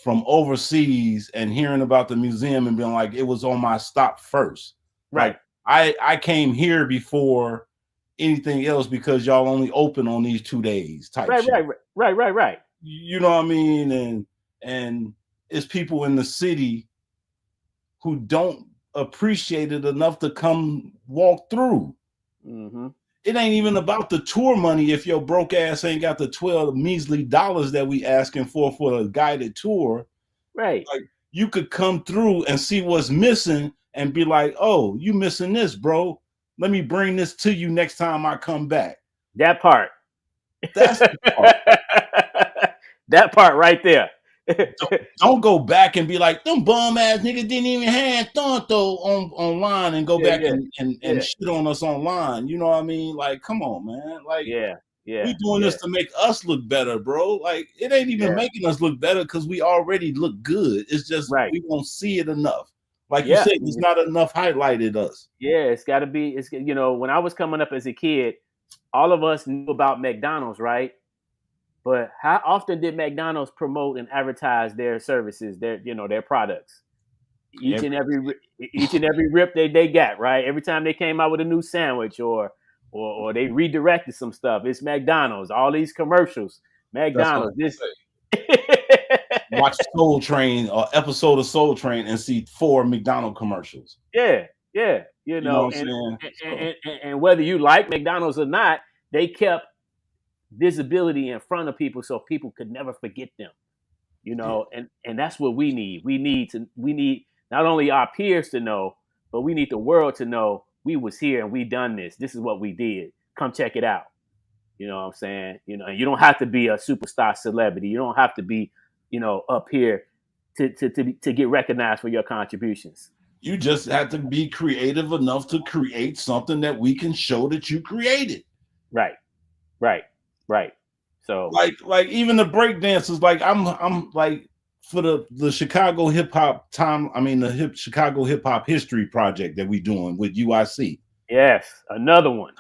from overseas and hearing about the museum and being like, it was on my stop first. Right. Like, I came here before anything else because y'all only open on these 2 days type shit. Right. You know what I mean? And it's people in the city who don't appreciate it enough to come walk through. Mm-hmm. It ain't even about the tour money if your broke ass ain't got the 12 measly dollars that we asking for a guided tour. Right. Like, you could come through and see what's missing and be like, oh, you missing this, bro. Let me bring this to you next time I come back. That part. That's the part. That part right there. Don't go back and be like, them bum ass niggas didn't even have Thonto online and go back and shit on us online. You know what I mean? Like, come on, man. Like, we doing this to make us look better, bro. Like, it ain't even making us look better because we already look good. It's just we won't see it enough. Like you said, there's not enough highlighted us. Yeah, it's got to be. It's, you know, when I was coming up as a kid, all of us knew about McDonald's, right? But how often did McDonald's promote and advertise their services, their products? Each and every rip they got, right? Every time they came out with a new sandwich or they redirected some stuff, it's McDonald's. All these commercials, McDonald's. This watch Soul Train or episode of Soul Train and see 4 McDonald's commercials. Yeah. You know what I'm saying? And whether you like McDonald's or not, they kept visibility in front of people so people could never forget them. You know, and that's what we need. We need not only our peers to know, but we need the world to know we was here and we done this. This is what we did. Come check it out. You know what I'm saying? You know, you don't have to be a superstar celebrity. You don't have to be, you know, up here to get recognized for your contributions. You just have to be creative enough to create something that we can show that you created. Right. So like even the break dancers, like I'm like for the Chicago hip hop Chicago hip hop history project that we doing with UIC. Yes, another one.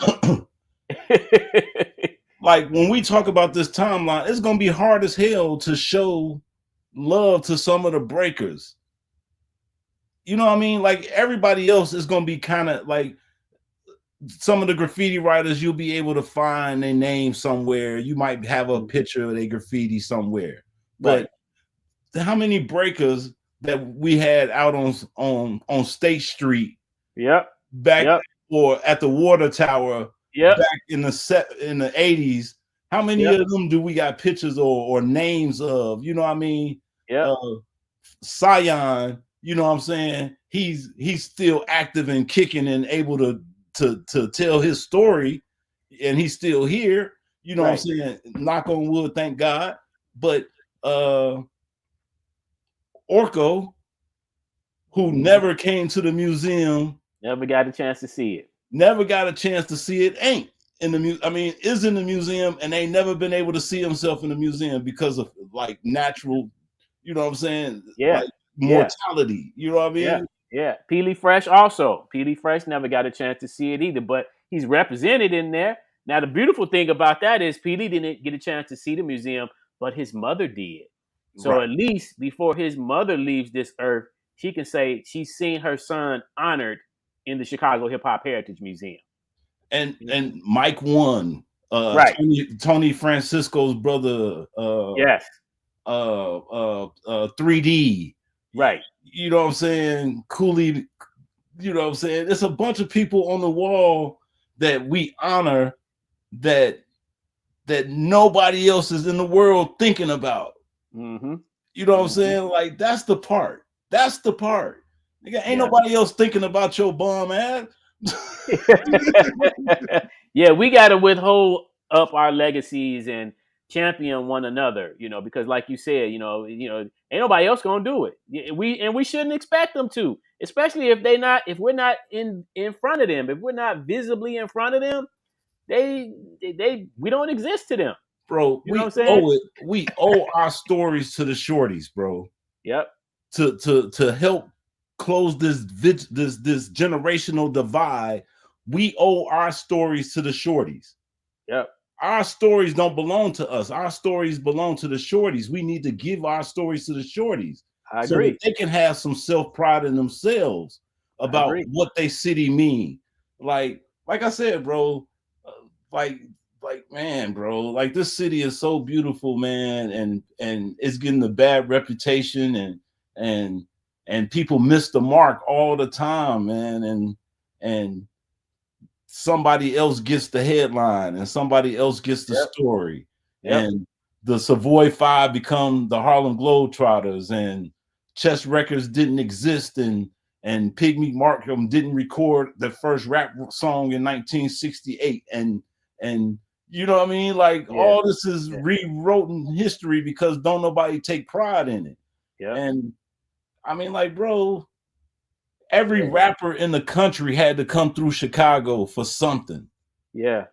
Like when we talk about this timeline, it's gonna be hard as hell to show love to some of the breakers. You know what I mean? Like everybody else is gonna be kind of like some of the graffiti writers. You'll be able to find their name somewhere. You might have a picture of their graffiti somewhere. But how many breakers that we had out on State Street? Back or at the Water Tower. Back in the 80s. How many of them do we got pictures or names of? You know what I mean? Sion. You know what I'm saying? He's still active and kicking and able to tell his story, and he's still here. You know what I'm saying? Knock on wood, thank God. But Orko, who never came to the museum, never got a chance to see it. Ain't in the is in the museum and ain't never been able to see himself in the museum because of like natural, you know what I'm saying? Like, mortality. You know what I mean? Yeah. Peely Fresh also. Peely Fresh never got a chance to see it either, but he's represented in there. Now, the beautiful thing about that is Peely didn't get a chance to see the museum, but his mother did. So at least before his mother leaves this earth, she can say she's seen her son honored in the Chicago Hip Hop Heritage Museum. And Mike One, Tony Francisco's brother, 3D. Right. You know what I'm saying? Cooley, you know what I'm saying? It's a bunch of people on the wall that we honor that nobody else is in the world thinking about. Mm-hmm. You know what I'm saying? Like, that's the part. Nigga, ain't nobody else thinking about your bum ass. Yeah, we got to withhold up our legacies and champion one another, you know, because like you said, you know, ain't nobody else gonna do it. We shouldn't expect them to, especially if we're not in front of them, if we're not visibly in front of them, we don't exist to them, bro. You know what I'm saying? We owe our stories to the shorties, bro. Yep. To help close this generational divide, we owe our stories to the shorties. Yep. Our stories don't belong to us. Our stories belong to the shorties. We need to give our stories to the shorties. I so agree. that they can have some self-pride in themselves about what they city mean. Like I said, bro, man, bro, like this city is so beautiful, man, and it's getting a bad reputation and people miss the mark all the time, man, and somebody else gets the headline and somebody else gets the story. And the Savoy Five become the Harlem Globetrotters, and Chess Records didn't exist, and Pygmy Markham didn't record the first rap song in 1968, and you know what I mean? Like all this is rewritten history because don't nobody take pride in it. And I mean, like, bro, every rapper in the country had to come through Chicago for something. Yeah.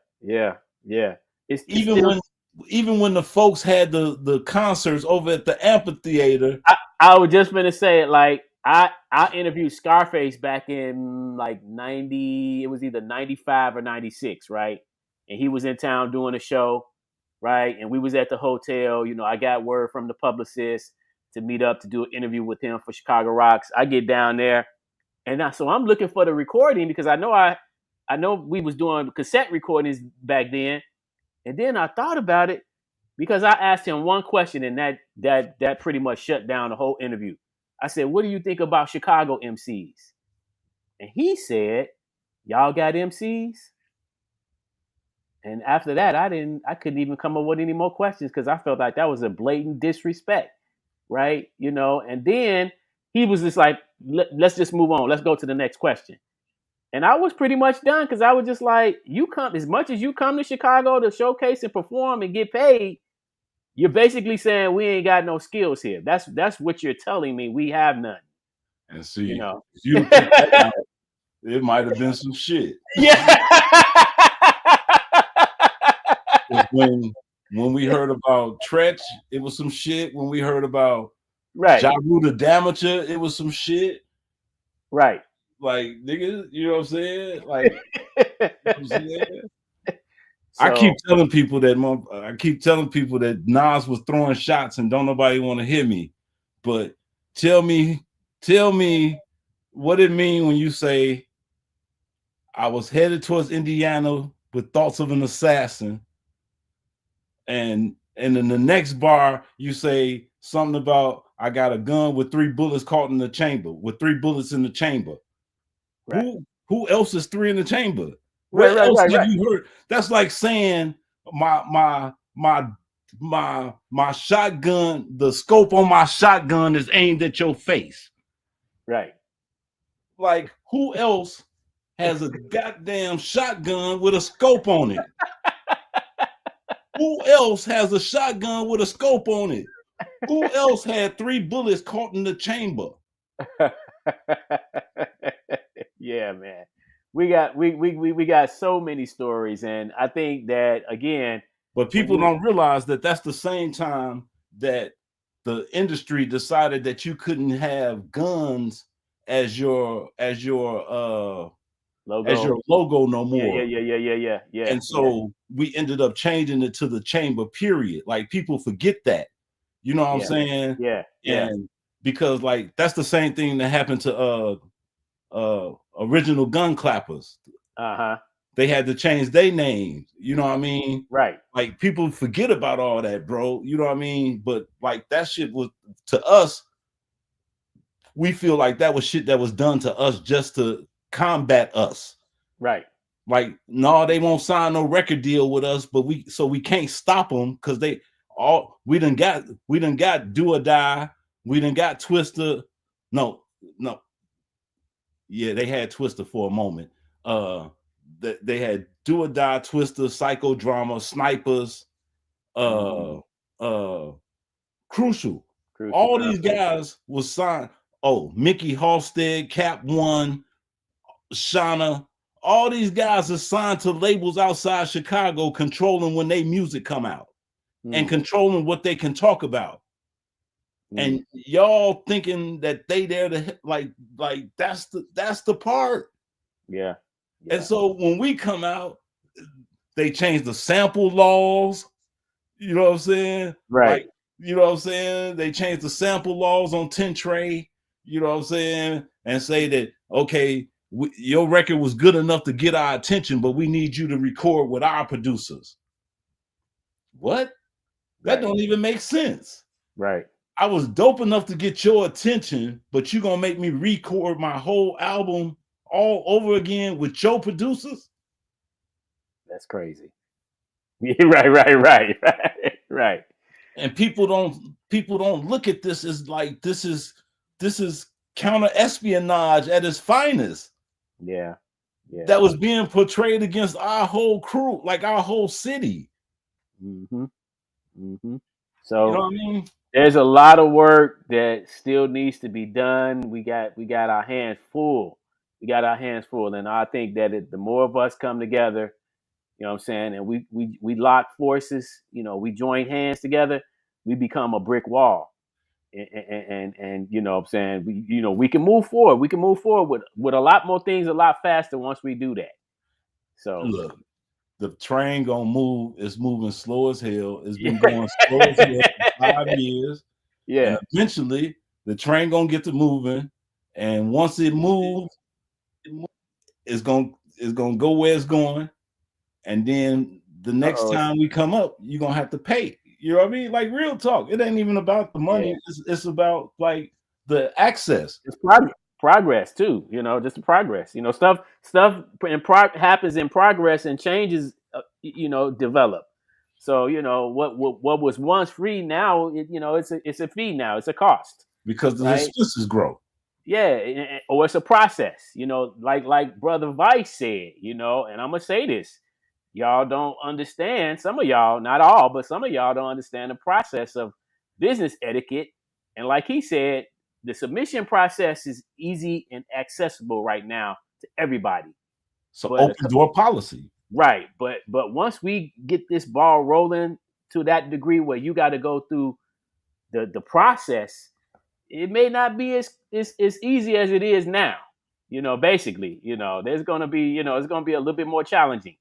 It's even when the folks had the concerts over at the amphitheater. I was just gonna say it. Like I interviewed Scarface back in like 90. It was either 95 or 96, right? And he was in town doing a show, right? And we was at the hotel. You know, I got word from the publicist to meet up to do an interview with him for Chicago Rocks. I get down there. And so I'm looking for the recording because I know we was doing cassette recordings back then. And then I thought about it. because I asked him one question and that pretty much shut down the whole interview. I said, "What do you think about Chicago MCs?" And he said, "Y'all got MCs?" And after that, I couldn't even come up with any more questions because I felt like that was a blatant disrespect, right? You know. And then he was just like, "Let's just move on. Let's go to the next question." And I was pretty much done because I was just like, "You come as much as you come to Chicago to showcase and perform and get paid. You're basically saying we ain't got no skills here. That's what you're telling me. We have none." And see, you know, it might have been some shit. Yeah. when we heard about Tretch, it was some shit. When we heard about right, Ja Rule the Damager, it was some shit. Right. Like, nigga, you know what I'm saying? Like, you know what I'm saying? So, I keep telling people that Nas was throwing shots and don't nobody want to hear me. But tell me what it mean when you say I was headed towards Indiana with thoughts of an assassin, and in the next bar you say something about I got a gun with 3 bullets caught in the chamber, with 3 bullets in the chamber. Right. Who else is 3 in the chamber? What else have you heard? That's like saying my shotgun, the scope on my shotgun is aimed at your face. Right. Like, who else has a goddamn shotgun with a scope on it? Who else has a shotgun with a scope on it? Who else had 3 bullets caught in the chamber? Yeah, man. We got so many stories, and I think that again. But people don't realize that that's the same time that the industry decided that you couldn't have guns as your logo no more. Yeah. And so we ended up changing it to the chamber, period. Like, people forget that. You know what I'm saying? Yeah. And because, like, that's the same thing that happened to Original Gun Clappers. They had to change their names. You know what I mean? Right. Like, people forget about all that, bro. You know what I mean? But like, that shit was, to us, we feel like that was shit that was done to us just to combat us. Right. Like, no, they won't sign no record deal with us, but we can't stop them because we done got Do or Die, we done got Twista. No. Yeah, they had Twista for a moment. They had Do or Die, Twista, Psychodrama, Snipers, Crucial. All these guys was signed. Oh, Mickey Halstead, Cap One, Shauna. All these guys are signed to labels outside Chicago, controlling when they music come out and controlling what they can talk about. And y'all thinking that they there to like that's the part. Yeah. And so when we come out, they change the sample laws. You know what I'm saying? Right. Like, you know what I'm saying? They change the sample laws on 10 Tray. You know what I'm saying? And say that, okay, your record was good enough to get our attention, but we need you to record with our producers. What? That don't even make sense. Right. I was dope enough to get your attention, but you gonna make me record my whole album all over again with your producers? That's crazy. Right. And people don't look at this as like this is counter espionage at its finest. Yeah. That was being portrayed against our whole crew, like our whole city. So, you know what I mean? There's a lot of work that still needs to be done. We got our hands full. And I think that the more of us come together, you know what I'm saying, and we lock forces, you know, we join hands together, we become a brick wall. And you know what I'm saying, we can move forward. We can move forward with a lot more things a lot faster once we do that. So look, the train gonna move. It's moving slow as hell. It's been going slow as hell for 5 years. Yeah. And eventually the train gonna get to moving. And once it moves, it's gonna go where it's going. And then the next time we come up, you're gonna have to pay. You know what I mean? Like real talk. It ain't even about the money. Yeah. It's about like the access. It's progress too. You know, just the progress. You know, stuff happens in progress and changes. You know, develop. So you know what was once free now, it's a fee now. It's a cost because the right? expenses grow. Yeah, or it's a process. You know, like Brother Vice said. You know, and I'm gonna say this. Y'all don't understand. Some of y'all, not all, but some of y'all don't understand the process of business etiquette. And like he said, the submission process is easy and accessible right now to everybody. So open door policy. Right. But once we get this ball rolling to that degree where you got to go through the process, it may not be as easy as it is now. You know, basically, you know, there's going to be, you know, it's going to be a little bit more challenging.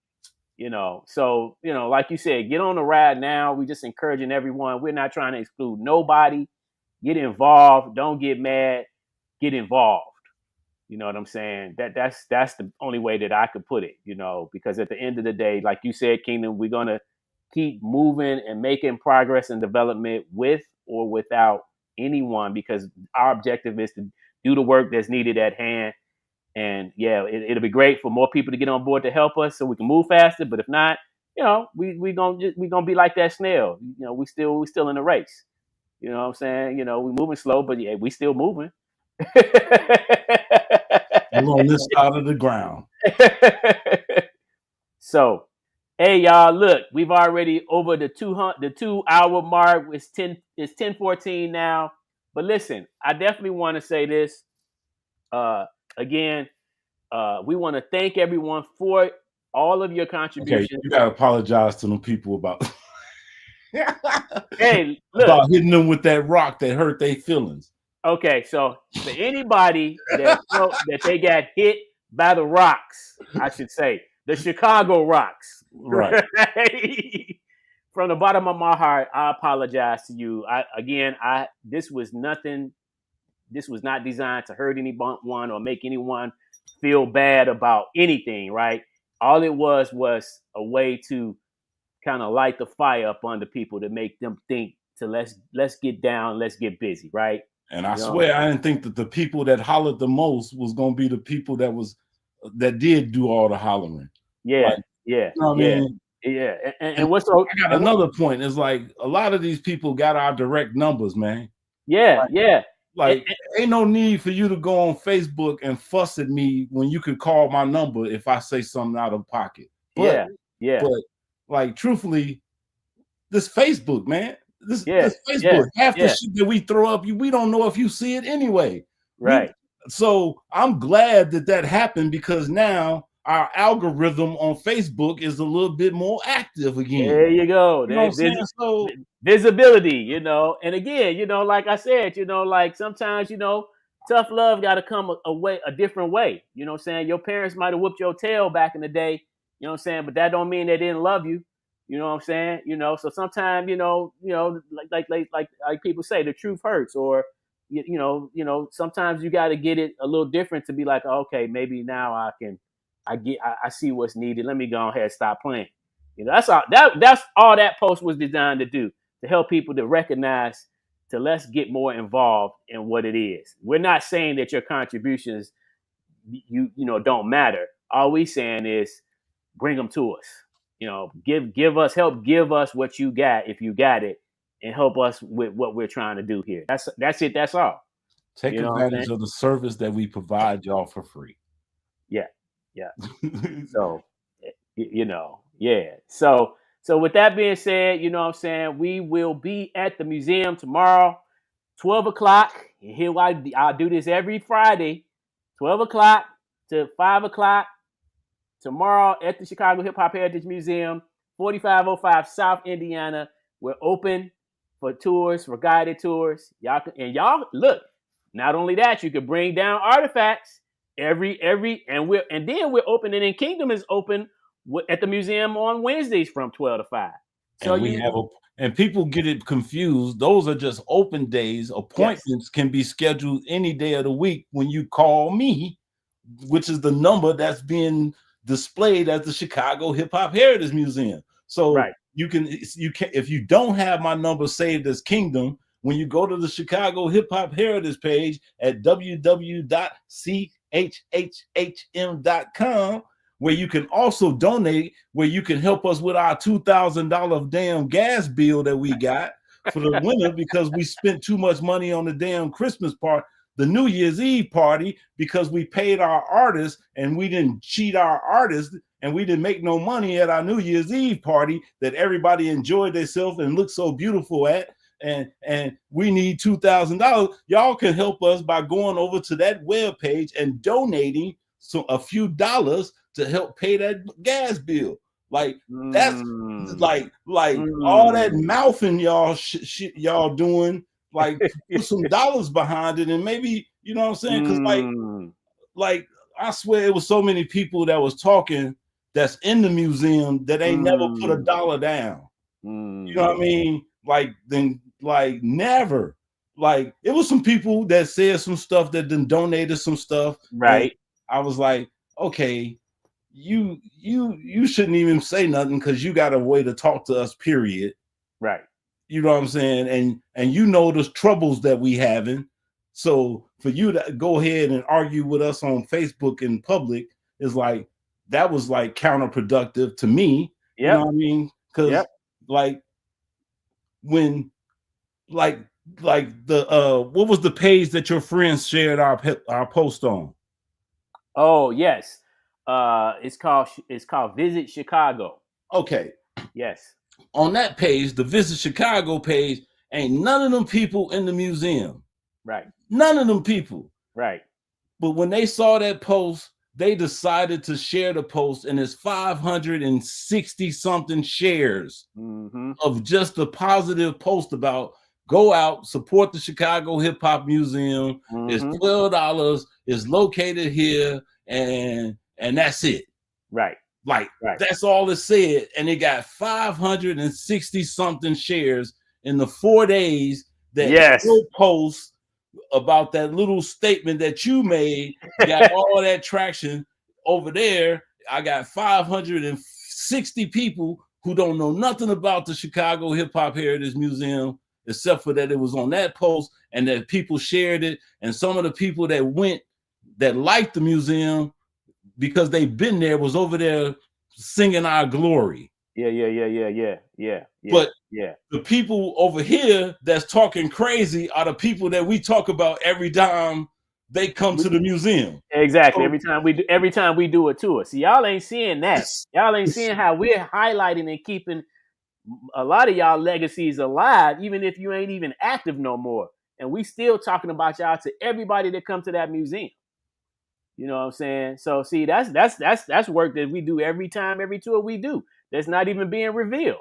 You know, so, you know, like you said, get on the ride now. We're just encouraging everyone. We're not trying to exclude nobody. Get involved. Don't get mad. Get involved. You know what I'm saying? That's the only way that I could put it, you know, because at the end of the day, like you said, Kingdom, we're going to keep moving and making progress and development with or without anyone, because our objective is to do the work that's needed at hand. And yeah, it'll be great for more people to get on board to help us so we can move faster. But if not, you know, we gonna be like that snail. You know, we still in the race. You know what I'm saying? You know, we moving slow, but yeah, we still moving. We're on this side of the ground. So, hey y'all, look, we've already over the 2 hour mark. It's 10:14 now. But listen, I definitely want to say this. Again, we want to thank everyone for all of your contributions. Okay, you gotta apologize to them people about hey, look, about hitting them with that rock that hurt their feelings. Okay, so for anybody that felt that they got hit by the rocks, I should say the Chicago rocks, right? From the bottom of my heart, I apologize to you. This was nothing. This was not designed to hurt anyone or make anyone feel bad about anything, right? All it was a way to kind of light the fire up under people to make them think to let's get down, let's get busy, right? And I swear I didn't think that the people that hollered the most was going to be the people that did do all the hollering. Yeah, like, yeah, you know what I mean? Yeah. And what's so? I got another point. It's like a lot of these people got our direct numbers, man. Yeah, yeah. Like, ain't no need for you to go on Facebook and fuss at me when you could call my number if I say something out of pocket. But, yeah. But like, truthfully, this Facebook, man, this Facebook, half the shit that we throw up, we don't know if you see it anyway. Right. So I'm glad that happened, because now our algorithm on Facebook is a little bit more active again. There you go. You know what I'm saying? So visibility, you know. And again, you know, like I said, you know, like sometimes, you know, tough love got to come a different way. You know what I'm saying? Your parents might have whooped your tail back in the day, you know what I'm saying? But that don't mean they didn't love you. You know what I'm saying? You know, so sometimes, you know, like people say, the truth hurts, or you know, sometimes you got to get it a little different to be like, okay, maybe now I see what's needed. Let me go ahead and stop playing. You know, that's all that post was designed to do, to help people to recognize, to let's get more involved in what it is. We're not saying that your contributions, you know, don't matter. All we saying is bring them to us. You know, give us what you got, if you got it, and help us with what we're trying to do here. That's it. That's all. Take advantage of the service that we provide y'all for free. Yeah. So, you know, yeah. So with that being said, you know what I'm saying, we will be at the museum tomorrow, 12 o'clock. And here I'll do this every Friday, 12 o'clock to 5 o'clock. Tomorrow at the Chicago Hip Hop Heritage Museum, 4505 South Indiana. We're open for tours, for guided tours. Y'all look. Not only that, you could bring down artifacts and then we're open. And then Kingdom is open at the museum on Wednesdays from 12 to 5. So and people get it confused. Those are just open days. Appointments can be scheduled any day of the week when you call me, which is the number that's being displayed at the Chicago Hip Hop Heritage Museum. So you can if you don't have my number saved as Kingdom, when you go to the Chicago Hip Hop Heritage page at www.chhhm.com, where you can also donate, where you can help us with our $2,000 damn gas bill that we got for the winter because we spent too much money on the damn Christmas part, the New Year's Eve party, because we paid our artists and we didn't cheat our artists and we didn't make no money at our New Year's Eve party that everybody enjoyed themselves and looked so beautiful at. And we need $2,000. Y'all can help us by going over to that webpage and donating a few dollars to help pay that gas bill. Like that's like all that mouthing y'all shit y'all doing. Like put some dollars behind it, and maybe you know what I'm saying? Because like I swear it was so many people that was talking that's in the museum that ain't never put a dollar down. You know what I mean? Like never. Like it was some people that said some stuff that then donated some stuff. Right. I was like, okay, you shouldn't even say nothing because you got a way to talk to us, period. Right. You know what I'm saying? And you know the troubles that we having. So for you to go ahead and argue with us on Facebook in public is like that was like counterproductive to me. Yep. You know what I mean? Because like when like the what was the page that your friends shared our post on? Oh yes, it's called Visit Chicago. Okay. Yes. On that page, the Visit Chicago page, ain't none of them people in the museum. Right. None of them people. Right. But when they saw that post, they decided to share the post, and it's 560 something shares of just a positive post about go out, support the Chicago Hip Hop Museum. It's $12. It's located here, and that's it. Right. Like that's all it said, and it got 560 something shares in the 4 days that your post about that little statement that you made got all that traction over there. I got 560 people who don't know nothing about the Chicago Hip Hop Heritage Museum except for that it was on that post and that people shared it, and some of the people that went that liked the museum because they've been there was over there singing our glory. Yeah. But the people over here that's talking crazy are the people that we talk about every time they come to the museum. Exactly. So, every time we do a tour. See, y'all ain't seeing that. Y'all ain't seeing how we're highlighting and keeping a lot of y'all legacies alive, even if you ain't even active no more. And we still talking about y'all to everybody that come to that museum. You know what I'm saying? So see, that's work that we do every tour we do. That's not even being revealed.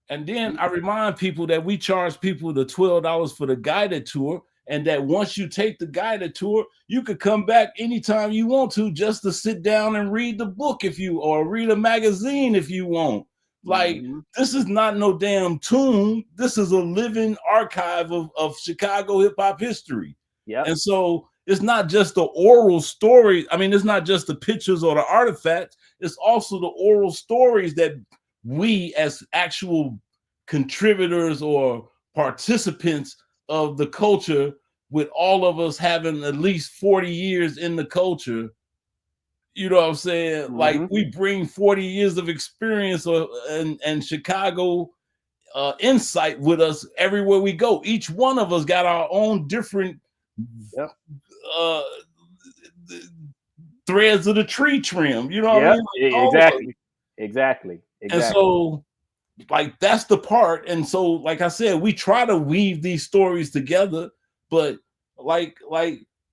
And then I remind people that we charge people the $12 for the guided tour, and that once you take the guided tour, you could come back anytime you want to just to sit down and read the book or read a magazine if you want. Like this is not no damn tomb. This is a living archive of Chicago hip hop history. Yeah. And so it's not just the oral story. I mean, it's not just the pictures or the artifacts. It's also the oral stories that we as actual contributors or participants of the culture, with all of us having at least 40 years in the culture, you know what I'm saying? Like we bring 40 years of experience and Chicago insight with us everywhere we go. Each one of us got our own different threads of the tree trim, you know what I mean? Like, exactly. And so like that's the part. And so like I said, we try to weave these stories together, but like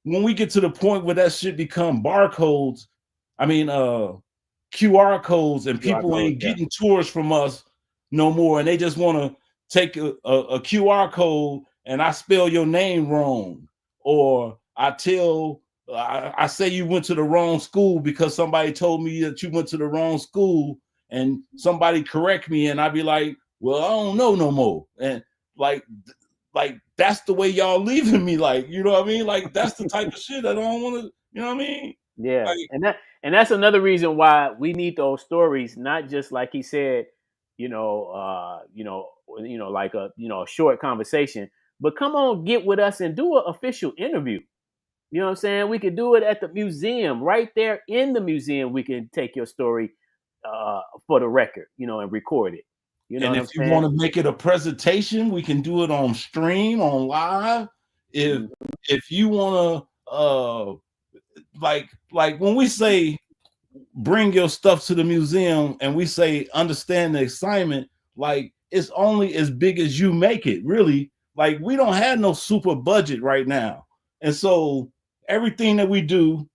when we get to the point where that shit become barcodes, I mean QR codes, and people ain't getting tours from us no more, and they just want to take a QR code and I spell your name wrong, or I say you went to the wrong school because somebody told me that you went to the wrong school, and somebody correct me, and I'd be like, well, I don't know no more. And like that's the way y'all leaving me, like, you know what I mean? Like that's the type of shit I don't want to, you know what I mean? Yeah. Like, and that's another reason why we need those stories, not just like he said, like a short conversation. But come on, get with us and do an official interview. You know what I'm saying? We could do it at the museum, right there in the museum. We can take your story for the record, and record it. You know and what if I'm you saying? want to make it a presentation, we can do it on stream, on live. If you want to, like when we say bring your stuff to the museum, and we say understand the assignment, like it's only as big as you make it. Really, like we don't have no super budget right now, and so everything that we do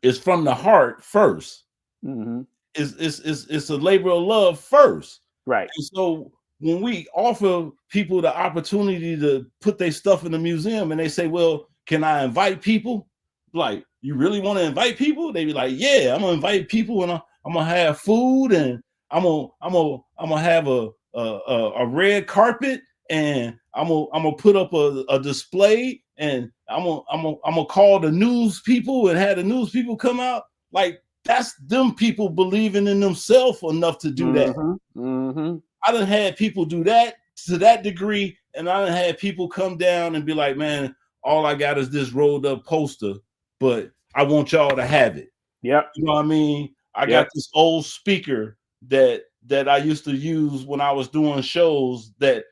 is from the heart first. Mm-hmm. It's a labor of love first. Right. And so when we offer people the opportunity to put their stuff in the museum and they say, well, can I invite people? Like, you really want to invite people? They be like, yeah, I'm gonna invite people, and I'm gonna have food, and I'm gonna have a red carpet, and I'm gonna put up a display, and I'm gonna call the news people and have the news people come out. Like, that's them people believing in themselves enough to do that. Mm-hmm. I done had people do that to that degree, and I done had people come down and be like, man, all I got is this rolled up poster, but I want y'all to have it. Yep. You know what I mean? I got this old speaker that I used to use when I was doing shows that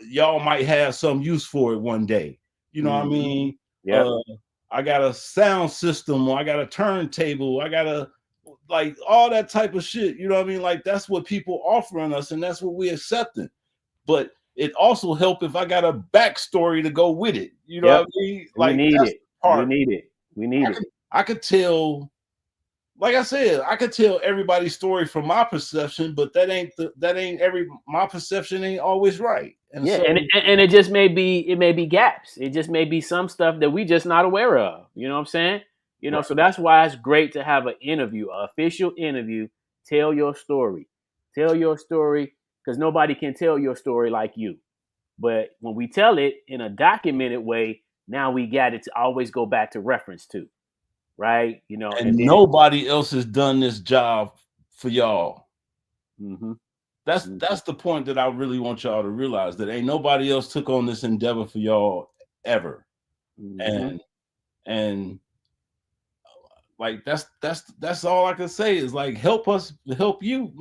y'all might have some use for it one day. You know what I mean? Yeah. I got a sound system, or I got a turntable, I got a like all that type of shit. You know what I mean? Like that's what people offering us, and that's what we accepting. But it also help if I got a backstory to go with it. You know what I mean? Like we need that's it. the part. We need it. I could tell, like I said, I could tell everybody's story from my perception, but my perception ain't always right. And yeah, so, and it just may be gaps. It just may be some stuff that we just not aware of. You know what I'm saying? Right. So that's why it's great to have an interview, an official interview. Tell your story, because nobody can tell your story like you. But when we tell it in a documented way, now we got it to always go back to reference to, right? And nobody else has done this job for y'all. Mm-hmm. That's the point that I really want y'all to realize, that ain't nobody else took on this endeavor for y'all ever. Mm-hmm. And like that's all I can say is like help us help you.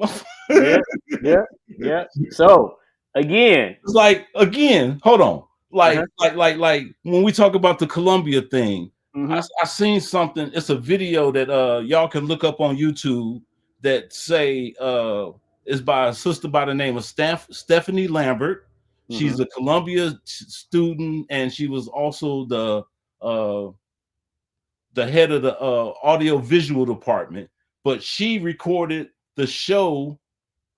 yeah. So again, it's like hold on. Like when we talk about the Columbia thing, I seen something. It's a video that y'all can look up on YouTube that say is by a sister by the name of Stephanie Lambert. She's a Columbia student, and she was also the head of the audio visual department. But she recorded the show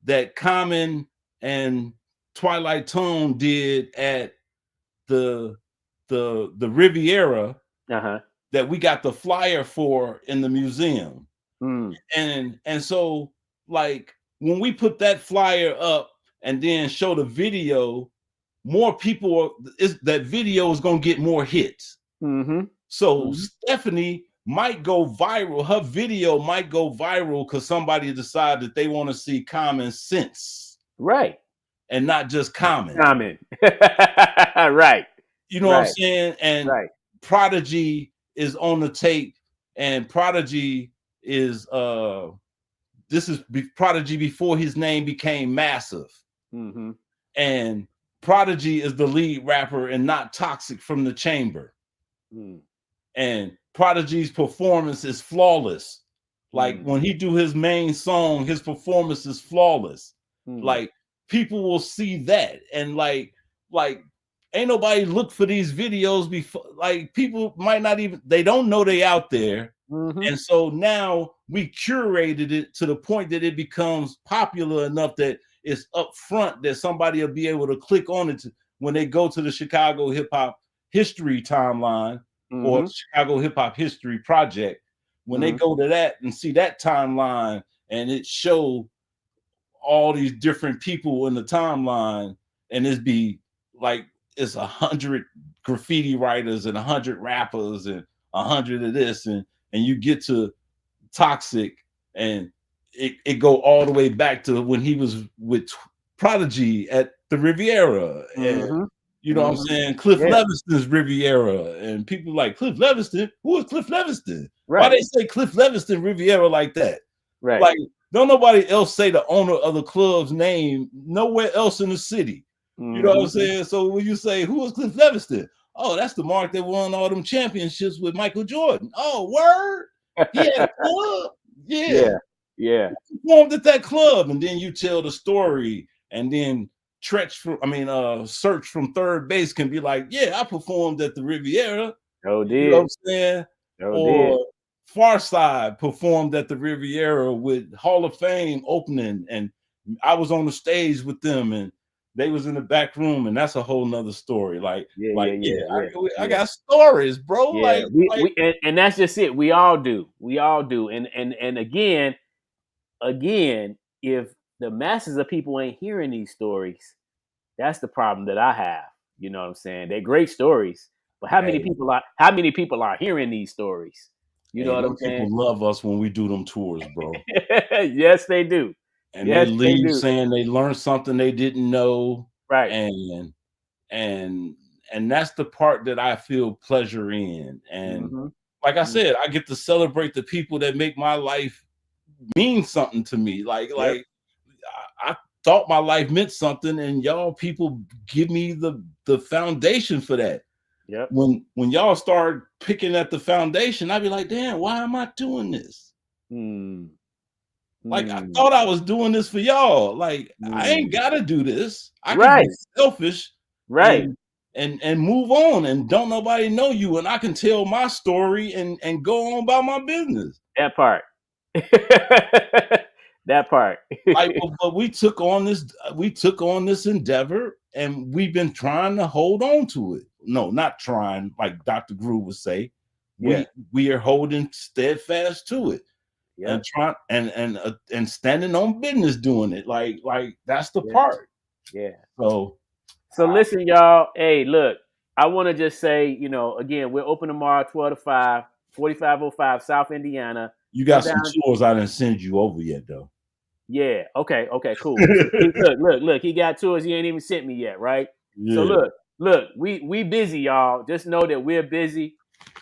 that Common and Twilight Tone did at the Riviera that we got the flyer for in the museum. And so like when we put that flyer up and then show the video, more people that video is gonna get more hits. So Stephanie might go viral. Her video might go viral because somebody decided that they want to see Common Sense, right? And not just Common. Right? You know what I'm saying? And Prodigy is on the tape, and Prodigy is this is Prodigy before his name became massive. And Prodigy is the lead rapper and Not Toxic from the Chamber. And Prodigy's performance is flawless. Like when he do his main song, his performance is flawless. Like people will see that, and like ain't nobody look for these videos before. Like people might not even, they don't know they out there. And so now we curated it to the point that it becomes popular enough that it's up front, that somebody will be able to click on it when they go to the Chicago Hip Hop History timeline or Chicago Hip Hop History Project. When they go to that and see that timeline, and it show all these different people in the timeline, and it's be like it's 100 graffiti writers and 100 rappers and 100 of this, and you get to Toxic, and it go all the way back to when he was with Prodigy at the Riviera, and you know what I'm saying, Cliff Leviston's Riviera, and people like Cliff Leviston. Who is Cliff Leviston? Why they say Cliff Leviston Riviera like that? Right. Like, don't nobody else say the owner of the club's name nowhere else in the city. You know what I'm saying? So when you say, who is Cliff Leviston? Oh, that's the mark that won all them championships with Michael Jordan. Oh, word. He had a club. Yeah. Performed at that club, and then you tell the story, and then Search from third base can be like, yeah, I performed at the Riviera. Oh, did. You know what I'm saying? Or Farside performed at the Riviera with Hall of Fame opening, and I was on the stage with them, and they was in the back room, and that's a whole nother story. Like, I got stories, bro. Yeah, and that's just it. We all do. And again, if the masses of people ain't hearing these stories, that's the problem that I have. You know what I'm saying? They're great stories, but how many people are hearing these stories? You know what I'm saying? People love us when we do them tours, bro. Yes, they do. And they leave saying they learned something they didn't know. Right. And that's the part that I feel pleasure in. And like I said, I get to celebrate the people that make my life mean something to me. Like I thought my life meant something, and y'all people give me the foundation for that. Yep. When y'all start picking at the foundation, I'd be like, damn, why am I doing this? Like, I thought I was doing this for y'all. Like, I ain't gotta do this. I can be selfish, and move on, and don't nobody know you, and I can tell my story and go on about my business. That part. That part. Like, but we took on this endeavor, and we've been trying to hold on to it. No, not trying, like Dr. Groove would say. We are holding steadfast to it. And trying and standing on business doing it. Like that's the part. Yeah. So listen, y'all. Hey, look, I want to just say, again, we're open tomorrow, 12 to 5, 4505 South Indiana. You got some tours I didn't send you over yet, though. Yeah. Okay, cool. Look, he got tours he ain't even sent me yet, right? Yeah. So look, we busy, y'all. Just know that we're busy.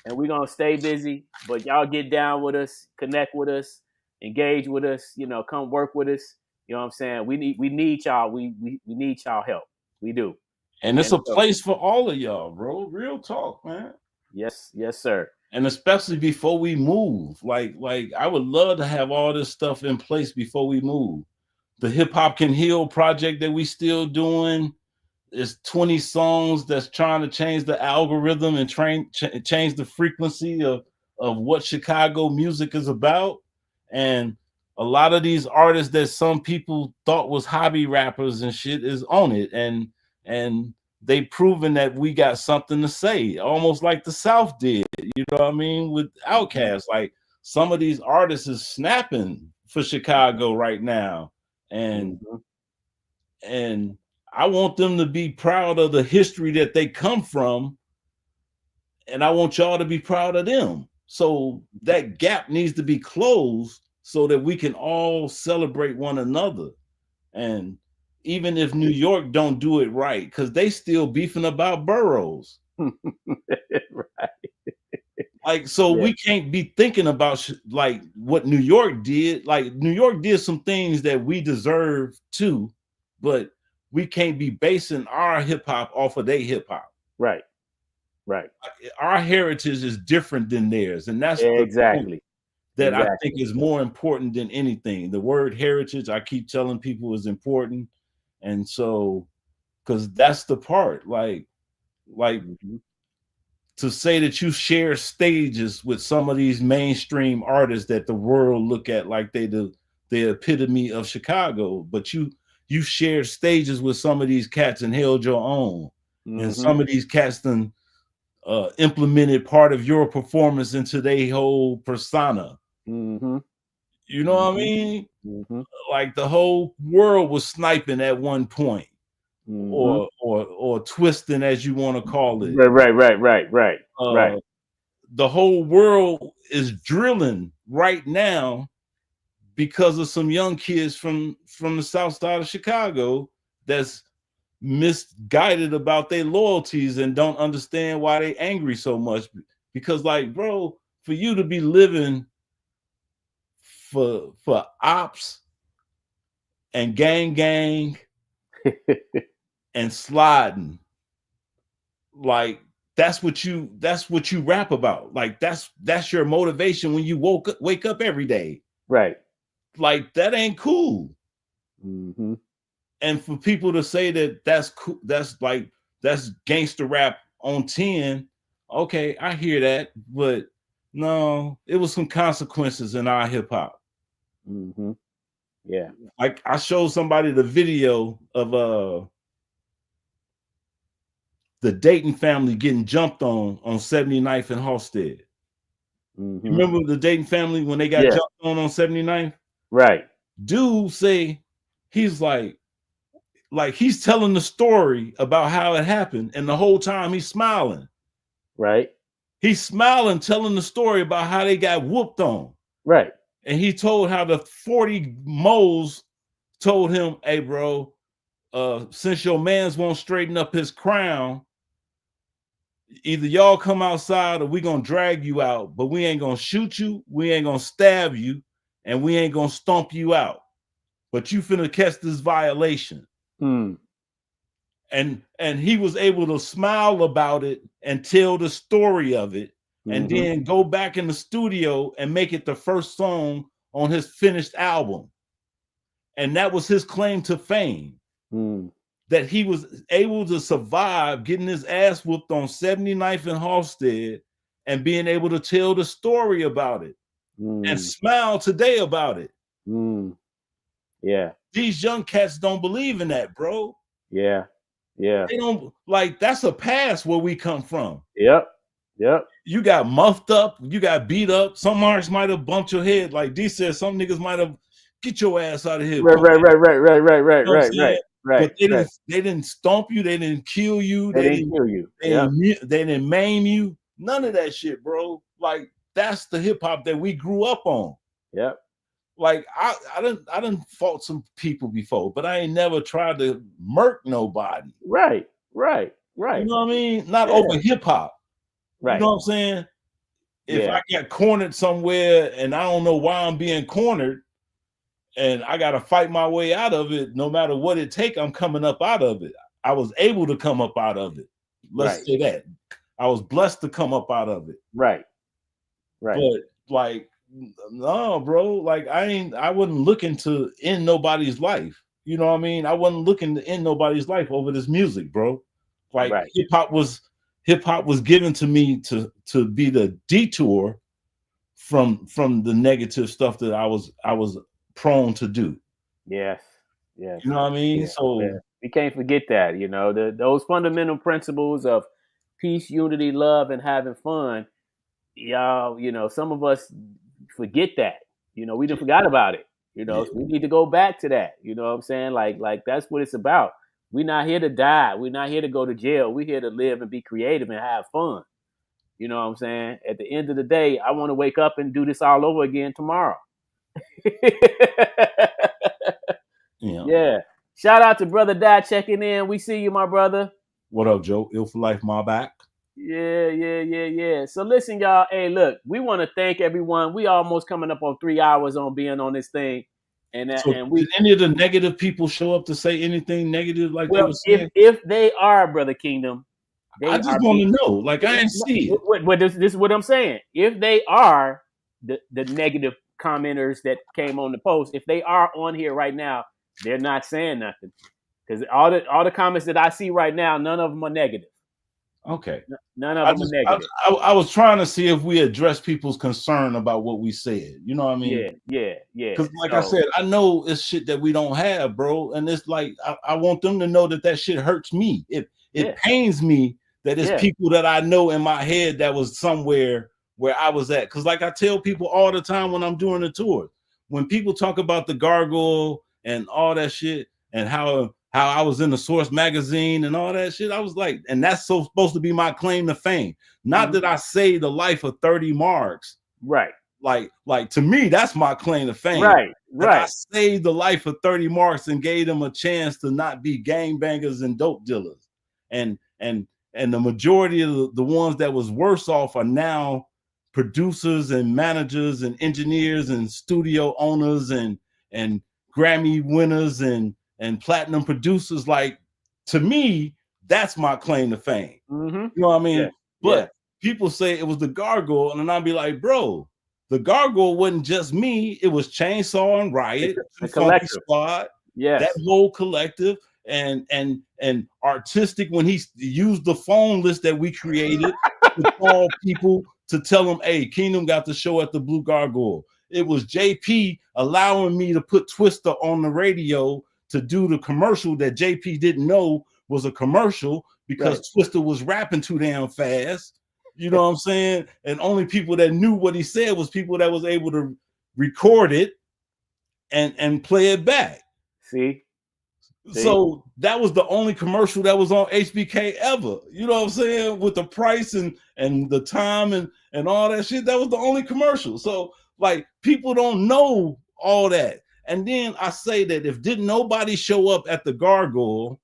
And we're gonna stay busy, but y'all get down with us, connect with us, engage with us. Come work with us. You know what I'm saying? We need y'all. We need y'all help. We do. And it's a place for all of y'all, bro. Real talk, man. Yes, sir. And especially before we move, like I would love to have all this stuff in place before we move. The Hip Hop Can Heal project that we still doing. It's 20 songs that's trying to change the algorithm and change the frequency of what Chicago music is about. And a lot of these artists that some people thought was hobby rappers and shit is on it. And they proven that we got something to say, almost like the South did, you know what I mean? With Outkast, like some of these artists is snapping for Chicago right now. And I want them to be proud of the history that they come from, and I want y'all to be proud of them. So that gap needs to be closed so that we can all celebrate one another. And even if New York don't do it right, because they still beefing about boroughs. Right. Like, so we can't be thinking about like what New York did. Like, New York did some things that we deserve too, but we can't be basing our hip hop off of their hip hop. Right. Our heritage is different than theirs, and that's exactly that I think is more important than anything. The word heritage, I keep telling people, is important, and so because that's the part. Like to say that you share stages with some of these mainstream artists that the world look at like they the epitome of Chicago, but you shared stages with some of these cats and held your own. And some of these cats then implemented part of your performance into their whole persona. You know what I mean? Like the whole world was sniping at one point, or twisting, as you want to call it. Right. The whole world is drilling right now because of some young kids from the south side of Chicago that's misguided about their loyalties and don't understand why they angry so much. Because like, bro, for you to be living for ops and gang and sliding, like that's what you rap about. Like that's your motivation when you wake up every day. Right. Like that ain't cool. Mm-hmm. And for people to say that that's cool, that's gangster rap on 10. Okay, I hear that, but no, it was some consequences in our hip hop. Mm-hmm. Yeah. Like I showed somebody the video of the Dayton family getting jumped on 79th and Halstead. Mm-hmm. You remember the Dayton family when they got jumped on 79th? Right. Dude say he's like he's telling the story about how it happened, and the whole time he's smiling. Right. He's smiling, telling the story about how they got whooped on. Right. And he told how the 40 moles told him, hey, bro, since your mans won't straighten up his crown, either y'all come outside or we gonna drag you out, but we ain't gonna shoot you, we ain't gonna stab you, and we ain't gonna stomp you out. But you finna catch this violation. And he was able to smile about it and tell the story of it, and then go back in the studio and make it the first song on his finished album. And that was his claim to fame. That he was able to survive getting his ass whooped on 79th and Halstead and being able to tell the story about it and smile today about it. Yeah. These young cats don't believe in that, bro. Yeah. Yeah. They don't, like, that's a past where we come from. Yep. Yep. You got muffed up, you got beat up. Some artists might have bumped your head. Like D said, some niggas might have get your ass out of here. Right. But they didn't stomp you, they didn't kill you, they didn't kill you. They didn't maim you. None of that shit, bro. Like that's the hip hop that we grew up on. Yep. Like I done fought some people before, but I ain't never tried to murk nobody. Right. You know what I mean? Not over hip hop. Right. You know what I'm saying? If I get cornered somewhere and I don't know why I'm being cornered and I got to fight my way out of it, no matter what it take, I'm coming up out of it. I was able to come up out of it. Let's say that. I was blessed to come up out of it. Right. But like, no, bro, like I wasn't looking to end nobody's life. You know what I mean? I wasn't looking to end nobody's life over this music, bro. Like hip hop was given to me to be the detour from the negative stuff that I was prone to do. Yes. You know what I mean? Yeah. So we can't forget that, you know, those fundamental principles of peace, unity, love, and having fun. Y'all, you know, some of us forget that. You know, we just forgot about it. You know, so we need to go back to that. You know what I'm saying? Like that's what it's about. We're not here to die. We're not here to go to jail. We're here to live and be creative and have fun. You know what I'm saying? At the end of the day, I want to wake up and do this all over again tomorrow. Yeah. Shout out to Brother Dad checking in. We see you, my brother. What up, Joe? Ill for life, my back. Yeah. So listen, y'all. Hey, look, we want to thank everyone. We almost coming up on 3 hours on being on this thing. And did any of the negative people show up to say anything negative like they were saying? If they are, Brother Kingdom, I just want to know. Like I ain't see it. This is what I'm saying. If they are the negative commenters that came on the post, if they are on here right now, they're not saying nothing. Because all the comments that I see right now, none of them are negative. Okay. None of them are negative. I was trying to see if we address people's concern about what we said. You know what I mean? Yeah. Because like I said, I know it's shit that we don't have, bro. And it's like, I want them to know that shit hurts me. It pains me that it's people that I know in my head that was somewhere where I was at. Because like I tell people all the time when I'm doing the tour, when people talk about the Gargoyle and all that shit and how I was in the Source magazine and all that shit, I was like, and that's supposed to be my claim to fame. Not that I saved the life of 30 marks. Right. like to me, that's my claim to fame. Right. I saved the life of 30 Marks and gave them a chance to not be gangbangers and dope dealers. And the majority of the ones that was worse off are now producers and managers and engineers and studio owners and Grammy winners and platinum producers. Like, to me, that's my claim to fame. Mm-hmm. You know what I mean? Yeah. But people say it was the Gargoyle, and then I'll be like, bro, the Gargoyle wasn't just me. It was Chainsaw and Riot, the Funky Squad, yes, that whole collective, and Artistic, when he used the phone list that we created to call people to tell them, hey, Kingdom got the show at the Blue Gargoyle. It was JP allowing me to put Twista on the radio to do the commercial that JP didn't know was a commercial because Twista was rapping too damn fast. You know what I'm saying? And only people that knew what he said was people that was able to record it and play it back. See? So that was the only commercial that was on HBK ever. You know what I'm saying? With the price and the time and all that shit, that was the only commercial. So like, people don't know all that. And then I say that if didn't nobody show up at the Gargoyle,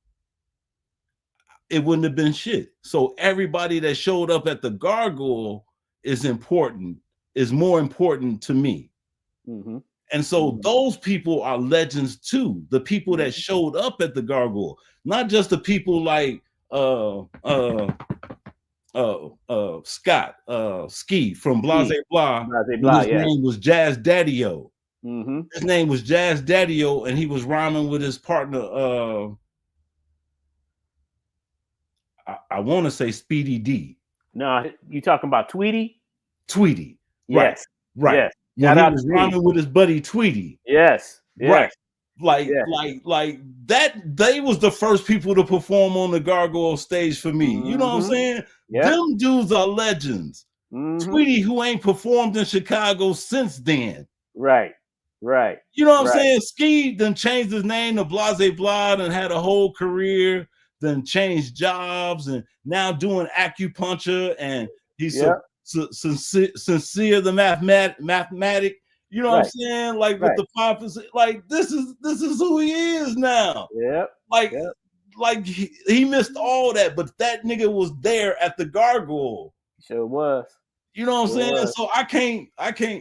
it wouldn't have been shit. So everybody that showed up at the Gargoyle is more important to me. Mm-hmm. And so those people are legends too. The people that showed up at the Gargoyle, not just the people like Scott Ski from Blase Blah. His name was Jazz Daddy-O. Mm-hmm. His name was Jazz Daddy-O, and he was rhyming with his partner. I want to say Speedy D. No, you talking about Tweety? Tweety. Yes. Right. Yes. When he was rhyming with his buddy Tweety. Yes. Right. Like that, they was the first people to perform on the Gargoyle stage for me. You know what I'm saying? Yep. Them dudes are legends. Tweety, who ain't performed in Chicago since then. Right. You know what I'm saying? Ski then changed his name to Blase Blah and had a whole career, then changed jobs and now doing acupuncture, and he's sincere the mathematic. You know what I'm saying? Like with the 5%, like this is who he is now. Like he missed all that, but that nigga was there at the Gargoyle. Sure was. You know what I'm saying? So I can't,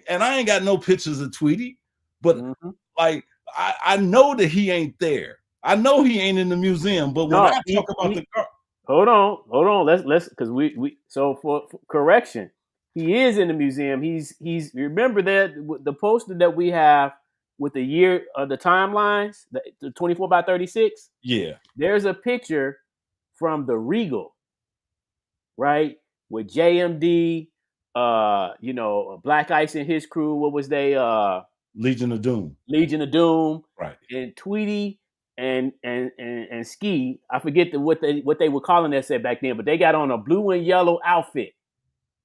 and I ain't got no pictures of Tweety, but like I know that he ain't there. I know he ain't in the museum, but when I talk about the hold on, let's because we so for correction, he is in the museum. He's remember that the poster that we have with the year of the timelines, the 24x36. Yeah, there's a picture from the Regal, right, with JMD, Black Ice and his crew. What was they? Legion of Doom. Right. And Tweety and Ski. I forget what they were calling that set back then, but they got on a blue and yellow outfit,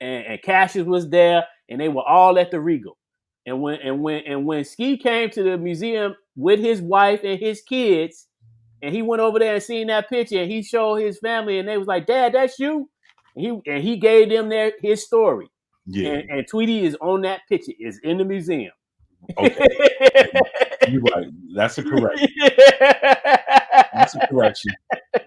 and Cassius was there, and they were all at the Regal. And when Ski came to the museum with his wife and his kids, and he went over there and seen that picture, and he showed his family, and they was like, "Dad, that's you." And he gave them his story. Yeah. And Tweety is on that picture. Is in the museum. Okay. You're right. That's a correction.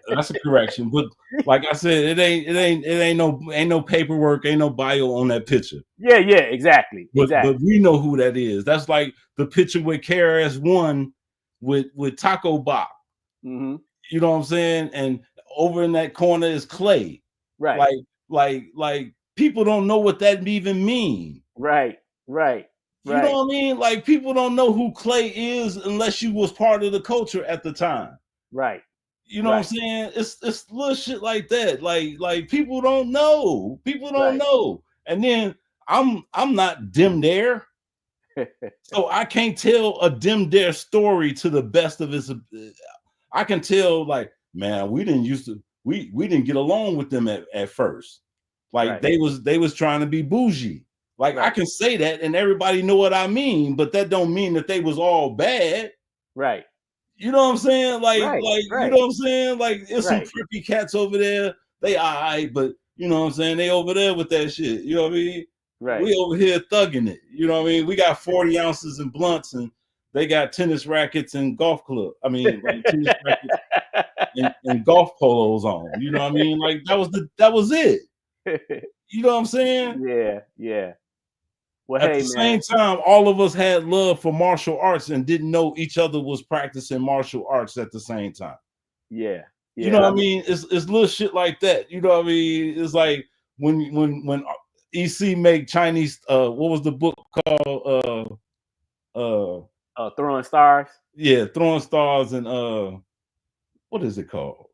That's a correction. But like I said, it ain't no paperwork, ain't no bio on that picture. Yeah, exactly. But we know who that is. That's like the picture with KRS-One with Taco Bach. Mm-hmm. You know what I'm saying? And over in that corner is Clay. Right. Like people don't know what that even mean. Right. You know what I mean? Like, people don't know who Clay is unless you was part of the culture at the time. Right. You know what I'm saying? It's little shit like that. Like people don't know. People don't know. And then I'm not Dim Dare. So I can't tell a Dim Dare story to the best of his. I can tell, like, man, we didn't get along with them at first. Like they was trying to be bougie. Like I can say that and everybody know what I mean, but that don't mean that they was all bad. Right. You know what I'm saying? Like you know what I'm saying? Like it's some trippy cats over there. They all right, but you know what I'm saying? They over there with that shit. You know what I mean? Right. We over here thugging it. You know what I mean? We got 40 ounces and blunts, and they got tennis rackets and golf club. I mean, like tennis rackets and golf polos on. You know what I mean? Like that was it. You know what I'm saying? Yeah. Well, At the same time, all of us had love for martial arts and didn't know each other was practicing martial arts at the same time. Yeah. You know what I mean? It's little shit like that. You know what I mean? It's like when EC make Chinese. What was the book called? Throwing Stars. Yeah, Throwing Stars, and what is it called?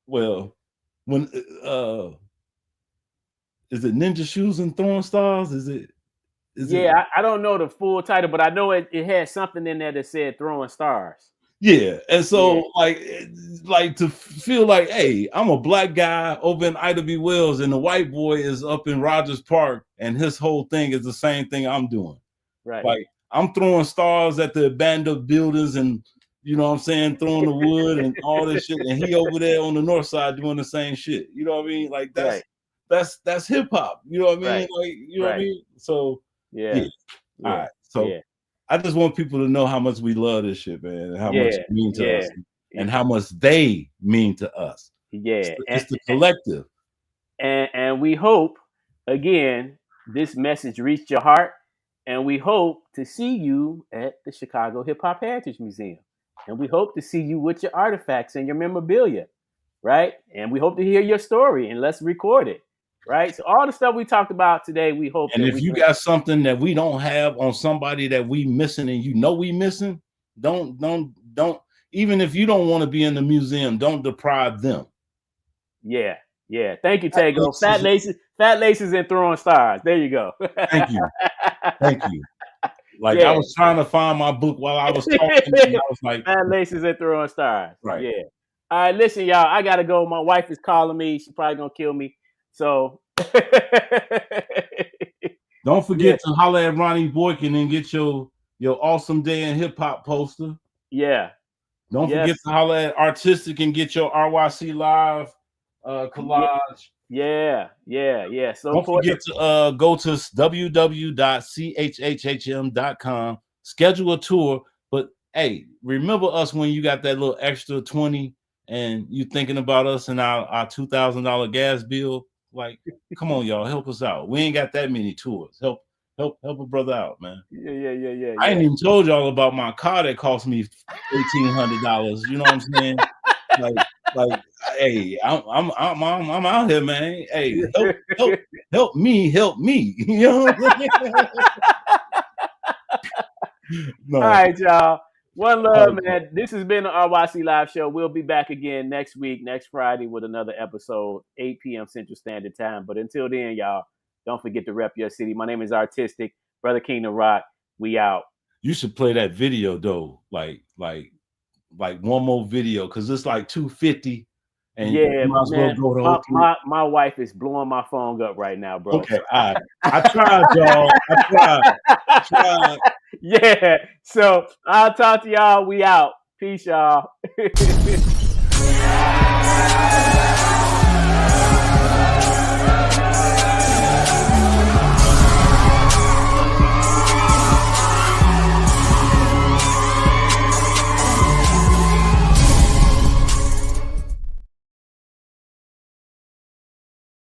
Well, when is it Ninja Shoes and Throwing Stars? Is it? I don't know the full title, but I know it had something in there that said Throwing Stars. Yeah, and so like to feel like, hey, I'm a black guy over in Ida B. Wells, and the white boy is up in Rogers Park, and his whole thing is the same thing I'm doing. Right. Like I'm throwing stars at the abandoned buildings, and you know what I'm saying, throwing the wood and all this shit, and he over there on the north side doing the same shit. You know what I mean? Like that's hip hop. You know what I mean? Right. Like you know what I mean? So yeah. All right. So I just want people to know how much we love this shit, man, and how much it means to us, and how much they mean to us. Yeah, it's the collective. And we hope, again, this message reached your heart, and we hope to see you at the Chicago Hip Hop Heritage Museum, and we hope to see you with your artifacts and your memorabilia, right? And we hope to hear your story, and let's record it. Right. So all the stuff we talked about today, we hope. And if you got something that we don't have on somebody that we missing, and you know we missing, don't. Even if you don't want to be in the museum, don't deprive them. Yeah. Thank you, Tego. Fat laces, and Throwing Stars. There you go. Thank you. Like I was trying to find my book while I was talking. And I was like, Fat Laces and Throwing Stars. Right. Yeah. All right. Listen, y'all. I gotta go. My wife is calling me. She's probably gonna kill me. So don't forget to holler at Ronnie Boykin and get your Awesome Day in Hip Hop poster. Yeah. Don't forget to holler at Artistic and get your RYC Live collage. Yeah. So don't forget to go to www.chhhm.com, schedule a tour. But hey, remember us when you got that little extra 20 and you thinking about us and our $2,000 gas bill. Like, come on, y'all, help us out. We ain't got that many tours. Help a brother out, man. Yeah. I ain't even told y'all about my car that cost me $1,800. You know what I'm saying? like, hey, I'm out here, man. Hey, help me. You know what I'm saying? No. All right, y'all. One love, man. This has been the RYC Live Show. We'll be back again next week, next Friday, with another episode, 8 p.m. Central Standard Time. But until then, y'all, don't forget to rep your city. My name is Artistic, Brother Kingdom Rock. We out. You should play that video though, like one more video, because it's like 250. And yeah, you might as well go the whole my wife is blowing my phone up right now, bro. Okay, all right. I tried, y'all. I tried. Yeah. So I'll talk to y'all. We out. Peace, y'all.